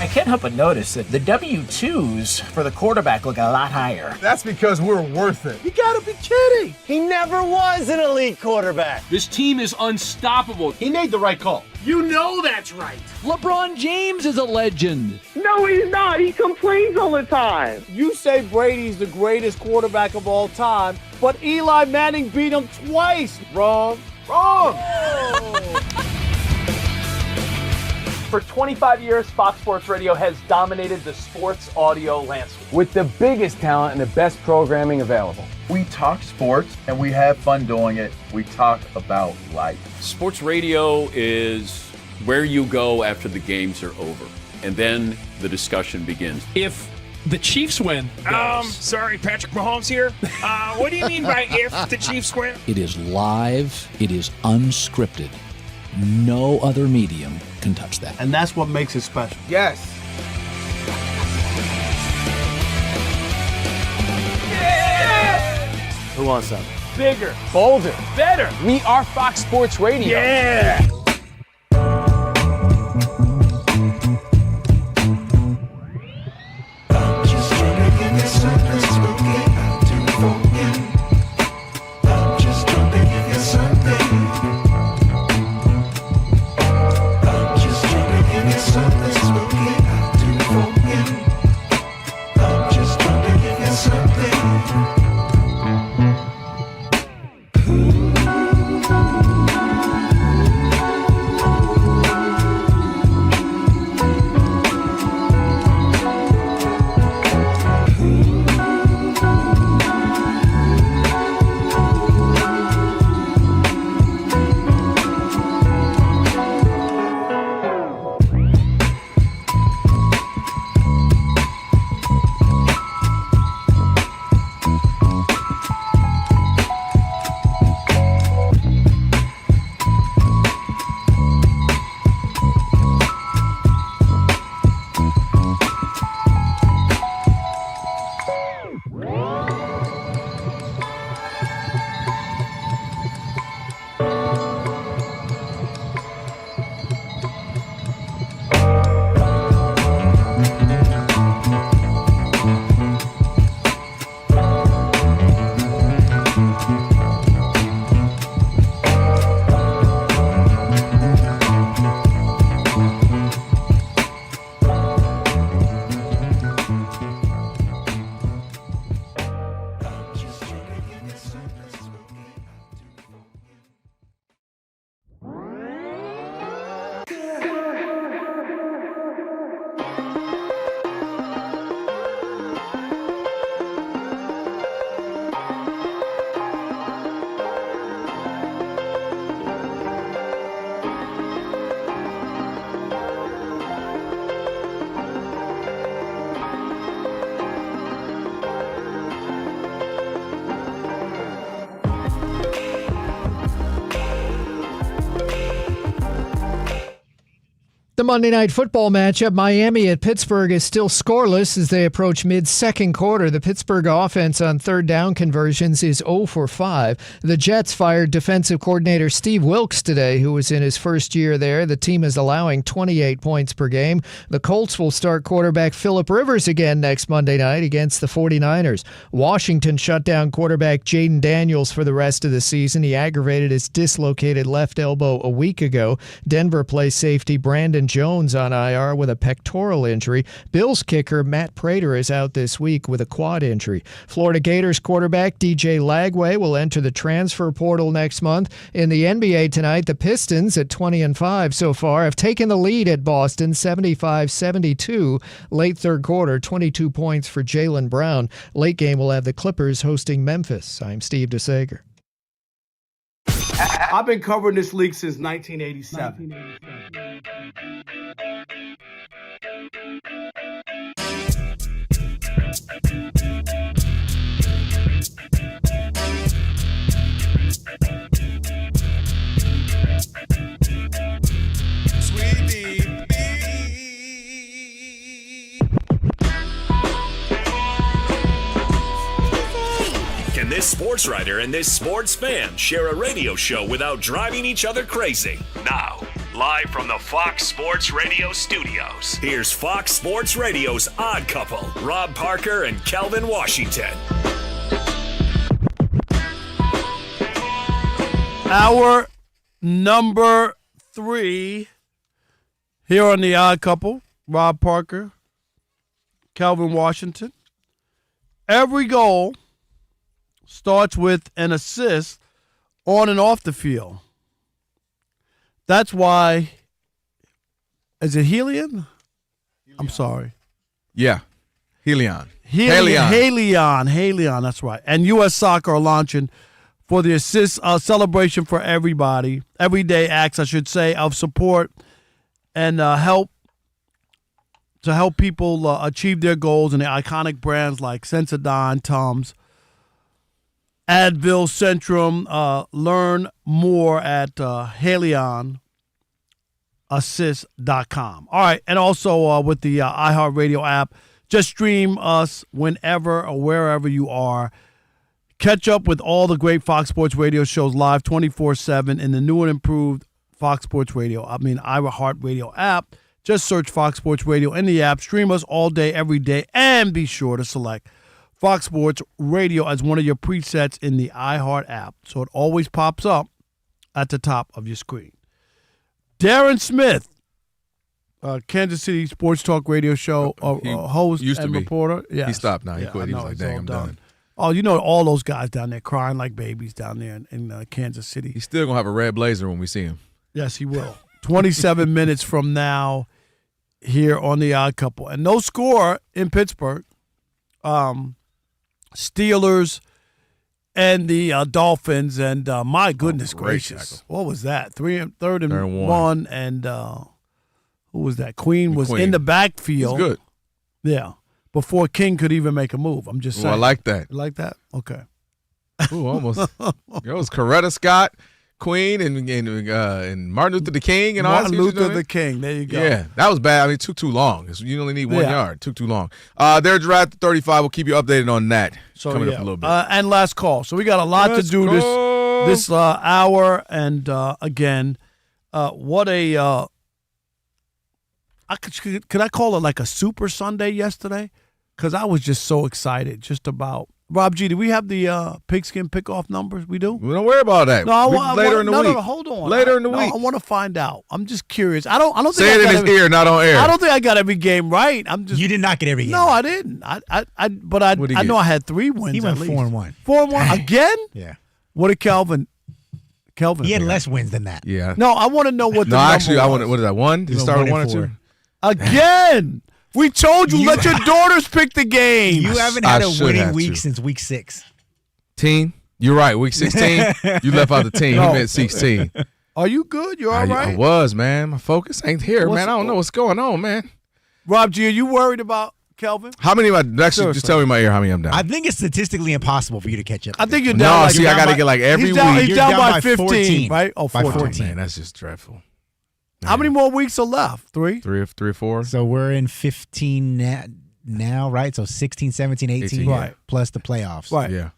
S20: I can't help but notice that the W-2s for the quarterback look a lot higher.
S5: That's because we're worth it.
S1: You gotta be kidding.
S23: He never was an elite quarterback.
S10: This team is unstoppable.
S1: He made the right call.
S10: You know that's right.
S21: LeBron James is a legend.
S17: No, he's not. He complains all the time.
S1: You say Brady's the greatest quarterback of all time, but Eli Manning beat him twice. Wrong.
S20: For 25 years, Fox Sports Radio has dominated the sports audio landscape with the biggest talent and the best programming available.
S19: We talk sports and we have fun doing it. We talk about life.
S22: Sports radio is where you go after the games are over, and then the discussion begins.
S6: If the Chiefs win. Sorry, Patrick Mahomes here. What do you mean by if the Chiefs win?
S21: It is live. It is unscripted. No other medium can touch that.
S1: And that's what makes it special.
S5: Yes.
S23: Who wants some?
S20: Bigger, bolder, better. We are Fox Sports Radio.
S6: Yeah.
S18: The Monday Night Football matchup, Miami at Pittsburgh, is still scoreless as they approach mid-second quarter. The Pittsburgh offense on third down conversions is 0 for 5. The Jets fired defensive coordinator Steve Wilks today, who was in his first year there. The team is allowing 28 points per game. The Colts will start quarterback Phillip Rivers again next Monday night against the 49ers. Washington shut down quarterback Jaden Daniels for the rest of the season. He aggravated his dislocated left elbow a week ago. Denver plays safety Brandon Jones on IR with a pectoral injury. Bills kicker Matt Prater is out this week with a quad injury. Florida Gators quarterback DJ Lagway will enter the transfer portal next month. In the NBA tonight, the Pistons at 20-5 so far have taken the lead at Boston 75-72. Late third quarter, 22 points for Jaylen Brown. Late game will have the Clippers hosting Memphis. I'm Steve DeSager.
S1: I've been covering this league since 1987.
S2: Can this sports writer and this sports fan share a radio show without driving each other crazy? Now, live from the Fox Sports Radio studios, here's Fox Sports Radio's Odd Couple, Rob Parker and Kelvin Washington.
S1: Hour number 3 here on the Odd Couple, Rob Parker, Kelvin Washington. Every goal starts with an assist on and off the field. That's why, is it Helion? I'm sorry.
S5: Yeah, Helion.
S1: Helion, that's right. And U.S. Soccer are launching for the assist celebration for everybody, everyday acts, I should say, of support and help people achieve their goals in the iconic brands like Sensodyne, Tums, Advil, Centrum. Learn more at HelionAssist.com. All right, and also with the iHeartRadio app, just stream us whenever or wherever you are. Catch up with all the great Fox Sports Radio shows live 24/7 in the new and improved iHeartRadio app. Just search Fox Sports Radio in the app. Stream us all day, every day, and be sure to select Fox Sports Radio as one of your presets in the iHeart app, so it always pops up at the top of your screen. Darren Smith, Kansas City Sports Talk Radio show host and reporter.
S5: Yes. He stopped now. He quit. He was like, dang, I'm done.
S1: Oh, you know all those guys down there crying like babies down there in Kansas City.
S5: He's still going to have a red blazer when we see him.
S1: Yes, he will. 27 minutes from now here on the Odd Couple. And no score in Pittsburgh. Steelers and the Dolphins, and my goodness gracious, what was that? Third and one, and who was that? Queen was in the backfield.
S5: He's good.
S1: Yeah, before King could even make a move. I'm just saying.
S5: I like that.
S1: You like that? Okay.
S5: Ooh, almost. It was Coretta Scott, Queen, and Martin Luther the King, and all that.
S1: Martin Luther the King. There you go.
S5: Yeah, that was bad. I mean, it took too long. You only need 1 yard. Took too long. They're draft 35. We'll keep you updated on that coming up a little bit.
S1: And last call. So we got a lot to do this hour. And again, what a could I call it like a Super Sunday yesterday? Because I was just so excited just about. Rob G, do we have the pigskin pickoff numbers? We do?
S5: We don't worry about that.
S1: No,
S5: later in the week.
S1: No, hold on.
S5: Later in the week.
S1: I want to find out. I'm just curious. I don't think
S5: Say it in his ear, not on air.
S1: I don't think I got every game right.
S11: You did not get every game.
S1: No, I didn't. I know I had 3 wins.
S11: He went
S1: at least.
S11: 4-1.
S1: 4-1 again?
S11: Yeah.
S1: What did Kelvin?
S11: He had less wins than that.
S5: Yeah.
S1: No, I want to know what the
S5: number
S1: actually,
S5: was. What is that? 1? Did he start with 1 or 2?
S1: Again. We told you, let your daughters pick the game.
S11: You haven't had a winning week since week 6.
S5: You're right. Week 16, you left out the team. You meant 16.
S1: Are you good? You all right?
S5: I was, man. My focus ain't here, man. I don't know what's going on, man.
S1: Rob G, are you worried about Kelvin?
S5: How many am I? Actually, just tell me in my ear how many I'm down.
S11: I think it's statistically impossible for you to catch up.
S1: I think you're down.
S5: I got to get like every week.
S1: He's down by 15, right? Oh, 14.
S5: Oh, man, that's just dreadful.
S1: How many more weeks are left? 3?
S5: 3 or 4.
S11: So we're in 15 now, right? So 16, 17, 18,
S1: right.
S11: plus the playoffs.
S1: Right.
S5: Yeah.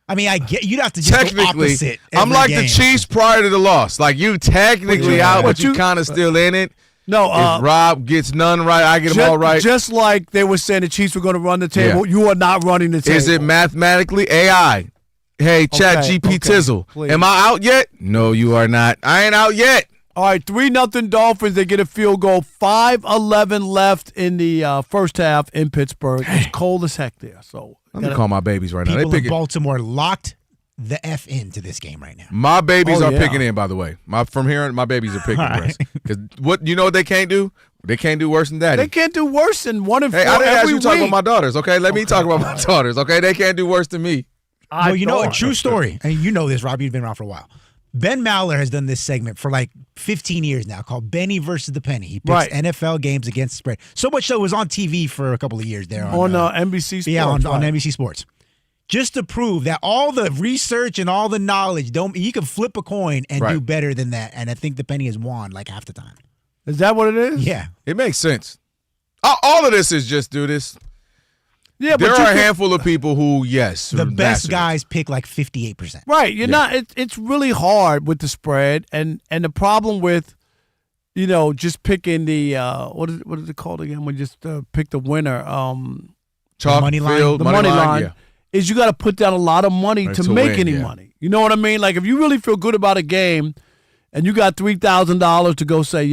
S11: I mean, I get you'd have to just go
S5: Technically,
S11: opposite.
S5: I'm
S11: every
S5: like
S11: game.
S5: the Chiefs prior to the loss. Like you technically out, but you kind of still in it.
S1: No,
S5: if Rob gets none right, I get them all right.
S1: Just like they were saying the Chiefs were going to run the table, you are not running the table.
S5: Is it mathematically AI? Hey, Chat GP Tizzle.
S1: please.
S5: Am I out yet? No, you are not. I ain't out yet.
S1: All right, 3-0 Dolphins. They get a field goal. 5:11 left in the first half in Pittsburgh. It's cold as heck there. So
S5: Let me call my babies right now.
S11: People
S5: They
S11: in
S5: picking.
S11: Baltimore locked the F into this game right now.
S5: My babies are picking in. By the way, from here, my babies are picking
S11: right.
S5: because what they can't do? They can't do worse than daddy.
S1: They can't do worse than 1 and 4
S5: Hey, I didn't ask
S1: every
S5: you to talk
S1: week.
S5: about my daughters. Okay, let me talk about my daughters. Okay, they can't do worse than me.
S11: Well, you know, a true story, and you know this, Rob, you've been around for a while. Ben Maller has done this segment for like 15 years now called Benny versus the Penny. He picks NFL games against the spread. So much so it was on TV for a couple of years there.
S1: On NBC Sports.
S11: Yeah, on NBC Sports. Just to prove that all the research and all the knowledge, you can flip a coin and do better than that. And I think the Penny has won like half the time.
S1: Is that what it is?
S11: Yeah.
S5: It makes sense. All of this is just do this.
S1: Yeah,
S5: there
S1: but
S5: are a handful of people who,
S11: the best guys pick like 58%.
S1: Right. You're not. It's really hard with the spread, and the problem with, just picking the what is it called again? When you just pick the winner.
S5: Chalk
S11: money line.
S5: field,
S1: The money line
S5: yeah.
S1: is you got to put down a lot of money to make
S5: win,
S1: any money. You know what I mean? Like if you really feel good about a game, and you got $3,000 to go say,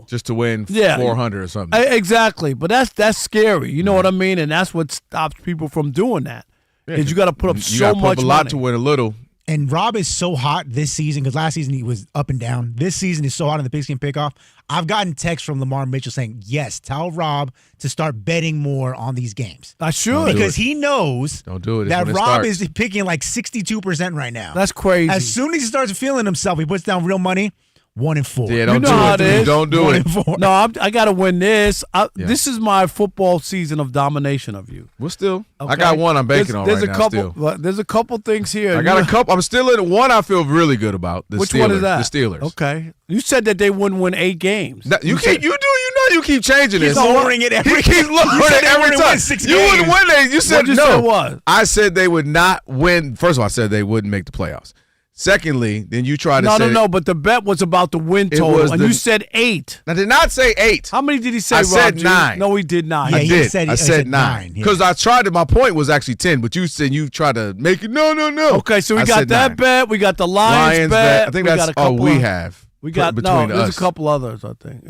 S5: just to win 400 or something.
S1: Exactly. But that's scary. You know what I mean? And that's what stops people from doing that. Is you got to put up so much money.
S5: You got to put up a lot to win a little.
S11: And Rob is so hot this season because last season he was up and down. This season is so hot in the pigskin pickoff. I've gotten texts from Lamar Mitchell saying, yes, tell Rob to start betting more on these games.
S1: I should.
S11: Because he knows
S5: Don't do it.
S11: that Rob is picking like 62% right now.
S1: That's crazy.
S11: As soon as he starts feeling himself, he puts down real money, 1 and 4.
S5: Yeah, don't do it. Don't do it.
S1: No, I got to win this. This is my football season of domination of you.
S5: Well, still.
S1: Okay?
S5: I got one I'm banking on
S1: there's
S5: right
S1: a
S5: now
S1: couple,
S5: still.
S1: There's a couple things here.
S5: I got a couple. I'm still in one I feel really good about. The
S1: Which
S5: Steelers,
S1: one is that?
S5: The Steelers.
S1: Okay. You said that they wouldn't win 8 games.
S5: You keep changing
S11: He's
S5: this.
S11: lowering it every
S5: He keeps lowering it every time. You wouldn't win it. You said
S1: What'd you
S5: no.
S1: say what?
S5: I said they would not win. First of all, I said they wouldn't make the playoffs. Secondly, then you tried to say
S1: No, but the bet was about the win total, and you said 8.
S5: I did not say 8.
S1: How many did he say,
S5: I
S1: Rob
S5: said
S1: G?
S5: 9.
S1: No, he did not.
S11: Yeah,
S5: I did. I said 9.
S11: yeah.
S5: Because I tried to, my point was actually 10, but you said you tried to make it, no.
S1: Okay, so we
S5: I
S1: got
S5: said
S1: that
S5: 9.
S1: bet. We got the Lions bet.
S5: I think
S1: we
S5: that's
S1: got a couple
S5: all we
S1: of,
S5: have.
S1: We got,
S5: between
S1: there's
S5: us.
S1: a couple others, I think.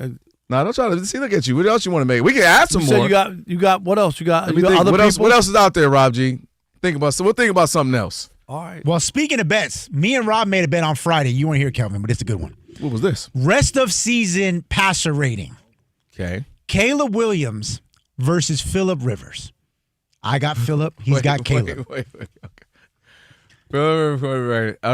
S5: No, don't try to see. Look at you. What else you want to make? We can add some
S1: You
S5: more.
S1: said you got what else? You got,
S5: Let
S1: you
S5: me
S1: got
S5: think.
S1: other
S5: What
S1: people?
S5: else is out there, Rob G? We'll think about something else.
S1: All right.
S11: Well, speaking of bets, me and Rob made a bet on Friday. You weren't here, Kelvin, but it's a good one.
S5: What was this?
S11: Rest of season passer rating.
S5: Okay.
S11: Caleb Williams versus Phillip Rivers. I got Phillip. He's got Caleb.
S5: Wait. Okay. Oh,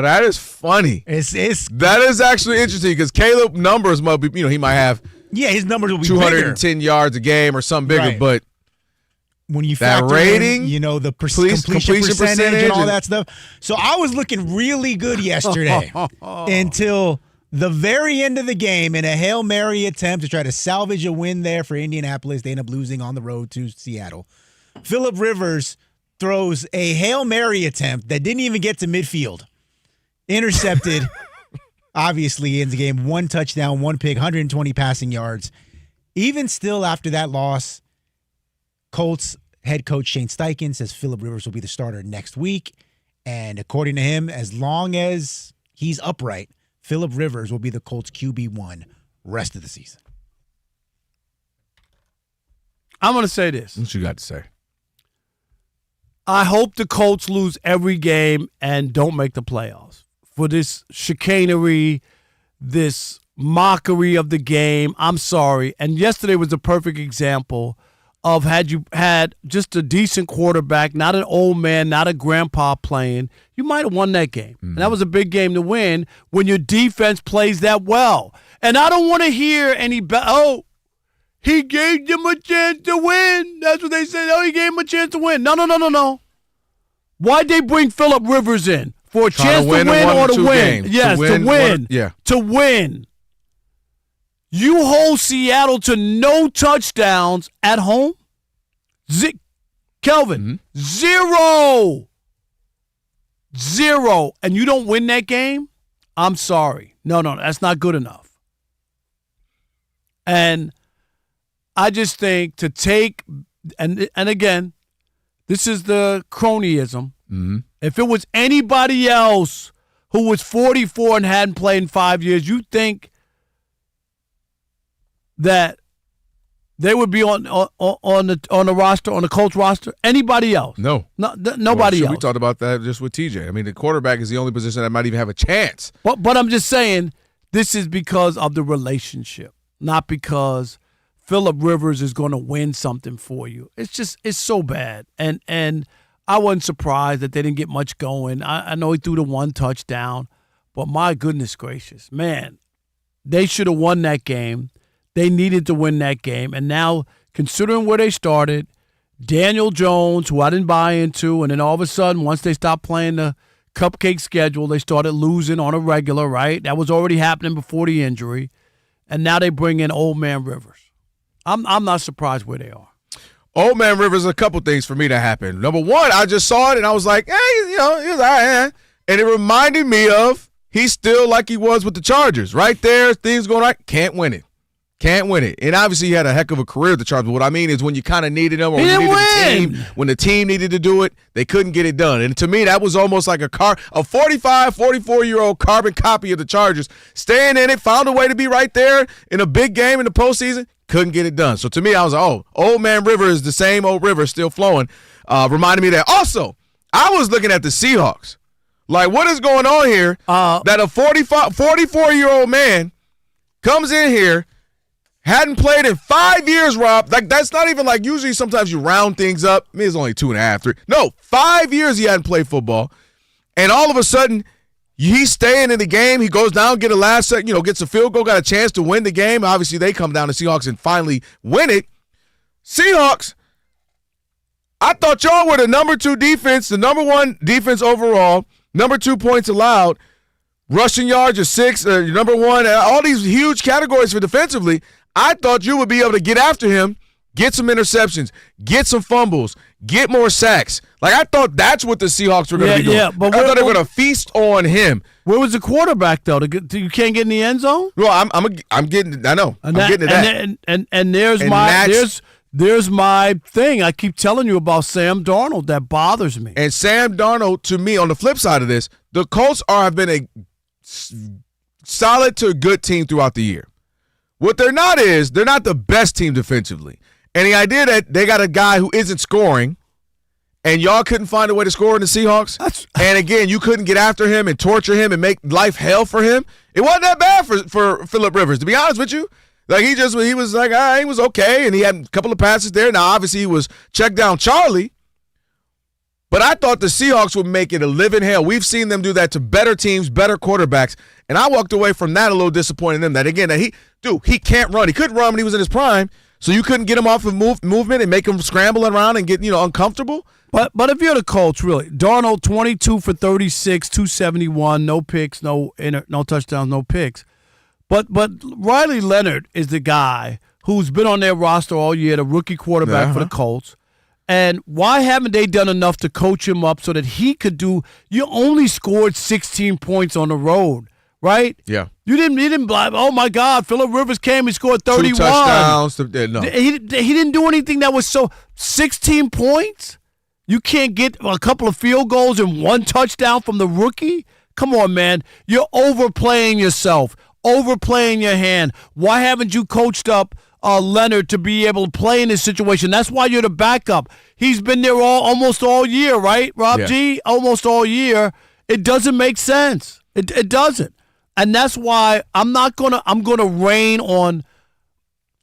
S5: that is funny. That is actually interesting because Caleb numbers might be, he might have
S11: his numbers will be
S5: 210
S11: bigger.
S5: yards a game or something bigger,
S11: Right.
S5: but
S11: when you
S5: that
S11: factor
S5: rating,
S11: in, the
S5: completion
S11: percentage and all that stuff. So I was looking really good yesterday until the very end of the game in a Hail Mary attempt to try to salvage a win there for Indianapolis. They end up losing on the road to Seattle. Phillip Rivers throws a Hail Mary attempt that didn't even get to midfield. Intercepted, obviously, ends the game. 1 touchdown, 1 pick, 120 passing yards. Even still after that loss, Colts head coach Shane Steichen says Phillip Rivers will be the starter next week. And according to him, as long as he's upright, Phillip Rivers will be the Colts QB1 rest of the season.
S1: I'm going to say this.
S5: What you got to say?
S1: I hope the Colts lose every game and don't make the playoffs. For this chicanery, this mockery of the game, I'm sorry. And yesterday was a perfect example of had you had just a decent quarterback, not an old man, not a grandpa playing, you might have won that game. And that was a big game to win when your defense plays that well. And I don't want to hear any he gave them a chance to win. That's what they said. Oh, he gave him a chance to win. No. Why'd they bring Phillip Rivers in? For a chance to win or to win? Yes, to win.
S5: Yeah.
S1: To win. You hold Seattle to no touchdowns at home? Kelvin, zero. And you don't win that game? I'm sorry. No, that's not good enough. And I just think to take, and again, this is the cronyism. If it was anybody else who was 44 and hadn't played in 5 years, you think that they would be on the roster, on the Colts roster? Anybody else? Nobody else.
S5: We talked about that just with TJ. I mean, the quarterback is the only position that might even have a chance.
S1: But I'm just saying, this is because of the relationship, not because Phillip Rivers is going to win something for you. It's so bad. And I wasn't surprised that they didn't get much going. I know he threw the one touchdown, but my goodness gracious, man, they should have won that game. They needed to win that game. And now, considering where they started, Daniel Jones, who I didn't buy into, and then all of a sudden, once they stopped playing the cupcake schedule, they started losing on a regular, right? That was already happening before the injury. And now they bring in Old Man Rivers. I'm not surprised where they are.
S5: Old Man Rivers, a couple things for me to happen. Number one, I just saw it, and I was like, hey, he was all right. And it reminded me of he's still like he was with the Chargers. Right there, things going right, can't win it. And obviously he had a heck of a career at the Chargers. But what I mean is when you kind of needed him or when the team needed to do it, they couldn't get it done. And to me, that was almost like a 45, 44-year-old carbon copy of the Chargers. Staying in it, found a way to be right there in a big game in the postseason, couldn't get it done. So to me, I was like, oh, Old Man River is the same old river still flowing. Reminded me of that. Also, I was looking at the Seahawks. Like, what is going on here that a 44-year-old man comes in here, hadn't played in 5 years, Rob. Like, that's not even like usually sometimes you round things up. I mean, it's only 2.5, 3. No, 5 years he hadn't played football. And all of a sudden, he's staying in the game. He goes down, get a last second, gets a field goal, got a chance to win the game. Obviously, they come down to Seahawks and finally win it. Seahawks, I thought y'all were the number 2 defense, the number 1 defense overall, number 2 points allowed, rushing yards are 6, number 1, all these huge categories for defensively. I thought you would be able to get after him, get some interceptions, get some fumbles, get more sacks. Like, I thought that's what the Seahawks were going to be doing. Yeah, but I thought they were going to feast on him.
S1: Where was the quarterback, though? You can't get in the end zone?
S5: Well, I'm getting. I know. I'm getting to that.
S1: And there's my thing. I keep telling you about Sam Darnold. That bothers me.
S5: And Sam Darnold, to me, on the flip side of this, the Colts have been a solid to good team throughout the year. What they're not is they're not the best team defensively. And the idea that they got a guy who isn't scoring and y'all couldn't find a way to score in the Seahawks, and again, you couldn't get after him and torture him and make life hell for him, it wasn't that bad for Phillip Rivers, to be honest with you. Like, he was like, he was okay, and he had a couple of passes there. Now, obviously, he was checked down Charlie, but I thought the Seahawks would make it a living hell. We've seen them do that to better teams, better quarterbacks, and I walked away from that a little disappointed in them. That, again, he can't run. He couldn't run when he was in his prime, so you couldn't get him off of movement and make him scramble around and get, uncomfortable.
S1: But if you're the Colts, really, Darnold 22 for 36, 271, no picks, no touchdowns, no picks. But Riley Leonard is the guy who's been on their roster all year, the rookie quarterback for the Colts. And why haven't they done enough to coach him up so that he could do? You only scored 16 points on the road, right?
S5: Yeah.
S1: You didn't. Oh my God! Phillip Rivers came. He scored 31.
S5: 2 touchdowns. No.
S1: He didn't do anything that was so 16 points. You can't get a couple of field goals and 1 touchdown from the rookie? Come on, man. You're overplaying yourself, overplaying your hand. Why haven't you coached up Leonard to be able to play in this situation? That's why you're the backup. He's been there almost all year, right, Rob G? Almost all year. It doesn't make sense. It doesn't. And that's why I'm gonna rain on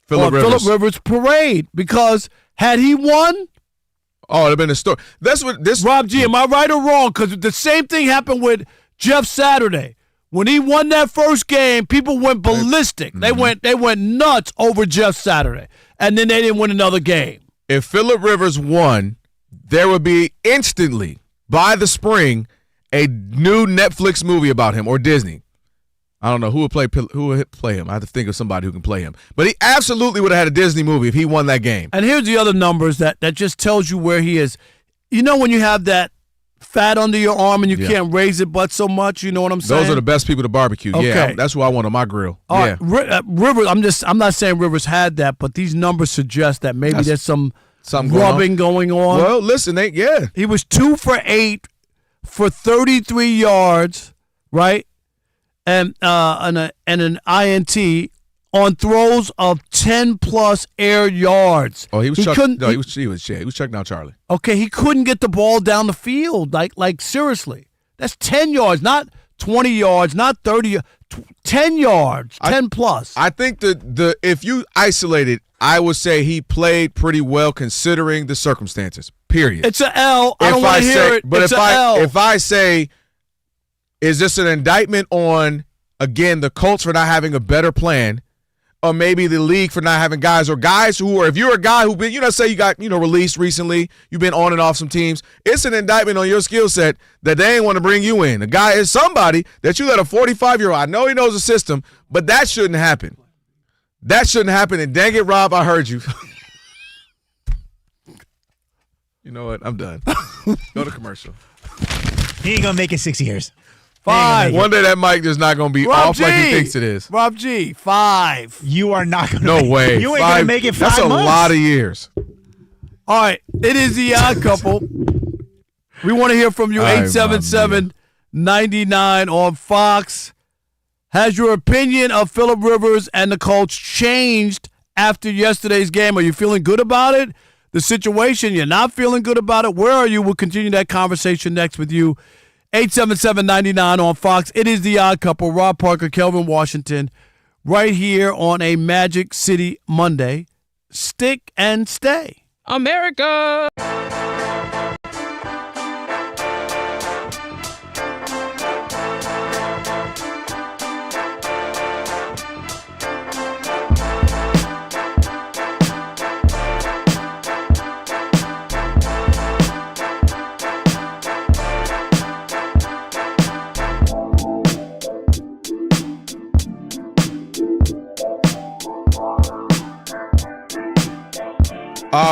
S1: Phillip Rivers' parade, because had he won,
S5: oh, it'd have been a story. That's what this.
S1: Rob G, am I right or wrong? Because the same thing happened with Jeff Saturday. When he won that first game, people went ballistic. Mm-hmm. They went nuts over Jeff Saturday, and then they didn't win another game.
S5: If Phillip Rivers won, there would be instantly, by the spring, a new Netflix movie about him, or Disney. I don't know who would play him. I have to think of somebody who can play him. But he absolutely would have had a Disney movie if he won that game.
S1: And here's the other numbers that just tells you where he is. You know when you have that fat under your arm and you can't raise it but so much, you know what I'm saying?
S5: Those are the best people to barbecue.
S1: Okay.
S5: Yeah, that's what I want on my grill.
S1: All
S5: yeah.
S1: right, Rivers, I'm not saying Rivers had that, but these numbers suggest that maybe there's some rubbing going on.
S5: Well, listen,
S1: he was 2 for 8 for 33 yards, right? And an INT on throws of 10+ air yards.
S5: Oh, he was checking out Charlie.
S1: Okay, he couldn't get the ball down the field. Like seriously. That's 10 yards, not 20 yards, not 30, 10 yards, 10+.
S5: I think if you isolate it, I would say he played pretty well considering the circumstances. Period.
S1: It's an L. I don't want to hear it.
S5: But
S1: it's an L.
S5: If I say, is this an indictment on, again, the Colts for not having a better plan, or maybe the league for not having guys who are, if you're a guy who been, say you got, released recently, you've been on and off some teams, it's an indictment on your skill set that they ain't want to bring you in. The guy is somebody that you let a 45-year-old, I know he knows the system, but that shouldn't happen. That shouldn't happen. And dang it, Rob, I heard you. You know what? I'm done. Go to commercial.
S11: He ain't gonna make it 6 years.
S1: 5.
S5: One day that mic is not going to be
S1: Rob
S5: off
S1: G.
S5: like he thinks it is.
S1: Rob G, 5.
S11: You are not going to
S5: No way.
S11: You ain't going to make it 5
S5: months. That's a lot of years.
S1: All right. It is the Odd Couple. We want to hear from you. 877-99 on Fox. Has your opinion of Phillip Rivers and the Colts changed after yesterday's game? Are you feeling good about it? The situation, you're not feeling good about it? Where are you? We'll continue that conversation next with you. 877-99 on Fox. It is the Odd Couple. Rob Parker, Kelvin Washington, right here on a Magic City Monday. Stick and stay.
S8: America!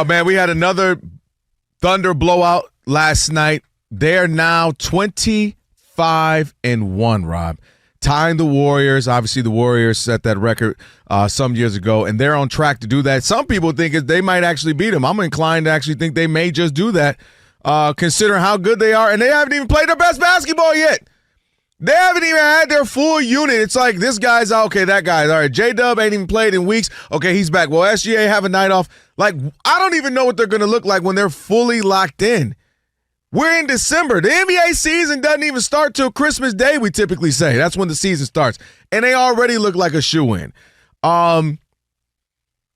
S5: Man, we had another Thunder blowout last night. They're now 25-1, Rob. Tying the Warriors. Obviously, the Warriors set that record some years ago, and they're on track to do that. Some people think they might actually beat them. I'm inclined to actually think they may just do that, considering how good they are, and they haven't even played their best basketball yet. They haven't even had their full unit. It's like this guy's out. Okay, that guy's all right. J-Dub ain't even played in weeks. Okay, he's back. Well, SGA have a night off. Like, I don't even know what they're going to look like when they're fully locked in. We're in December. The NBA season doesn't even start till Christmas Day, we typically say. That's when the season starts. And they already look like a shoo-in.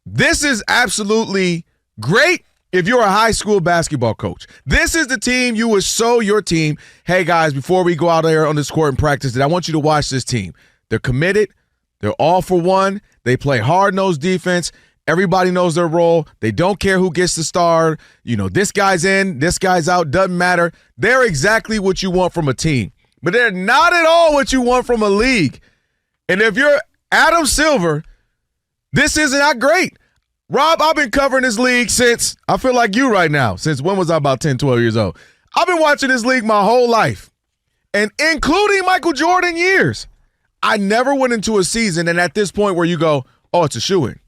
S5: This is absolutely great if you're a high school basketball coach. This is the team you would show your team, hey, guys, before we go out there on this court and practice, I want you to watch this team. They're committed. They're all for one. They play hard-nosed defense. Everybody knows their role. They don't care who gets the star. This guy's in, this guy's out, doesn't matter. They're exactly what you want from a team. But they're not at all what you want from a league. And if you're Adam Silver, this is not great. Rob, I've been covering this league since, I feel like you right now, since when was I about 10, 12 years old? I've been watching this league my whole life, and including Michael Jordan years. I never went into a season, and at this point where you go, oh, it's a shoo-in.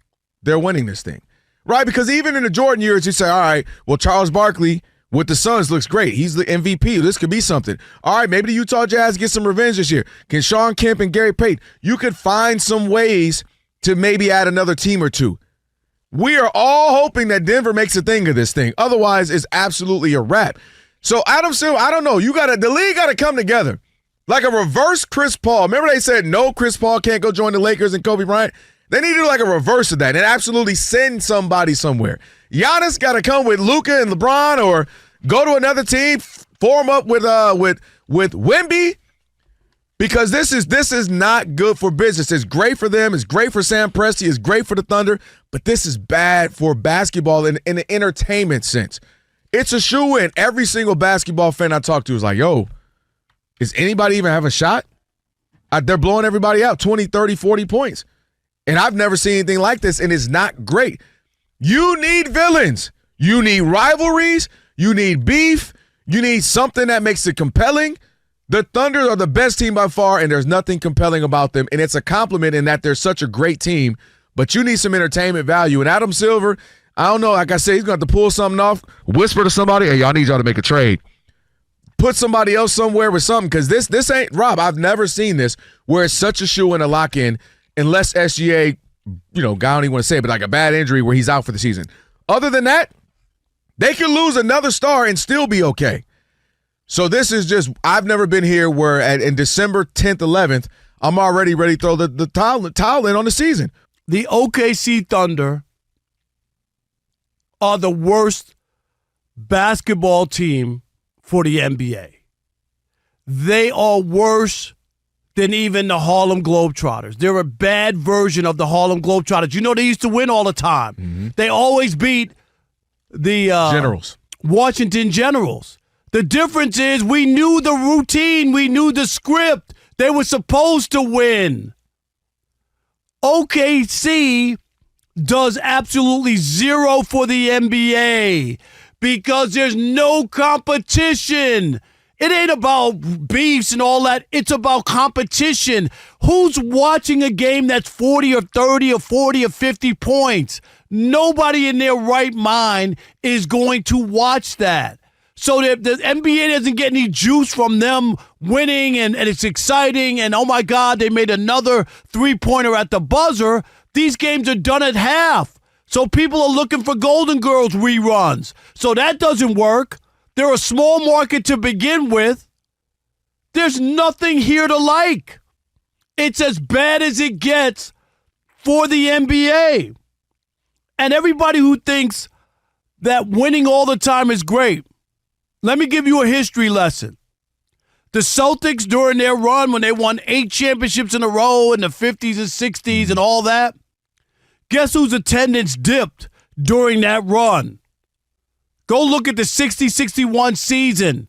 S5: They're winning this thing, right? Because even in the Jordan years, you say, all right, well, Charles Barkley with the Suns looks great. He's the MVP. This could be something. All right, maybe the Utah Jazz get some revenge this year. Can Sean Kemp and Gary Payton? You could find some ways to maybe add another team or two. We are all hoping that Denver makes a thing of this thing. Otherwise, it's absolutely a wrap. So, Adam Silver, I don't know. The league got to come together. Like a reverse Chris Paul. Remember they said, no, Chris Paul can't go join the Lakers and Kobe Bryant? They need to do like a reverse of that and absolutely send somebody somewhere. Giannis got to come with Luka and LeBron or go to another team, form up with Wemby, because this is not good for business. It's great for them. It's great for Sam Presti. It's great for the Thunder. But this is bad for basketball in an entertainment sense. It's a shoo-in. Every single basketball fan I talk to is like, yo, is anybody even have a shot? They're blowing everybody out 20, 30, 40 points. And I've never seen anything like this, and it's not great. You need villains. You need rivalries. You need beef. You need something that makes it compelling. The Thunder are the best team by far, and there's nothing compelling about them. And it's a compliment in that they're such a great team, but you need some entertainment value. And Adam Silver, I don't know, like I said, he's going to have to pull something off, whisper to somebody, hey, I need y'all to make a trade. Put somebody else somewhere with something, because this ain't, Rob, I've never seen this where it's such a shoe and a lock-in unless SGA, I don't even want to say it, but like a bad injury where he's out for the season. Other than that, they could lose another star and still be okay. So this is just, I've never been here where in December 10th, 11th, I'm already ready to throw the towel in on the season.
S1: The OKC Thunder are the worst basketball team for the NBA. They are worse than even the Harlem Globetrotters. They're a bad version of the Harlem Globetrotters. You know, they used to win all the time. Mm-hmm. They always beat the
S5: Generals.
S1: Washington Generals. The difference is we knew the routine. We knew the script. They were supposed to win. OKC does absolutely zero for the NBA because there's no competition. It ain't about beefs and all that. It's about competition. Who's watching a game that's 40 or 30 or 40 or 50 points? Nobody in their right mind is going to watch that. So the NBA doesn't get any juice from them winning, and it's exciting, and oh my God, they made another three-pointer at the buzzer. These games are done at half. So people are looking for Golden Girls reruns. So that doesn't work. They're a small market to begin with. There's nothing here to like. It's as bad as it gets for the NBA. And everybody who thinks that winning all the time is great, let me give you a history lesson. The Celtics, during their run, when they won 8 championships in a row in the 50s and 60s and all that, guess whose attendance dipped during that run? Go look at the 60-61 season.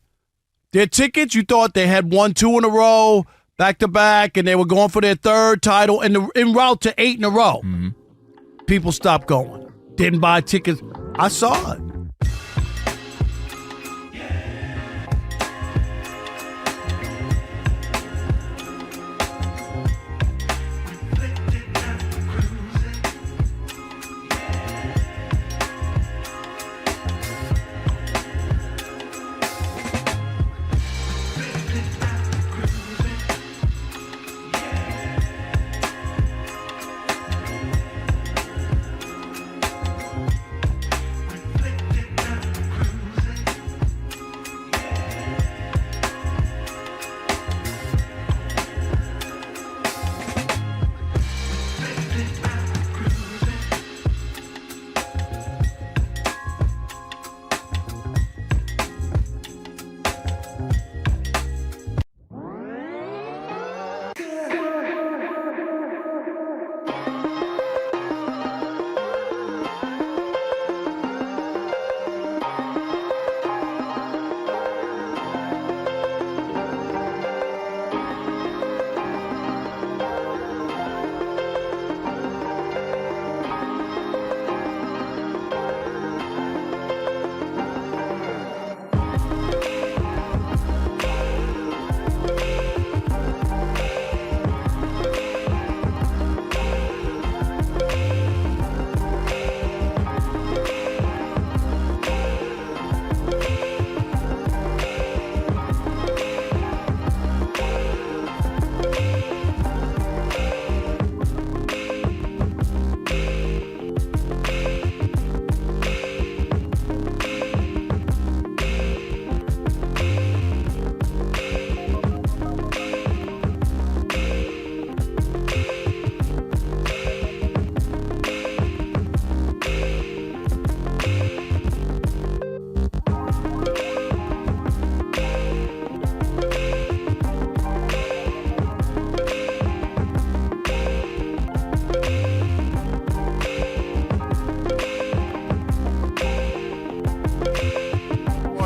S1: Their tickets, you thought they had won 2 in a row, back-to-back, and they were going for their 3rd title en route to 8 in a row. Mm-hmm. People stopped going. Didn't buy tickets. I saw it.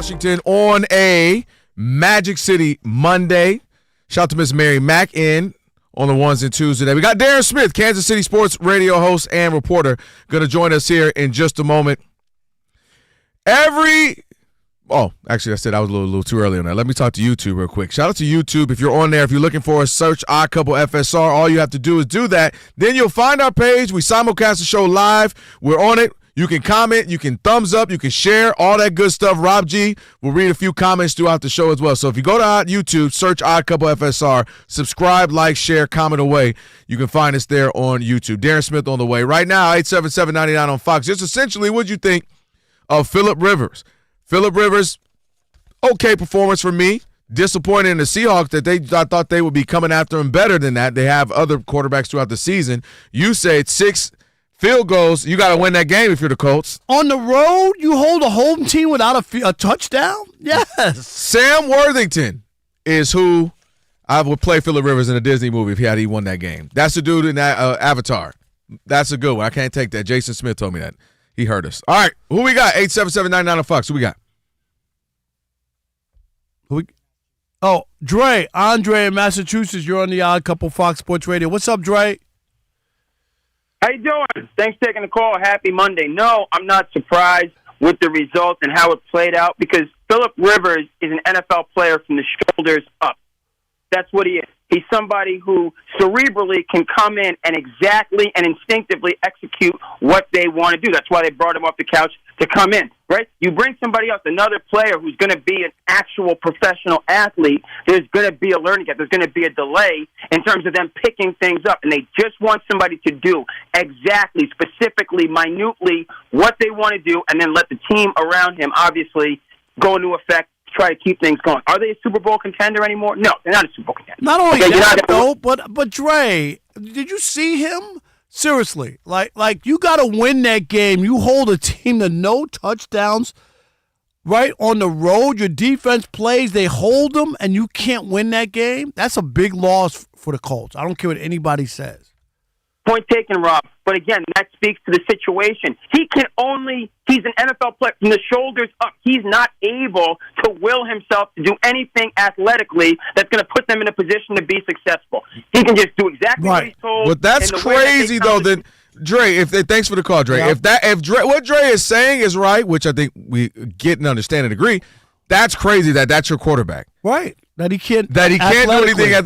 S5: Washington on a Magic City Monday. Shout out to Miss Mary Mack in on the ones and twos today. We got Darren Smith, Kansas City sports radio host and reporter, going to join us here in just a moment. Actually, I said I was a little too early on that. Let me talk to YouTube real quick. Shout out to YouTube. If you're on there, if you're looking for us, search Odd Couple FSR. All you have to do is do that. Then you'll find our page. We simulcast the show live. We're on it. You can comment. You can thumbs up. You can share. All that good stuff. Rob G will read a few comments throughout the show as well. So if you go to YouTube, search Odd Couple FSR, subscribe, like, share, comment away. You can find us there on YouTube. Darren Smith on the way. Right now, 877-99 on Fox. Just essentially, what'd you think of Phillip Rivers? Phillip Rivers, okay performance for me. Disappointed in the Seahawks that I thought they would be coming after him better than that. They have other quarterbacks throughout the season. You said 6 field goals. You got to win that game if you're the Colts.
S1: On the road, you hold a home team without a touchdown? Yes.
S5: Sam Worthington is who I would play Phillip Rivers in a Disney movie if he won that game. That's the dude in that Avatar. That's a good one. I can't take that. Jason Smith told me that. He heard us. All right, who we got? 877-99 on Fox. Who we got?
S1: Andre in Massachusetts. You're on the Odd Couple Fox Sports Radio. What's up, Dre?
S8: How you doing? Thanks for taking the call. Happy Monday. No, I'm not surprised with the results and how it played out because Phillip Rivers is an NFL player from the shoulders up. That's what he is. He's somebody who cerebrally can come in and exactly and instinctively execute what they want to do. That's why they brought him off the couch to come in, right? You bring somebody else, another player who's going to be an actual professional athlete, there's going to be a learning gap. There's going to be a delay in terms of them picking things up. And they just want somebody to do exactly, specifically, minutely what they want to do and then let the team around him obviously go into effect. Try to keep things going. Are they a Super Bowl contender anymore? No, they're not a Super Bowl contender.
S1: Not only that, though, but Dre, did you see him? Seriously, like you got to win that game. You hold a team to no touchdowns, right, on the road. Your defense plays, they hold them, and you can't win that game. That's a big loss for the Colts. I don't care what anybody says.
S8: Point taken, Rob. But again, that speaks to the situation. He's an NFL player from the shoulders up. He's not able to will himself to do anything athletically that's going to put them in a position to be successful. He can just do exactly what he's told.
S5: But that's crazy, though. Then Dre, thanks for the call, Dre. Yeah. What Dre is saying is right, which I think we get and understand and agree. That's crazy that's your quarterback,
S1: right? That he can't
S5: do anything.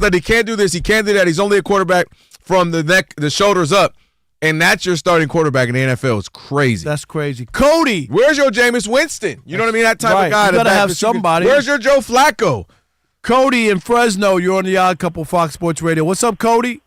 S5: That he can't do this. He can't do that. He's only a quarterback from the shoulders up. And that's your starting quarterback in the NFL. It's crazy.
S1: That's crazy. Cody.
S5: Where's your Jameis Winston? You know what I mean? That type of guy.
S1: You got to have somebody.
S5: Where's your Joe Flacco?
S1: Cody in Fresno. You're on the Odd Couple Fox Sports Radio. What's up, Cody?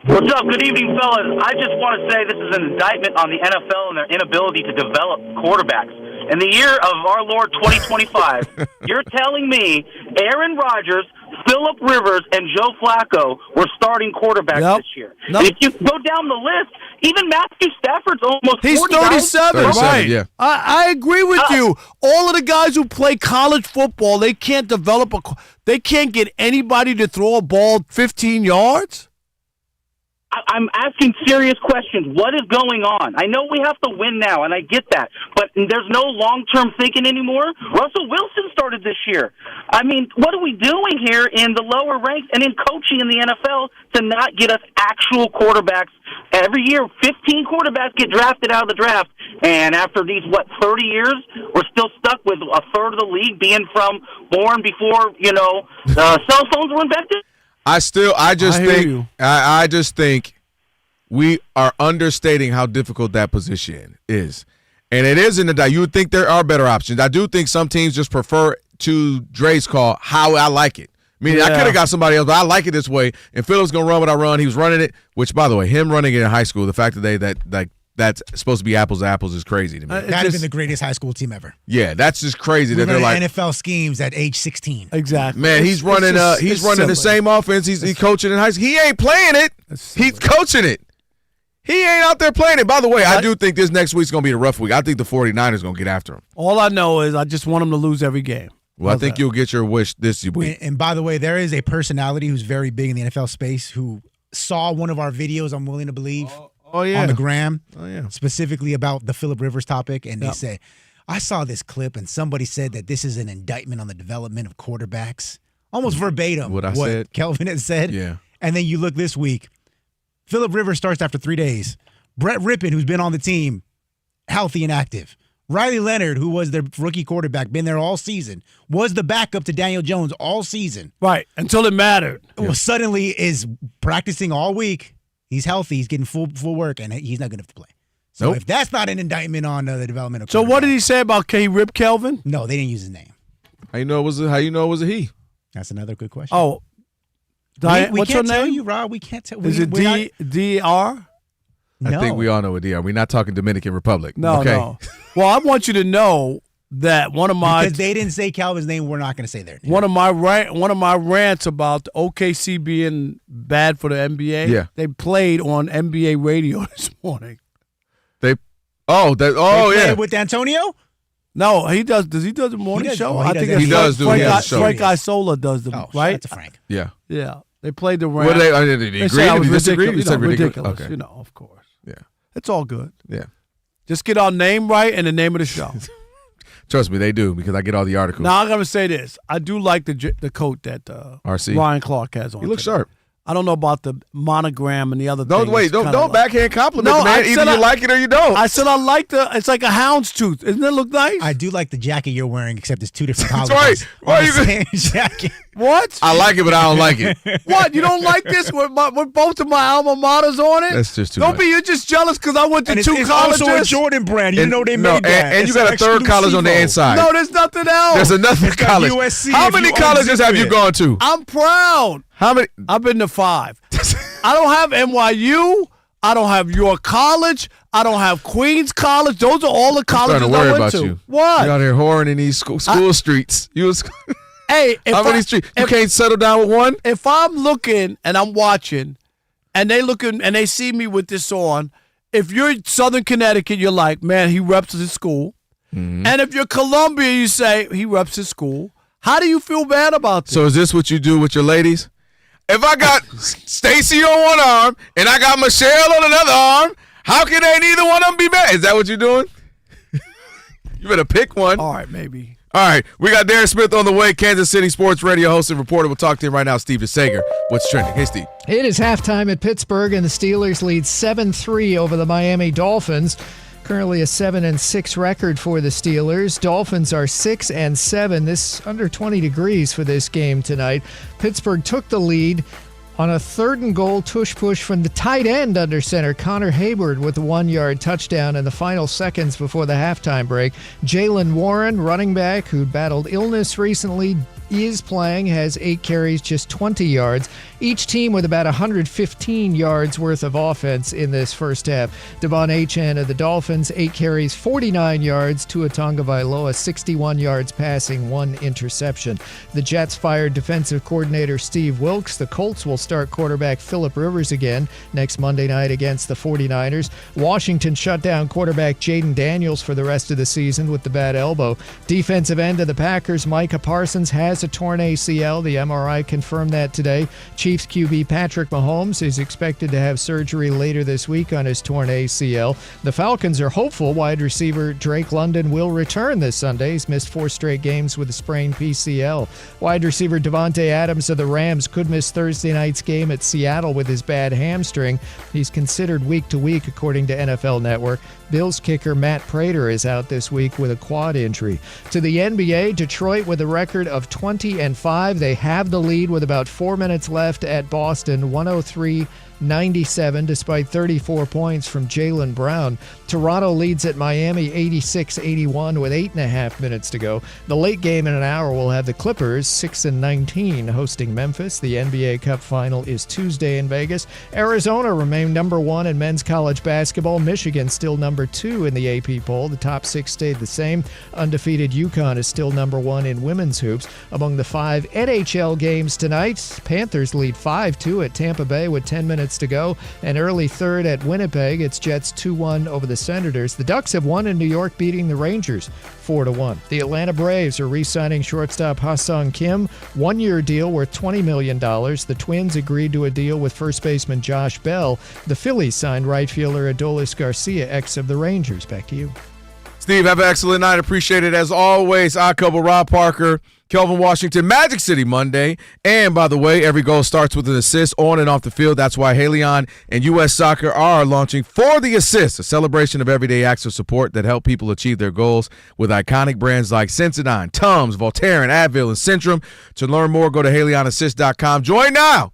S13: What's up? Good evening, fellas. I just want to say this is an indictment on the NFL and their inability to develop quarterbacks. In the year of our Lord 2025, you're telling me Aaron Rodgers, Phillip Rivers, and Joe Flacco were starting quarterbacks this year. And if you go down the list, even Matthew Stafford's almost 40.
S1: He's 37, right?
S5: Yeah.
S1: I agree with you. All of the guys who play college football, they can't develop they can't get anybody to throw a ball 15 yards.
S13: I'm asking serious questions. What is going on? I know we have to win now, and I get that, but there's no long-term thinking anymore. Russell Wilson started this year. I mean, what are we doing here in the lower ranks and in coaching in the NFL to not get us actual quarterbacks? Every year, 15 quarterbacks get drafted out of the draft, and after these, 30 years, we're still stuck with a third of the league being born before, cell phones were invented?
S5: I just think we are understating how difficult that position is. And it is in the you would think there are better options. I do think some teams just prefer, to Dre's call, how I like it. Meaning I could have got somebody else, but I like it this way. And Phil's going to run what I run. He was running it, which, by the way, him running it in high school, the fact that that's supposed to be apples to apples is crazy to me.
S11: That has been the greatest high school team ever.
S5: Yeah, that's just crazy.
S11: We're
S5: that they're like
S11: NFL schemes at age 16.
S1: Exactly.
S5: Man, he's running the same offense. He's coaching in high school. He ain't playing it. He's coaching it. He ain't out there playing it. By the way, I do think this next week's going to be a rough week. I think the 49ers going to get after him.
S1: All I know is I just want him to lose every game.
S5: Well, I think you'll get your wish this week.
S11: And by the way, there is a personality who's very big in the NFL space who saw one of our videos, I'm willing to believe, on the gram, specifically about the Phillip Rivers topic, and they say, I saw this clip, and somebody said that this is an indictment on the development of quarterbacks. Almost verbatim
S5: what I said.
S11: Kelvin had said.
S5: Yeah.
S11: And then you look this week, Phillip Rivers starts after 3 days. Brett Rippon, who's been on the team, healthy and active. Riley Leonard, who was their rookie quarterback, been there all season, was the backup to Daniel Jones all season.
S1: Right, until it mattered.
S11: Well, suddenly is practicing all week. He's healthy. He's getting full work, and he's not going to have to play. So if that's not an indictment on the development of
S1: what did he say about K. Rip Kelvin?
S11: No, they didn't use his name.
S5: How you know it was a he?
S11: That's another good question.
S1: Oh,
S11: we
S1: what's
S11: can't
S1: her
S11: tell
S1: name?
S11: you, Rob. We can't tell.
S1: Is it D.R.?
S5: I think we all know what DR. We're not talking Dominican Republic.
S1: No,
S5: okay.
S1: no. Well, I want you to know that
S11: because they didn't say Calvin's name, we're not going to say their name.
S1: One of my rants about the OKC being bad for the NBA.
S5: Yeah.
S1: They played on NBA radio this morning.
S11: They
S5: yeah,
S11: with Antonio.
S1: No, he does. Does he do the morning show?
S5: I think he does do the show.
S1: Frank Isola does the right.
S11: That's a Frank.
S5: Yeah.
S1: Yeah. They played the rant.
S5: What did he agree?
S1: Say I was
S5: Did he disagree?
S1: ridiculous.
S5: You said
S1: ridiculous.
S5: Okay.
S1: Of course.
S5: Yeah.
S1: It's all good.
S5: Yeah.
S1: Just get our name right and the name of the show.
S5: Trust me, they do because I get all the articles.
S1: Now I'm gonna say this: I do like the coat that
S5: RC
S1: Ryan Clark has on.
S5: He looks
S1: today.
S5: sharp.
S1: I don't know about the monogram and the other
S5: Don't
S1: things.
S5: wait. Don't backhand compliment,
S1: No,
S5: man. Either you like it or you don't.
S1: I said I like it's like a houndstooth. Doesn't it look nice?
S11: I do like the jacket you're wearing, except it's two different
S5: That's
S11: colors.
S5: right. Why you
S11: same jacket?
S1: What?
S5: I like it, but I don't like it.
S1: What? You don't like this with both of my alma maters on it?
S5: That's just too
S1: Don't
S5: much.
S1: be. You're just jealous because I went to two
S11: it's
S1: colleges.
S11: also a Jordan brand. You know they made that.
S5: And you got a third college on the inside.
S1: No, there's nothing else.
S5: There's another college.
S11: USC
S5: How
S11: if
S5: many
S11: you
S5: colleges have you gone to?
S1: I'm proud.
S5: How many?
S1: I've been to 5. I don't have NYU. I don't have your college. I don't have Queens College. Those are all the colleges
S5: I'm starting to worry
S1: I went
S5: about
S1: to.
S5: you.
S1: What?
S5: You're out here whoring in these school streets.
S1: Hey,
S5: how many streets? You can't settle down with one?
S1: If I'm looking and I'm watching, and they looking and they see me with this on, if you're Southern Connecticut, you're like, man, he reps his school.
S5: Mm-hmm.
S1: And if you're Columbia, you say he reps his school. How do you feel bad about this?
S5: So is this what you do with your ladies? If I got Stacy on one arm and I got Michelle on another arm, how can they neither one of them be mad? Is that what you're doing? You better pick one.
S1: All right, maybe.
S5: All right, we got Darren Smith on the way, Kansas City Sports Radio host and reporter. We'll talk to him right now, Steve DeSager. What's trending? Hey, Steve.
S18: It is halftime at Pittsburgh, and the Steelers lead 7-3 over the Miami Dolphins. Currently a 7-6 record for the Steelers. Dolphins are 6-7. This under 20 degrees for this game tonight. Pittsburgh took the lead on a 3rd and goal tush-push from the tight end under center, Connor Hayward, with a 1-yard touchdown in the final seconds before the halftime break. Jaylen Warren, running back, who battled illness recently, is playing, has 8 carries, just 20 yards. Each team with about 115 yards worth of offense in this first half. Devon Achane of the Dolphins, 8 carries, 49 yards. Tua Tagovailoa, 61 yards passing, 1 interception. The Jets fired defensive coordinator Steve Wilks. The Colts will start quarterback Phillip Rivers again next Monday night against the 49ers. Washington shut down quarterback Jaden Daniels for the rest of the season with the bad elbow. Defensive end of the Packers, Micah Parsons, has a torn ACL. The MRI confirmed that today. Chiefs QB Patrick Mahomes is expected to have surgery later this week on his torn ACL. The Falcons are hopeful wide receiver Drake London will return this Sunday. He's missed 4 straight games with a sprained PCL. Wide receiver Devontae Adams of the Rams could miss Thursday night's game at Seattle with his bad hamstring. He's considered week to week, according to NFL Network. Bills kicker Matt Prater is out this week with a quad injury. To the NBA, Detroit with a record of 20-5. They have the lead with about 4 minutes left at Boston, 103-97, despite 34 points from Jaylen Brown. Toronto leads at Miami 86-81 with 8.5 minutes to go. The late game in an hour will have the Clippers 6-19 hosting Memphis. The NBA Cup final is Tuesday in Vegas. Arizona remain number 1 in men's college basketball. Michigan still number 2 in the AP poll. The top 6 stayed the same. Undefeated UConn is still number 1 in women's hoops. Among the 5 NHL games tonight, Panthers lead 5-2 at Tampa Bay with 10 minutes to go. And early third at Winnipeg, it's Jets 2-1 over the Senators. The Ducks have won in New York, beating the Rangers 4-1. The Atlanta Braves are re-signing shortstop Ha-Seong Kim, 1-year deal worth $20 million. The Twins agreed to a deal with first baseman Josh Bell. The Phillies signed right fielder Adolis Garcia, ex of the Rangers. Back to you.
S5: Steve, have an excellent night. Appreciate it as always. Odd Couple Rob Parker Kelvin Washington, Magic City Monday. And, by the way, every goal starts with an assist on and off the field. That's why Haleon and U.S. Soccer are launching For the Assist, a celebration of everyday acts of support that help people achieve their goals with iconic brands like Sensodyne, Tums, Voltaren, Advil, and Centrum. To learn more, go to HaleonAssist.com. Joined now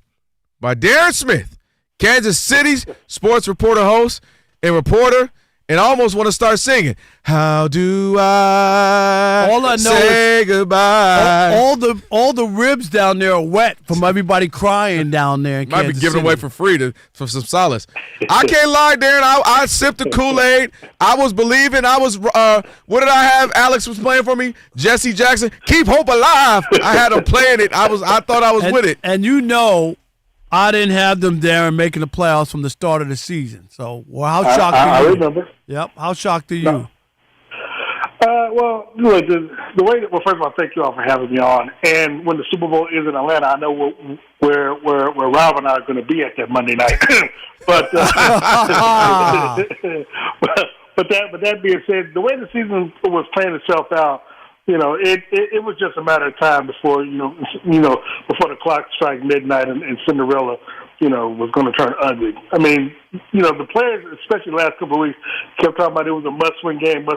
S5: by Darren Smith, Kansas City's sports reporter, host, and reporter. And I almost want to start singing. How do I say goodbye?
S1: All the ribs down there are wet from everybody crying down there in
S5: Might
S1: Kansas
S5: be giving
S1: City.
S5: away for free for some solace. I can't lie, Darren. I sipped the Kool-Aid. I was believing. I was what did I have? Alex was playing for me. Jesse Jackson. Keep hope alive. I had him playing it. I thought I was with it.
S1: And you know, I didn't have them, Darren, making the playoffs from the start of the season. So, well, how shocked are you?
S3: I remember.
S1: Yep. How shocked are you?
S3: No. Well, look, the way that, well, first of all, thank you all for having me on. And when the Super Bowl is in Atlanta, I know where Rob and I are going to be at that Monday night. but that being said, the way the season was playing itself out, you know, it was just a matter of time before before the clock struck midnight and Cinderella, was going to turn ugly. I mean, the players, especially the last couple of weeks, kept talking about it was a must-win game,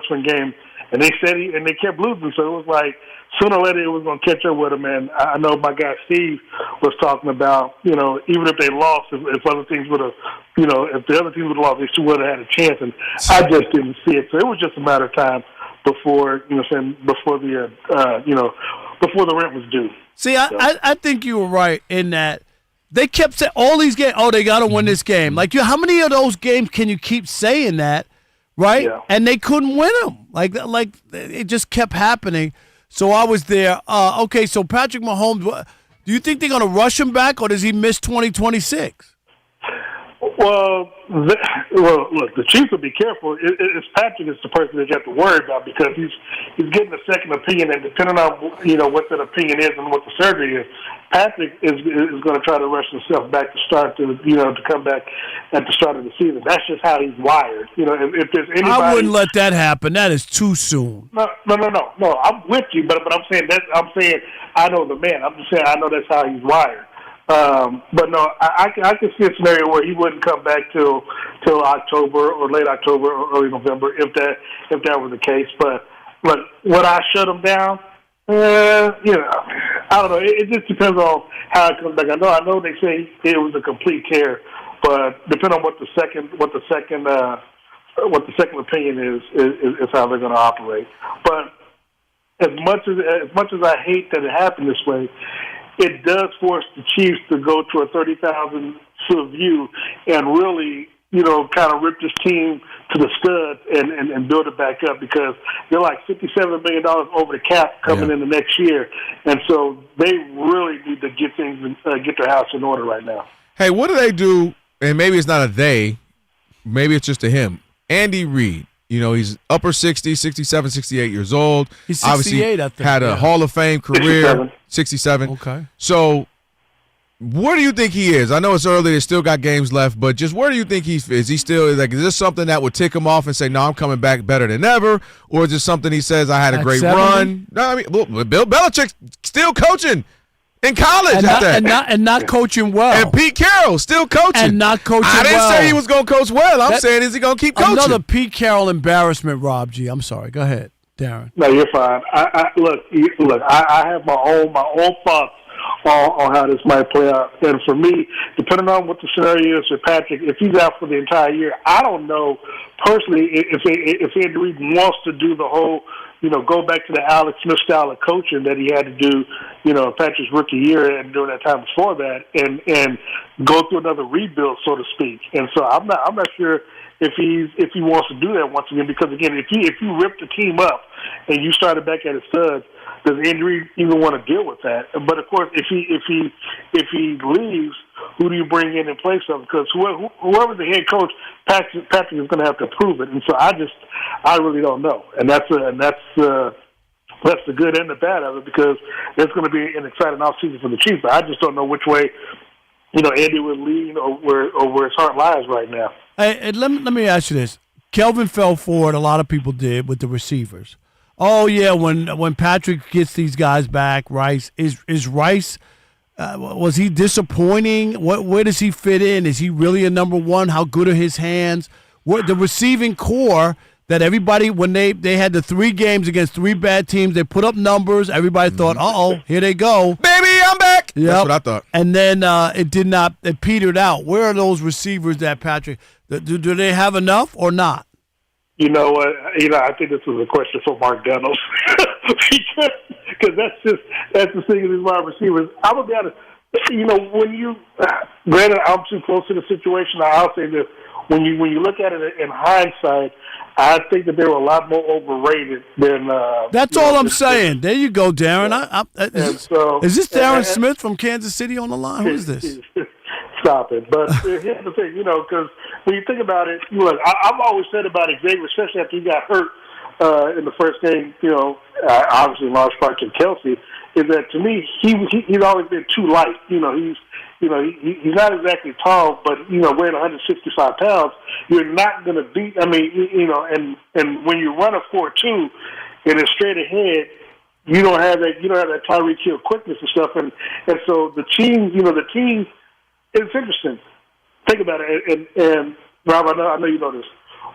S3: and they said and they kept losing. So it was like sooner or later it was going to catch up with them. And I know my guy Steve was talking about, even if they lost, if other teams would have, if the other teams would have lost, they still would have had a chance. And I just didn't see it. So it was just a matter of time before before the rent was due.
S1: See, I think you were right in that they kept saying all these games. Oh, they got to win this game. Like, how many of those games can you keep saying that, right? Yeah. And they couldn't win them. Like it just kept happening. So I was there. Okay, so Patrick Mahomes, do you think they're going to rush him back, or does he miss 2026?
S3: Well, look, the Chiefs will be careful. It's Patrick is the person that you have to worry about because he's getting a second opinion, and depending on what that opinion is and what the surgery is, Patrick is going to try to rush himself back to start to come back at the start of the season. That's just how he's wired. If there's anybody,
S1: I wouldn't let that happen. That is too soon.
S3: No. I'm with you, but I'm saying I know the man. I'm just saying I know that's how he's wired. But no, I can see a scenario where he wouldn't come back till October or late October or early November if that was the case. But look, would I shut him down? I don't know. It just depends on how it comes back. I know they say it was a complete tear, but depending on what the second opinion is how they're going to operate. But as much as I hate that it happened this way, it does force the Chiefs to go to a 30,000-foot view and really, kind of rip this team to the stud and build it back up because they're like $57 million over the cap coming in the next year. And so they really need to get their house in order right now.
S5: Hey, what do they do? And maybe it's not a they. Maybe it's just a him. Andy Reid. He's upper 60s, 67, 68 years old.
S1: He's 68,
S5: obviously
S1: I think.
S5: Had a Hall of Fame career. 67.
S1: Okay.
S5: So where do you think he is? I know it's early. They still got games left, but just where do you think he is? Is he still is this something that would tick him off and say, no, I'm coming back better than ever? Or is this something he says, I had a great
S1: 70?
S5: run? No, I mean, look, Bill Belichick's still coaching in college
S1: and not coaching well.
S5: And Pete Carroll still coaching.
S1: And not coaching well.
S5: I didn't say he was going to coach well. I'm saying, is he going to keep coaching?
S1: Another Pete Carroll embarrassment, Rob G. I'm sorry. Go ahead, Darren.
S3: No, you're fine. Look. I have my own thoughts on how this might play out. And for me, depending on what the scenario is for Patrick, if he's out for the entire year, I don't know personally if Andy Reid wants to do the whole, go back to the Alex Smith style of coaching that he had to do, Patrick's rookie year and during that time before that, and go through another rebuild, so to speak. And so I'm not sure if he wants to do that once again, because again, if you rip the team up and you started back at his studs, does Andy Reid even want to deal with that? But of course, if he leaves, who do you bring in place of? Because whoever's the head coach, Patrick is going to have to prove it. And so I really don't know. And that's the good and the bad of it, because it's going to be an exciting offseason for the Chiefs. But I just don't know which way, Andy would lean or where his heart lies right now.
S1: Hey, let me ask you this. Kelvin fell forward. A lot of people did with the receivers. Oh yeah, when Patrick gets these guys back, Rice is Rice. Was he disappointing? Where does he fit in? Is he really a number one? How good are his hands? What the receiving core that everybody when they had the 3 games against 3 bad teams, they put up numbers. Everybody thought, here they go,
S5: baby, I'm back.
S1: Yep.
S5: That's what I thought.
S1: And then it did not. It petered out. Where are those receivers that Patrick? Do they have enough or not?
S3: You know what? I think this was a question for Mark Daniels because that's the thing with these wide receivers. I'm gonna be honest. When you, granted, I'm too close to the situation. I'll say this: when you look at it in hindsight, I think that they were a lot more overrated than.
S1: That's all I'm saying. There you go, Darren. Is this Darren Smith from Kansas City on the line? Who is this?
S3: Stop it. But here's the thing, because when you think about it, look, I've always said about Xavier, especially after he got hurt in the first game, obviously in large part to Kelsey, is that to me he's always been too light. He's not exactly tall, but weighing 165 pounds, you're not going to beat. I mean, and when you run a 4.2 and it's straight ahead, you don't have that Tyreek Hill quickness and stuff, and so the team. It's interesting. Think about it, and Rob, I know you know this.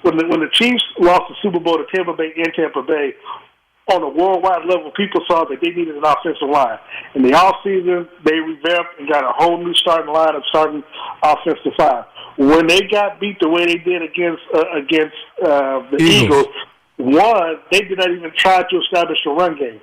S3: When the Chiefs lost the Super Bowl to Tampa Bay in Tampa Bay, on a worldwide level, people saw that they needed an offensive line. In the offseason, they revamped and got a whole new starting line of starting offensive line. When they got beat the way they did against the Eagles, they did not even try to establish a run game.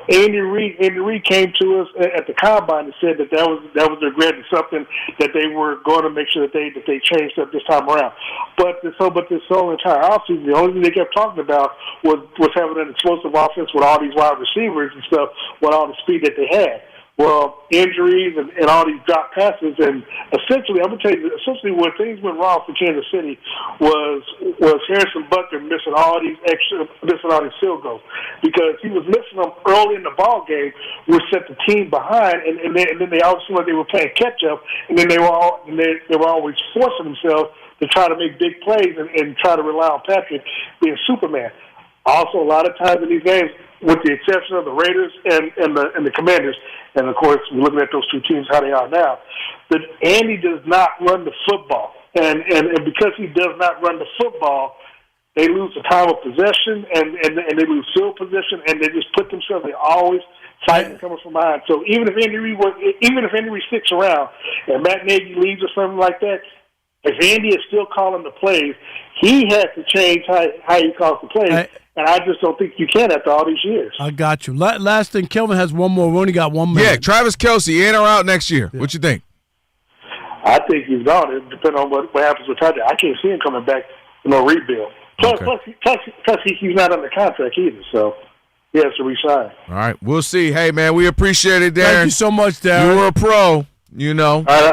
S3: Andy Reid came to us at the combine and said that was their grade and something that they were going to make sure that they changed up this time around. But this whole entire offseason, the only thing they kept talking about was having an explosive offense with all these wide receivers and stuff, with all the speed that they had. Well, injuries and all these drop passes, and essentially, I'm gonna tell you, where things went wrong for Kansas City was Harrison Butker missing all these field goals because he was missing them early in the ball game, which set the team behind, and then they all seemed like they were playing catch up, and then they were always forcing themselves to try to make big plays and try to rely on Patrick being Superman. Also, a lot of times in these games, with the exception of the Raiders and the Commanders, and of course we're looking at those two teams how they are now, that Andy does not run the football, and because he does not run the football, they lose the time of possession and they lose field position, and they just put themselves. They always fighting coming from behind. So even if Andy Reid sticks around and Matt Nagy leaves or something like that, if Andy is still calling the plays, he has to change how he calls the plays. And I just don't think you can after all these years.
S1: I got you. Last thing, Kelvin has one more. We only got 1 minute.
S5: Yeah, Travis Kelce, in or out next year? Yeah. What you think?
S3: I think he's gone. It depends on what happens with Tyler. I can't see him coming back for no rebuild. Plus, he's not under contract either, so he has to resign.
S5: All right, we'll see. Hey, man, we appreciate it, Darren.
S1: Thank you so much, Darren.
S5: You were a pro.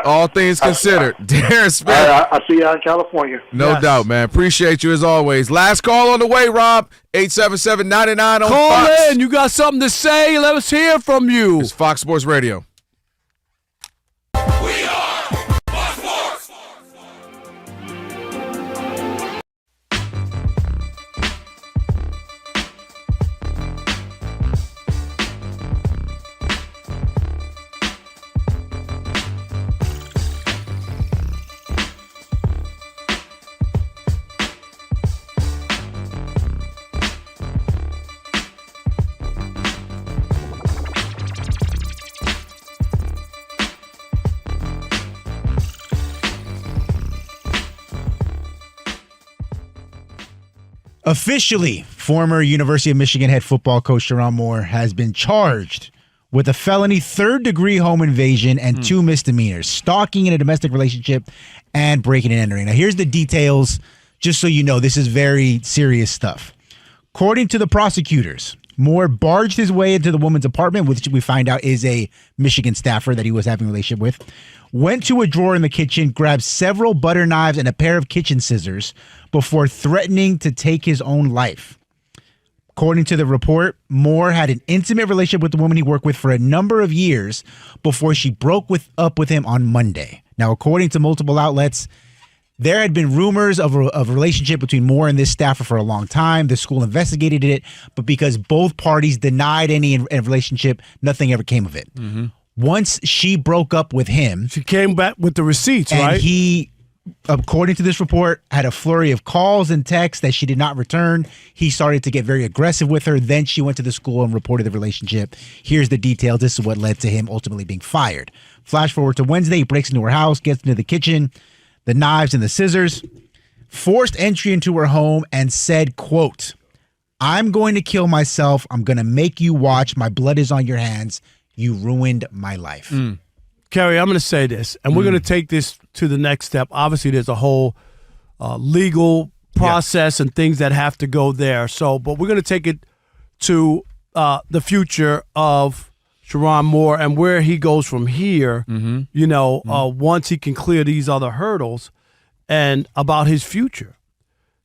S5: All things considered. Darren Smith.
S3: I see you out in California.
S5: No doubt, man. Appreciate you as always. Last call on the way, Rob. 877-99 on Fox.
S1: Call in. You got something to say? Let us hear from you.
S5: It's Fox Sports Radio.
S11: Officially, former University of Michigan head football coach Sherrone Moore has been charged with a felony third-degree home invasion and 2 misdemeanors, stalking in a domestic relationship and breaking and entering. Now, here's the details, just so you know. This is very serious stuff. According to the prosecutors, Moore barged his way into the woman's apartment, which we find out is a Michigan staffer that he was having a relationship with, went to a drawer in the kitchen, grabbed several butter knives and a pair of kitchen scissors before threatening to take his own life. According to the report, Moore had an intimate relationship with the woman he worked with for a number of years before she broke up with him on Monday. Now, according to multiple outlets, There had been rumors of a relationship between Moore and this staffer for a long time. The school investigated it, but because both parties denied any relationship, nothing ever came of it.
S1: Mm-hmm.
S11: Once she broke up with him,
S1: she came back with the receipts,
S11: and
S1: right?
S11: He, according to this report, had a flurry of calls and texts that she did not return. He started to get very aggressive with her. Then she went to the school and reported the relationship. Here's the details. This is what led to him ultimately being fired. Flash forward to Wednesday. He breaks into her house, gets into the kitchen, the knives and the scissors, forced entry into her home, and said, quote, "I'm going to kill myself. I'm going to make you watch. My blood is on your hands. You ruined my life."
S1: Kerry, I'm going to say this, and we're going to take this to the next step. Obviously, there's a whole legal process and things that have to go there. So, but we're going to take it to the future of Sherrone Moore and where he goes from here, once he can clear these other hurdles, and about his future.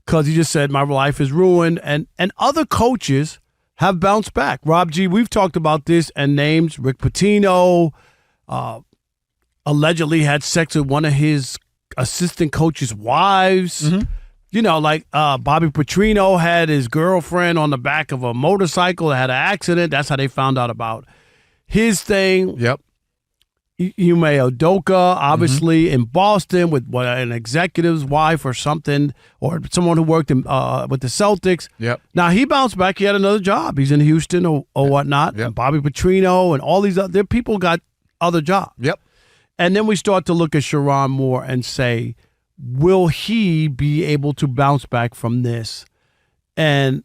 S1: Because he just said, my life is ruined, and other coaches have bounced back. Rob G., we've talked about this and names. Rick Pitino allegedly had sex with one of his assistant coaches' wives. Bobby Petrino had his girlfriend on the back of a motorcycle that had an accident. That's how they found out about his thing.
S5: Yep.
S1: Ime Udoka, obviously, in Boston with an executive's wife or something, or someone who worked with the Celtics.
S5: Yep.
S1: Now, he bounced back. He had another job. He's in Houston or whatnot.
S5: Yep.
S1: And Bobby Petrino and all these other people got other jobs.
S5: Yep.
S1: And then we start to look at Sherrone Moore and say, will he be able to bounce back from this? And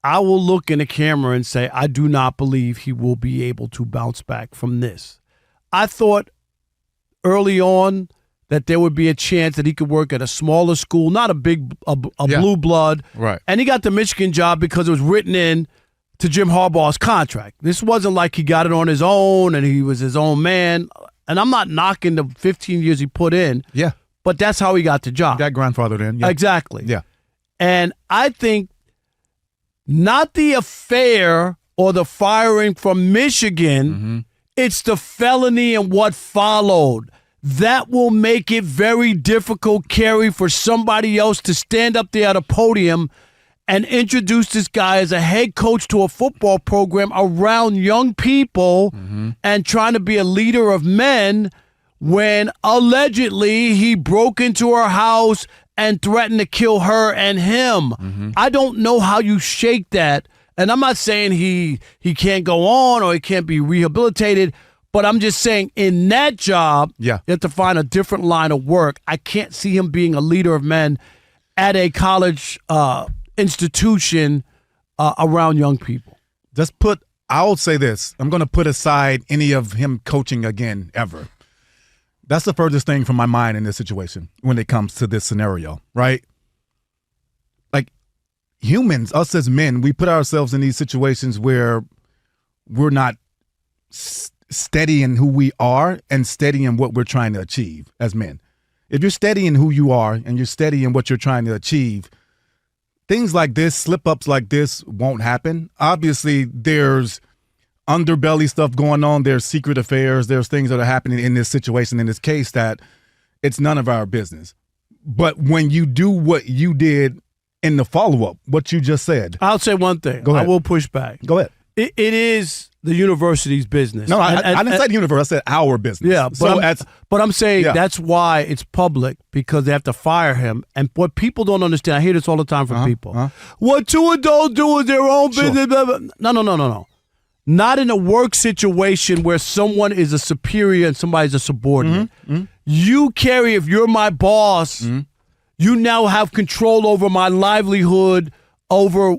S1: I will look in the camera and say, I do not believe he will be able to bounce back from this. I thought early on that there would be a chance that he could work at a smaller school, not a big blue blood.
S5: Right.
S1: And he got the Michigan job because it was written in to Jim Harbaugh's contract. This wasn't like he got it on his own and he was his own man. And I'm not knocking the 15 years he put in.
S12: Yeah.
S1: But that's how he got the job.
S12: Got grandfathered in. Yeah.
S1: Exactly.
S12: Yeah.
S1: And I think not the affair or the firing from Michigan, it's the felony and what followed. That will make it very difficult, Kerry, for somebody else to stand up there at a podium and introduce this guy as a head coach to a football program around young people and trying to be a leader of men when allegedly he broke into her house and threatened to kill her and him. I don't know how you shake that. And I'm not saying he can't go on or he can't be rehabilitated, but I'm just saying in that job, you have to find a different line of work. I can't see him being a leader of men at a college institution around young people.
S12: I'll say this. I'm going to put aside any of him coaching again ever. That's the furthest thing from my mind in this situation when it comes to this scenario, right? Like humans, us as men, we put ourselves in these situations where we're not steady in who we are and steady in what we're trying to achieve as men. If you're steady in who you are and you're steady in what you're trying to achieve, things like this, slip-ups like this won't happen. Obviously, there's underbelly stuff going on. There's secret affairs. There's things that are happening in this situation, in this case, that it's none of our business. But when you do what you did in the follow-up, what you just said.
S1: I'll say one thing.
S12: Go ahead.
S1: I will push back.
S12: Go ahead.
S1: It is the university's business.
S12: No, I didn't say the university. I said our business.
S1: Yeah, but I'm saying that's why it's public, because they have to fire him. And what people don't understand, I hear this all the time from people. What two adults do is their own business. Blah, blah. No. Not in a work situation where someone is a superior and somebody's a subordinate. You, Kerry, if you're my boss, you now have control over my livelihood, over,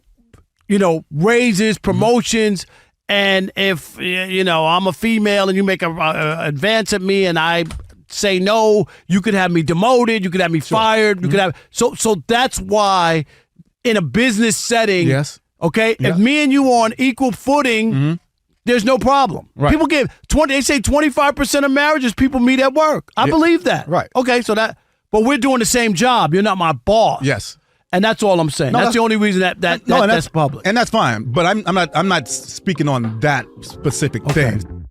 S1: raises, promotions. And if, I'm a female and you make an advance at me and I say no, you could have me demoted, you could have me fired, you could have. So that's why in a business setting, okay, if me and you are on equal footing, there's no problem.
S12: Right.
S1: People give they say 25% of marriages people meet at work. I believe that.
S12: Right.
S1: Okay, but we're doing the same job. You're not my boss.
S12: Yes.
S1: And that's all I'm saying.
S12: No,
S1: that's the only reason that's public.
S12: And that's fine. But I'm not speaking on that specific thing.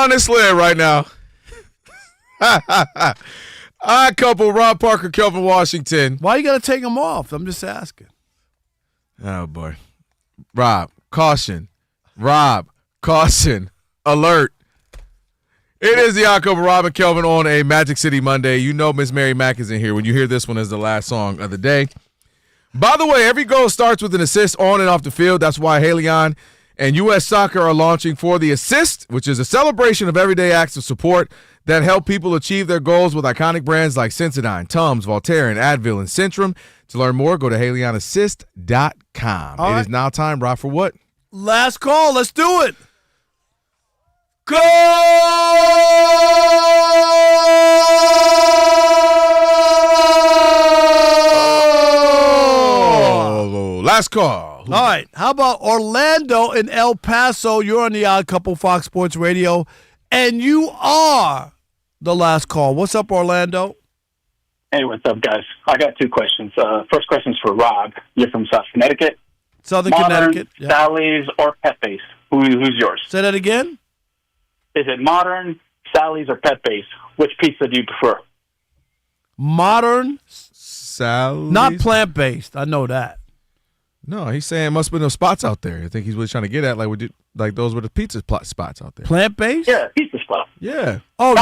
S5: on this land right now. Odd couple, Rob Parker, Kelvin Washington.
S1: Why you got to take them off? I'm just asking.
S5: Oh, boy. Rob, caution. Rob, caution. Alert. It is the Odd Couple, Rob and Kelvin on a Magic City Monday. You know Miss Mary Mack is in here when you hear this one as the last song of the day. By the way, every goal starts with an assist on and off the field. That's why Haleon and U.S. Soccer are launching For the Assist, which is a celebration of everyday acts of support that help people achieve their goals with iconic brands like Sensodyne, Tums, Voltaren, Advil, and Centrum. To learn more, go to HaleonAssist.com. It is now time, Rob, for what?
S1: Last call. Let's do it.
S5: Go! Last call.
S1: All right. How about Orlando and El Paso? You're on the Odd Couple, Fox Sports Radio, and you are the last call. What's up, Orlando?
S4: Hey, what's up, guys? I got two questions. First question is for Rob. You're from South Connecticut.
S1: Southern
S4: Modern,
S1: Connecticut. Yeah.
S4: Sally's, or Pepe's? Who's yours?
S1: Say that again?
S4: Is it Modern, Sally's, or Pepe's? Which pizza do you prefer?
S1: Modern.
S5: Sally's?
S1: Not plant-based. I know that.
S5: No, he's saying must be no spots out there. I think he's really trying to get at like those were the pizza spots out there.
S1: Plant-based?
S4: Yeah, pizza spot.
S5: Yeah.
S1: Oh,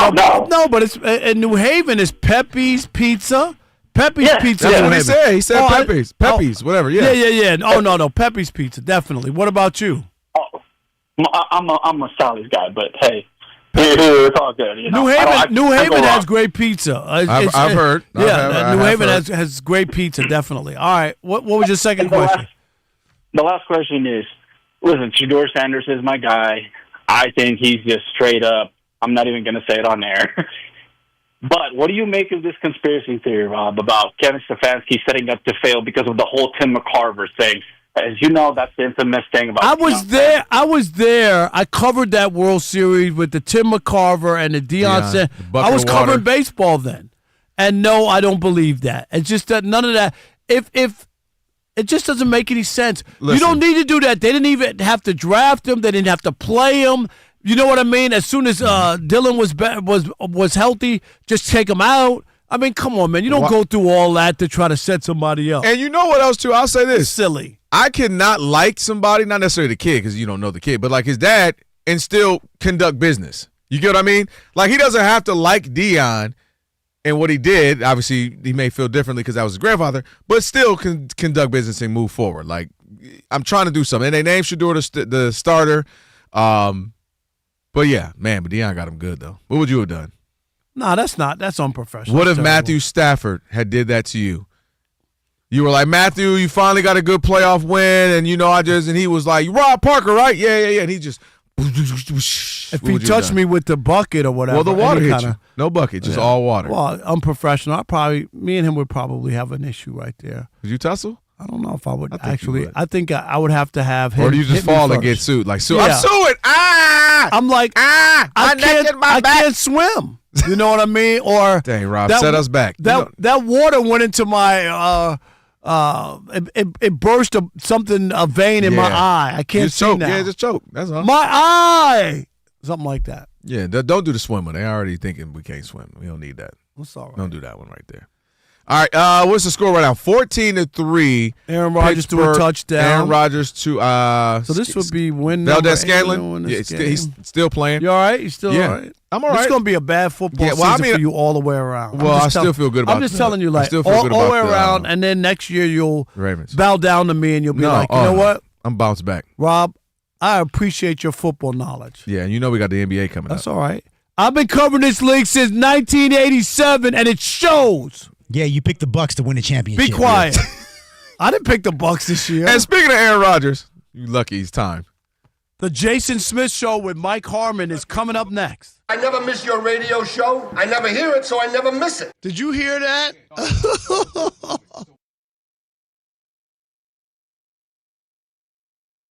S1: no, but it's in New Haven, it's Pepe's Pizza. Pepe's Pizza.
S5: That's what he said. He said Pepe's. Pepe's, whatever, yeah.
S1: Yeah. Oh, no, Pepe's Pizza, definitely. What about you?
S4: I'm a Sally's guy, but hey, it's all good. You know?
S1: New Haven has great pizza.
S5: I've heard.
S1: New Haven has great pizza, definitely. All right, what was your second question?
S4: The last question is, listen, Shedeur Sanders is my guy. I think he's just straight up. I'm not even going to say it on air. But what do you make of this conspiracy theory, Rob, about Kevin Stefanski setting up to fail because of the whole Tim McCarver thing? As you know, that's the infamous thing about.
S1: I was there. I covered that World Series with the Tim McCarver and the Deion. I was covering baseball then, and no, I don't believe that. It's just that none of that. If it just doesn't make any sense.
S5: Listen.
S1: You don't need to do that. They didn't even have to draft him. They didn't have to play him. You know what I mean? As soon as Dylan was healthy, just take him out. I mean, come on, man. You don't go through all that to try to set somebody up.
S5: And you know what else, too? I'll say this.
S1: It's silly.
S5: I cannot like somebody, not necessarily the kid because you don't know the kid, but like his dad and still conduct business. You get what I mean? Like he doesn't have to like Deion and what he did. Obviously, he may feel differently because that was his grandfather, but still can conduct business and move forward. Like I'm trying to do something. And they named Shedeur the starter. But yeah, man, but Deion got him good, though. What would you have done?
S1: No, that's unprofessional.
S5: What if Matthew Stafford had did that to you? You were like, Matthew, you finally got a good playoff win, and and he was like, Rob Parker, right? Yeah. And he just
S1: if he touched me with the bucket or whatever.
S5: Well, the water hit you. No bucket, just all water.
S1: Well, unprofessional. Me and him would probably have an issue right there.
S5: Would you tussle?
S1: I don't know if I would actually. I think I would have to have him.
S5: Or do you just fall and get sued? Like,
S1: yeah.
S5: I'm suing.
S1: I'm like, I can't swim. You know what I mean? Or
S5: dang, Rob, set us back.
S1: That water went into my it burst a vein in my eye. I can't see
S5: choke.
S1: now.
S5: Yeah, just choke. That's all.
S1: My eye, something like that.
S5: Yeah, don't do the swim one. They already thinking we can't swim. We don't need that.
S1: That's all right.
S5: Don't do that one right there. All right, what's the score right now? 14-3.
S1: Aaron Rodgers to a touchdown.
S5: Aaron Rodgers to
S1: so this would be win
S5: Valdez Scanlon. Yeah, he's still playing.
S1: You all right? You still all right?
S5: I'm all right.
S1: It's going to be a bad football season for you all the way around.
S5: Well, I still feel good about it.
S1: I'm just telling you, like, all the way around, and then next year you'll bow down to me and you'll be like, you know what?
S5: I'm bounced back.
S1: Rob, I appreciate your football knowledge.
S5: Yeah, and we got the NBA coming up.
S1: That's all right. I've been covering this league since 1987, and it shows.
S11: Yeah, you picked the Bucks to win the championship.
S1: Be quiet. I didn't pick the Bucks this year.
S5: And speaking of Aaron Rodgers, you lucky it's time.
S1: The Jason Smith Show with Mike Harmon is coming up next.
S7: I never miss your radio show. I never hear it, so I never miss it.
S1: Did you hear that?